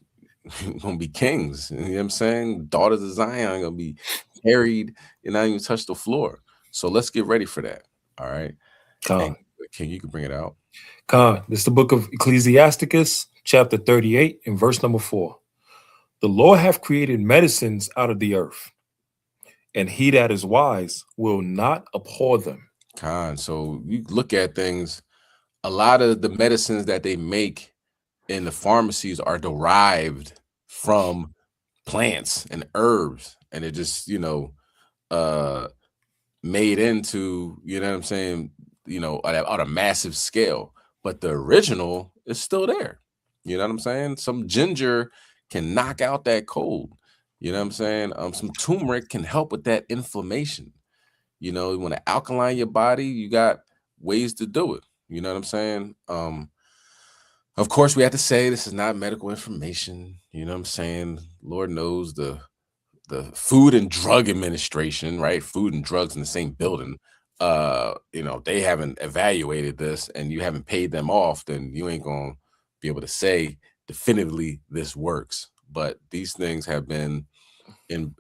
we're going to be kings. You know what I'm saying? Daughters of Zion are going to be carried, you're not even touch the floor. So let's get ready for that. All right. King, you can bring it out. This is the book of Ecclesiasticus, chapter 38, and verse number 4. The Lord hath created medicines out of the earth, and he that is wise will not abhor them. So you look at things, a lot of the medicines that they make in the pharmacies are derived from plants and herbs, and it just, you know, made into, you know what I'm saying, you know, on a massive scale, but the original is still there. You know what I'm saying? Some ginger can knock out that cold. You know what I'm saying? Some turmeric can help with that inflammation. You know, you want to alkaline your body, you got ways to do it. You know what I'm saying? Of course, we have to say this is not medical information. You know what I'm saying? Lord knows the Food and Drug Administration, right? Food and drugs in the same building. You know, they haven't evaluated this and you haven't paid them off, then you ain't gonna be able to say definitively this works. But these things have been in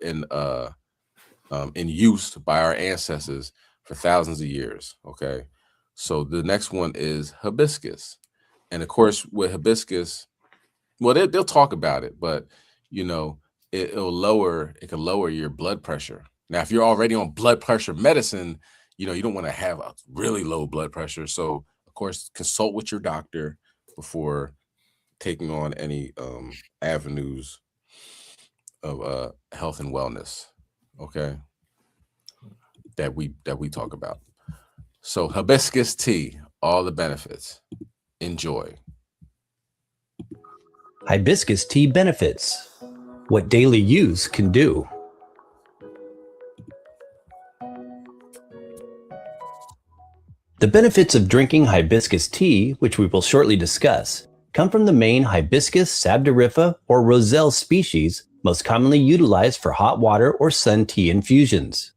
use by our ancestors for thousands of years. Okay, so the next one is hibiscus, and of course with hibiscus, well, they'll talk about it, but you know, it can lower your blood pressure. Now, if you're already on blood pressure medicine, you don't want to have a really low blood pressure. So of course, consult with your doctor before taking on any avenues of health and wellness, okay, that we talk about. So hibiscus tea, all the benefits. Enjoy. Hibiscus tea benefits. What daily use can do. The benefits of drinking hibiscus tea, which we will shortly discuss, come from the main Hibiscus sabdariffa or roselle species, most commonly utilized for hot water or sun tea infusions.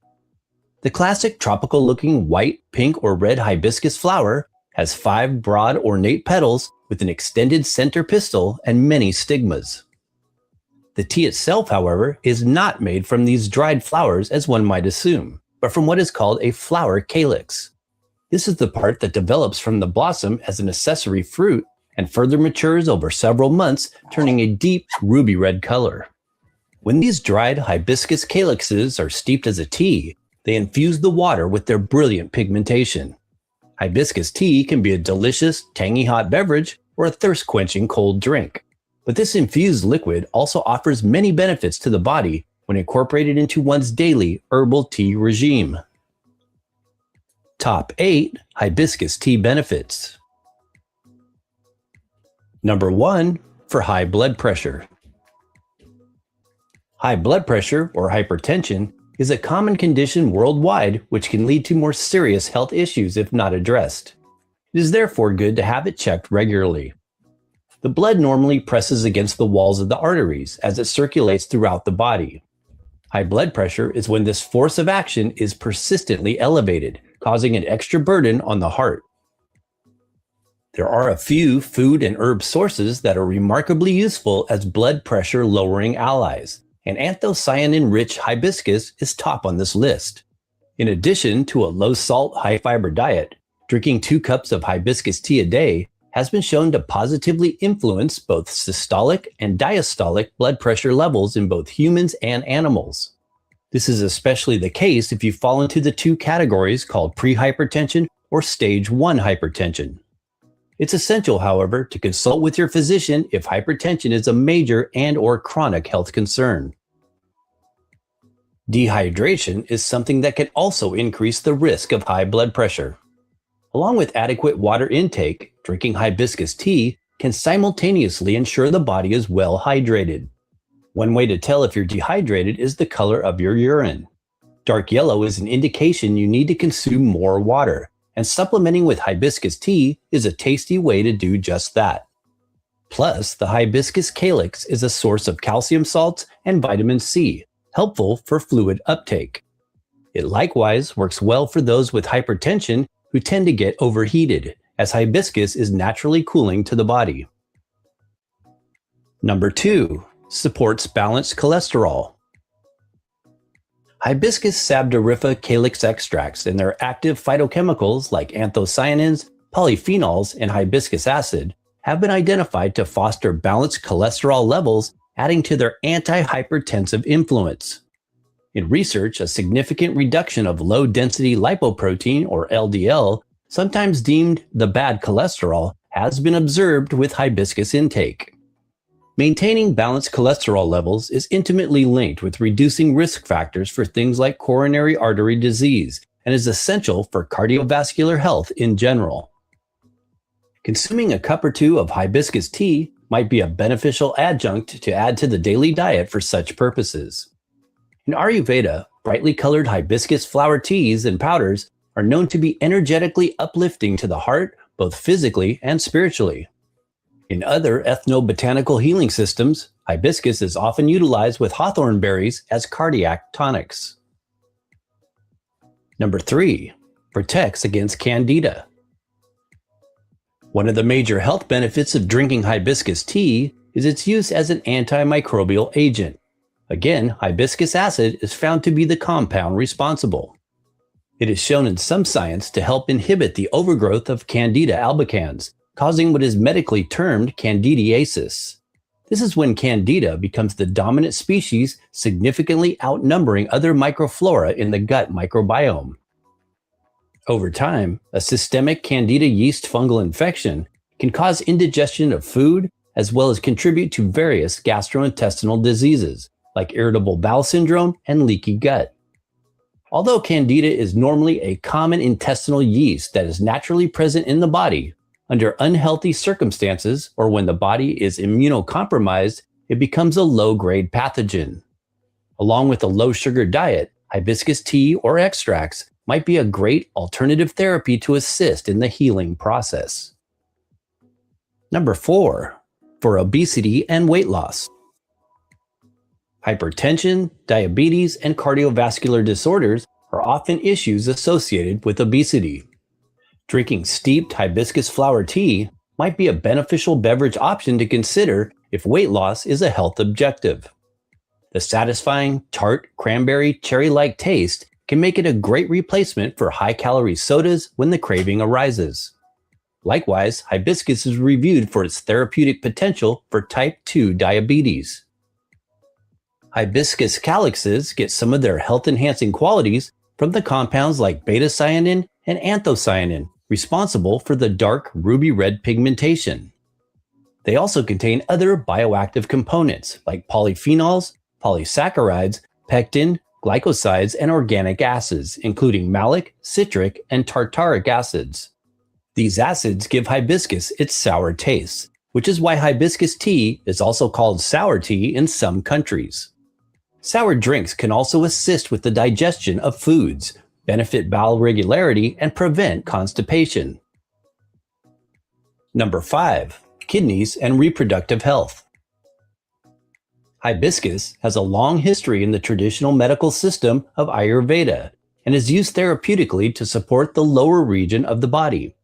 The classic tropical-looking white, pink, or red hibiscus flower has 5 broad, ornate petals with an extended center pistil and many stigmas. The tea itself, however, is not made from these dried flowers as one might assume, but from what is called a flower calyx. This is the part that develops from the blossom as an accessory fruit and further matures over several months, turning a deep ruby red color. When these dried hibiscus calyxes are steeped as a tea, they infuse the water with their brilliant pigmentation. Hibiscus tea can be a delicious, tangy hot beverage or a thirst-quenching cold drink. But this infused liquid also offers many benefits to the body when incorporated into one's daily herbal tea regime. Top 8 hibiscus tea benefits. Number 1, for high blood pressure. High blood pressure, or hypertension, is a common condition worldwide which can lead to more serious health issues if not addressed. It is therefore good to have it checked regularly. The blood normally presses against the walls of the arteries as it circulates throughout the body. High blood pressure is when this force of action is persistently elevated, causing an extra burden on the heart. There are a few food and herb sources that are remarkably useful as blood pressure lowering allies, and anthocyanin-rich hibiscus is top on this list. In addition to a low-salt, high-fiber diet, drinking 2 cups of hibiscus tea a day has been shown to positively influence both systolic and diastolic blood pressure levels in both humans and animals. This is especially the case if you fall into the 2 categories called prehypertension or stage 1 hypertension. It's essential, however, to consult with your physician if hypertension is a major and/or chronic health concern. Dehydration is something that can also increase the risk of high blood pressure. Along with adequate water intake, drinking hibiscus tea can simultaneously ensure the body is well hydrated. One way to tell if you're dehydrated is the color of your urine. Dark yellow is an indication you need to consume more water, and supplementing with hibiscus tea is a tasty way to do just that. Plus, the hibiscus calyx is a source of calcium salts and vitamin C, helpful for fluid uptake. It likewise works well for those with hypertension who tend to get overheated, as hibiscus is naturally cooling to the body. Number 2, supports balanced cholesterol. Hibiscus sabdariffa calyx extracts and their active phytochemicals like anthocyanins, polyphenols, and hibiscus acid have been identified to foster balanced cholesterol levels, adding to their anti-hypertensive influence. In research, a significant reduction of low-density lipoprotein, or LDL, sometimes deemed the bad cholesterol, has been observed with hibiscus intake. Maintaining balanced cholesterol levels is intimately linked with reducing risk factors for things like coronary artery disease and is essential for cardiovascular health in general. Consuming a cup or 2 of hibiscus tea might be a beneficial adjunct to add to the daily diet for such purposes. In Ayurveda, brightly colored hibiscus flower teas and powders are known to be energetically uplifting to the heart, both physically and spiritually. In other ethnobotanical healing systems, hibiscus is often utilized with hawthorn berries as cardiac tonics. Number 3, protects against candida. One of the major health benefits of drinking hibiscus tea is its use as an antimicrobial agent. Again, hibiscus acid is found to be the compound responsible. It is shown in some science to help inhibit the overgrowth of Candida albicans, causing what is medically termed candidiasis. This is when Candida becomes the dominant species, significantly outnumbering other microflora in the gut microbiome. Over time, a systemic Candida yeast fungal infection can cause indigestion of food as well as contribute to various gastrointestinal diseases like irritable bowel syndrome and leaky gut. Although Candida is normally a common intestinal yeast that is naturally present in the body, under unhealthy circumstances or when the body is immunocompromised, it becomes a low-grade pathogen. Along with a low-sugar diet, hibiscus tea or extracts might be a great alternative therapy to assist in the healing process. Number 4, for obesity and weight loss. Hypertension, diabetes, and cardiovascular disorders are often issues associated with obesity. Drinking steeped hibiscus flower tea might be a beneficial beverage option to consider if weight loss is a health objective. The satisfying, tart, cranberry, cherry-like taste can make it a great replacement for high-calorie sodas when the craving arises. Likewise, hibiscus is reviewed for its therapeutic potential for type 2 diabetes. Hibiscus calyxes get some of their health-enhancing qualities from the compounds like beta-cyanine and anthocyanin, responsible for the dark ruby-red pigmentation. They also contain other bioactive components like polyphenols, polysaccharides, pectin, glycosides, and organic acids, including malic, citric, and tartaric acids. These acids give hibiscus its sour taste, which is why hibiscus tea is also called sour tea in some countries. Sour drinks can also assist with the digestion of foods, benefit bowel regularity, and prevent constipation. Number 5, kidneys and reproductive health. Hibiscus has a long history in the traditional medical system of Ayurveda and is used therapeutically to support the lower region of the body.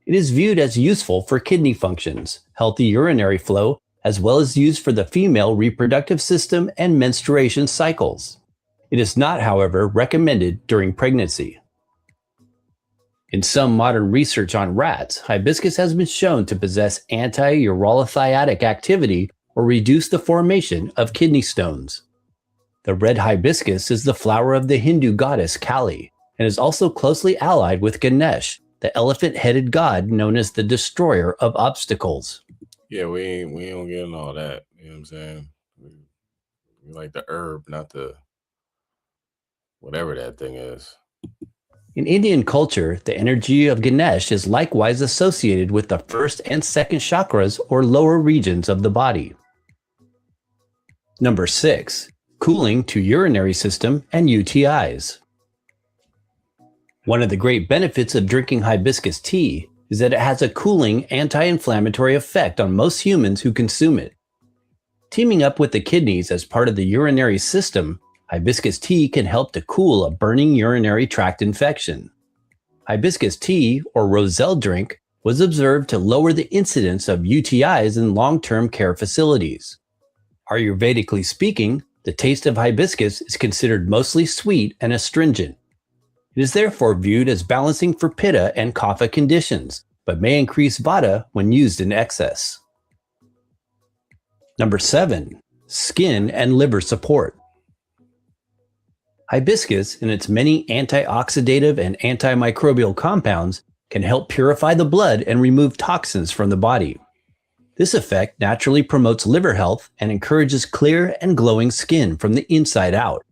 It is viewed as useful for kidney functions, healthy urinary flow, as well as used for the female reproductive system and menstruation cycles. It is not, however, recommended during pregnancy. In some modern research on rats, hibiscus has been shown to possess anti-urolithiatic activity or reduce the formation of kidney stones. The red hibiscus is the flower of the Hindu goddess Kali and is also closely allied with Ganesh, the elephant-headed god known as the destroyer of obstacles. Yeah, we don't get in all that. You know what I'm saying? We like the herb, not the whatever that thing is. In Indian culture, the energy of Ganesh is likewise associated with the first and second chakras or lower regions of the body. Number 6, cooling to urinary system and UTIs. One of the great benefits of drinking hibiscus tea is that it has a cooling anti-inflammatory effect on most humans who consume it. Teaming up with the kidneys as part of the urinary system, hibiscus tea can help to cool a burning urinary tract infection. Hibiscus tea, or roselle drink, was observed to lower the incidence of UTIs in long-term care facilities. Ayurvedically speaking, the taste of hibiscus is considered mostly sweet and astringent. It is therefore viewed as balancing for pitta and kapha conditions, but may increase vata when used in excess. Number 7, skin and liver support. Hibiscus, in its many antioxidative and antimicrobial compounds, can help purify the blood and remove toxins from the body. This effect naturally promotes liver health and encourages clear and glowing skin from the inside out.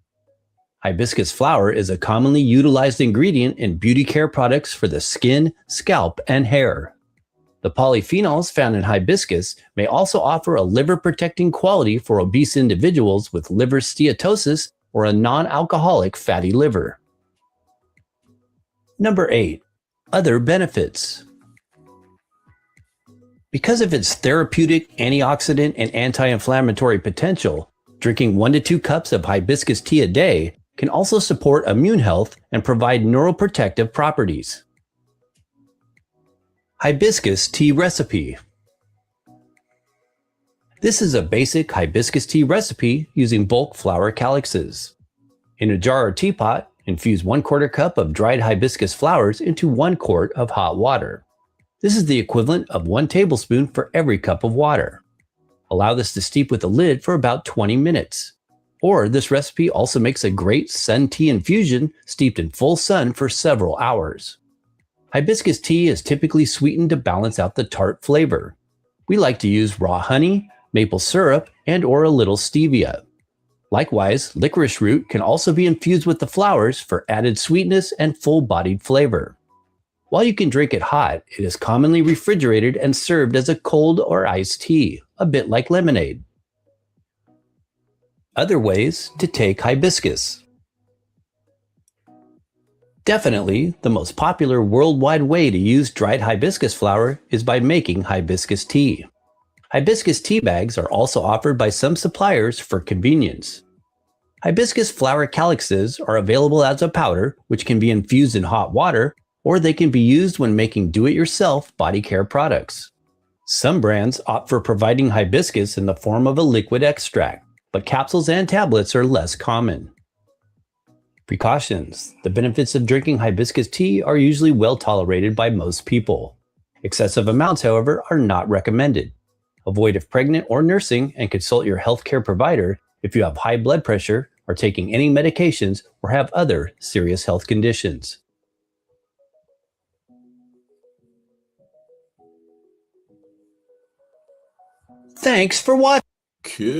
Hibiscus flower is a commonly utilized ingredient in beauty care products for the skin, scalp, and hair. The polyphenols found in hibiscus may also offer a liver-protecting quality for obese individuals with liver steatosis or a non-alcoholic fatty liver. Number 8, other benefits. Because of its therapeutic, antioxidant, and anti-inflammatory potential, drinking 1 to 2 cups of hibiscus tea a day can also support immune health and provide neuroprotective properties. Hibiscus tea recipe. This is a basic hibiscus tea recipe using bulk flower calyxes. In a jar or teapot, infuse 1/4 cup of dried hibiscus flowers into 1 quart of hot water. This is the equivalent of 1 tablespoon for every cup of water. Allow this to steep with a lid for about 20 minutes. Or this recipe also makes a great sun tea infusion steeped in full sun for several hours. Hibiscus tea is typically sweetened to balance out the tart flavor. We like to use raw honey, maple syrup, and or a little stevia. Likewise, licorice root can also be infused with the flowers for added sweetness and full-bodied flavor. While you can drink it hot, it is commonly refrigerated and served as a cold or iced tea, a bit like lemonade. Other ways to take hibiscus. Definitely, the most popular worldwide way to use dried hibiscus flower is by making hibiscus tea. Hibiscus tea bags are also offered by some suppliers for convenience. Hibiscus flower calyxes are available as a powder, which can be infused in hot water, or they can be used when making do-it-yourself body care products. Some brands opt for providing hibiscus in the form of a liquid extract, but capsules and tablets are less common. Precautions. The benefits of drinking hibiscus tea are usually well tolerated by most people. Excessive amounts, however, are not recommended. Avoid if pregnant or nursing and consult your healthcare provider if you have high blood pressure, are taking any medications, or have other serious health conditions. Thanks for watching. Cool.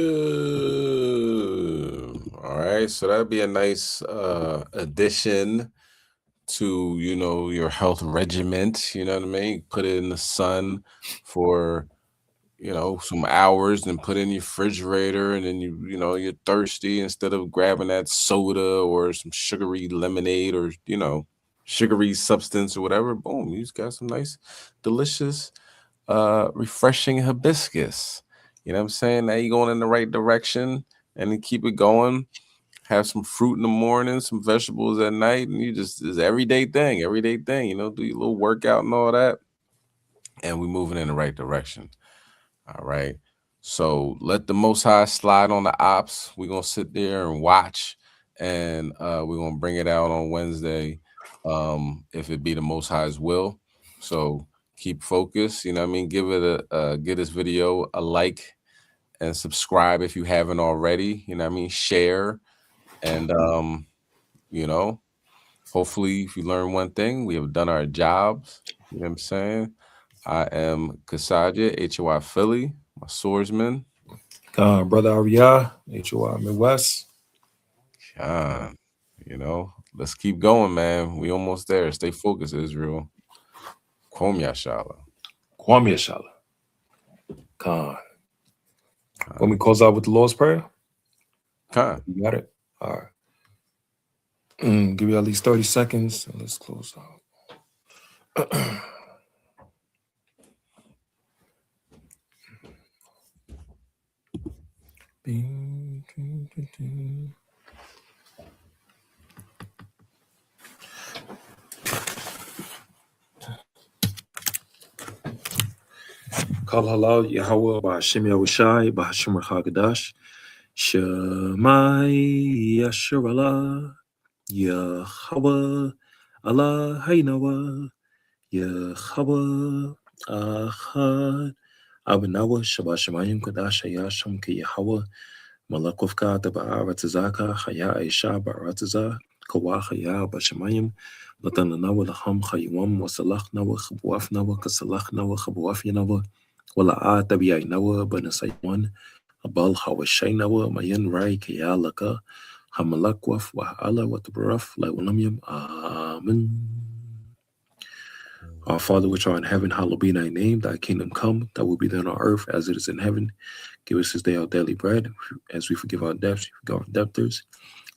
All right, so that'd be a nice addition to, you know, your health regiment. You know what I mean? Put it in the sun for, you know, some hours, and put it in your refrigerator, and then you know, you're thirsty, instead of grabbing that soda or some sugary lemonade or, you know, sugary substance or whatever. Boom, you just got some nice, delicious, refreshing hibiscus. You know what I'm saying? Now you're going in the right direction, and then keep it going. Have some fruit in the morning, some vegetables at night, and you just, it's everyday thing, you know, do your little workout and all that. And we're moving in the right direction. All right. So let the Most High slide on the Opps. We're going to sit there and watch, and we're going to bring it out on Wednesday, if it be the Most High's will. So keep focused. You know what I mean? Give it give this video a like and subscribe if you haven't already. You know what I mean? Share. And, you know, hopefully if you learn one thing, we have done our jobs. You know what I'm saying? I am Chassadyah, HOI Philly, my swordsman. Brother Ariyah, HOI Midwest. You know, let's keep going, man. We almost there. Stay focused, Israel. Kwam Yashala. Kwam Yashala. When we close out with the Lord's Prayer? You got it? All right. Give you at least 30 seconds, and let's close out. Kal halal Yahweh b'Hashem Yahushai b'Hashem Rachagadash Shemai Yasharallah Yahweh Allah Hainawa Yahweh Ahad Abnawa Shabbat Shemayim Kadash Hayasham Ki Yahweh Malakufka Ba'aratzaka Haya Aisha Ba'aratza Kawa Haya Bashemayim Latananawa Laham Hayawam Wasalachnawa Khabuafnawa Kasalachnawa Khabuafyanawa Wala Tabiainawa Banasaywan Abal Hawashainawa Mayan Rai Kayalaka Hamalakwaf Wahala Watabaraf Laiwanamium Amen. Our Father which art in heaven, hallowed be thy name, thy kingdom come, thy will be done on earth as it is in heaven. Give us this day our daily bread, as we forgive our debts, we forgive our debtors.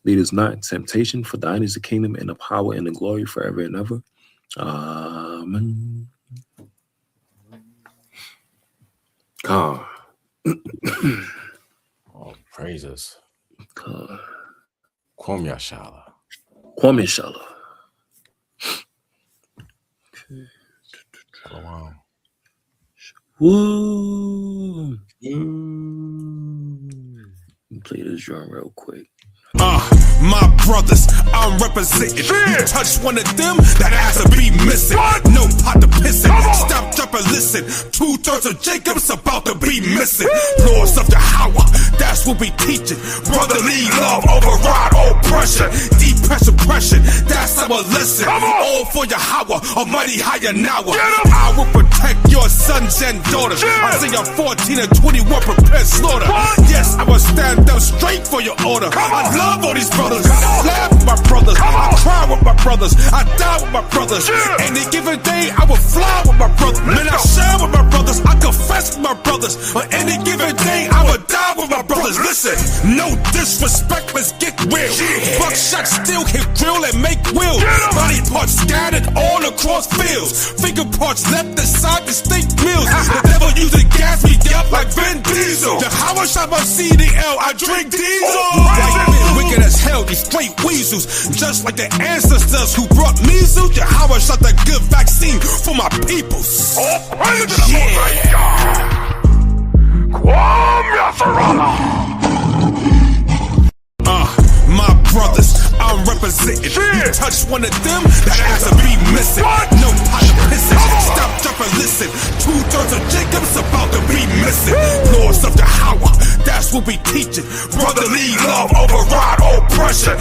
Lead us not in temptation, for thine is the kingdom and the power and the glory forever and ever. Amen. God. All praises. God. Kwam Yashala. Kwam Yashala. Wow. Woo. Play this drum real quick. My brothers, I'm representing. You touch one of them, that has to be missing. No pot to piss in. Stop, drop, and listen. 2/3 of Jacob's about to be missing. Lords of the Hawa, that's what we teaching. Brotherly love, override oppression. Depression, that's our lesson. All for Yahweh, Almighty Hayanawa. I will protect your sons and daughters. Isaiah 14 and 21, prepare slaughter. Yes, I will stand up straight for your order. I love all these brothers. I laugh with my brothers. I cry with my brothers. I die with my brothers. Any given day, I will fly with my brothers. Man, I share with my brothers. I confess with my brothers. On any given day, I will die with my brothers. Listen, no disrespect, let's get real. Buckshot still hit drill and make will. Body parts scattered all across fields. Finger parts left aside distinct bills. The devil using gas me up like Vin Diesel. The Howard shot my CDL, I drink diesel. White men, wicked as hell, these straight weasels. Just like the ancestors who brought measles. The Howard shot the good vaccine for my peoples. My brothers, I'm representing. You touch one of them, that has to be missing. No pot to piss in. Stop, drop, and listen. 2/3 of Jacob's about to be missing. Lords of the Hawa, that's what we teaching. Brotherly love, override oppression.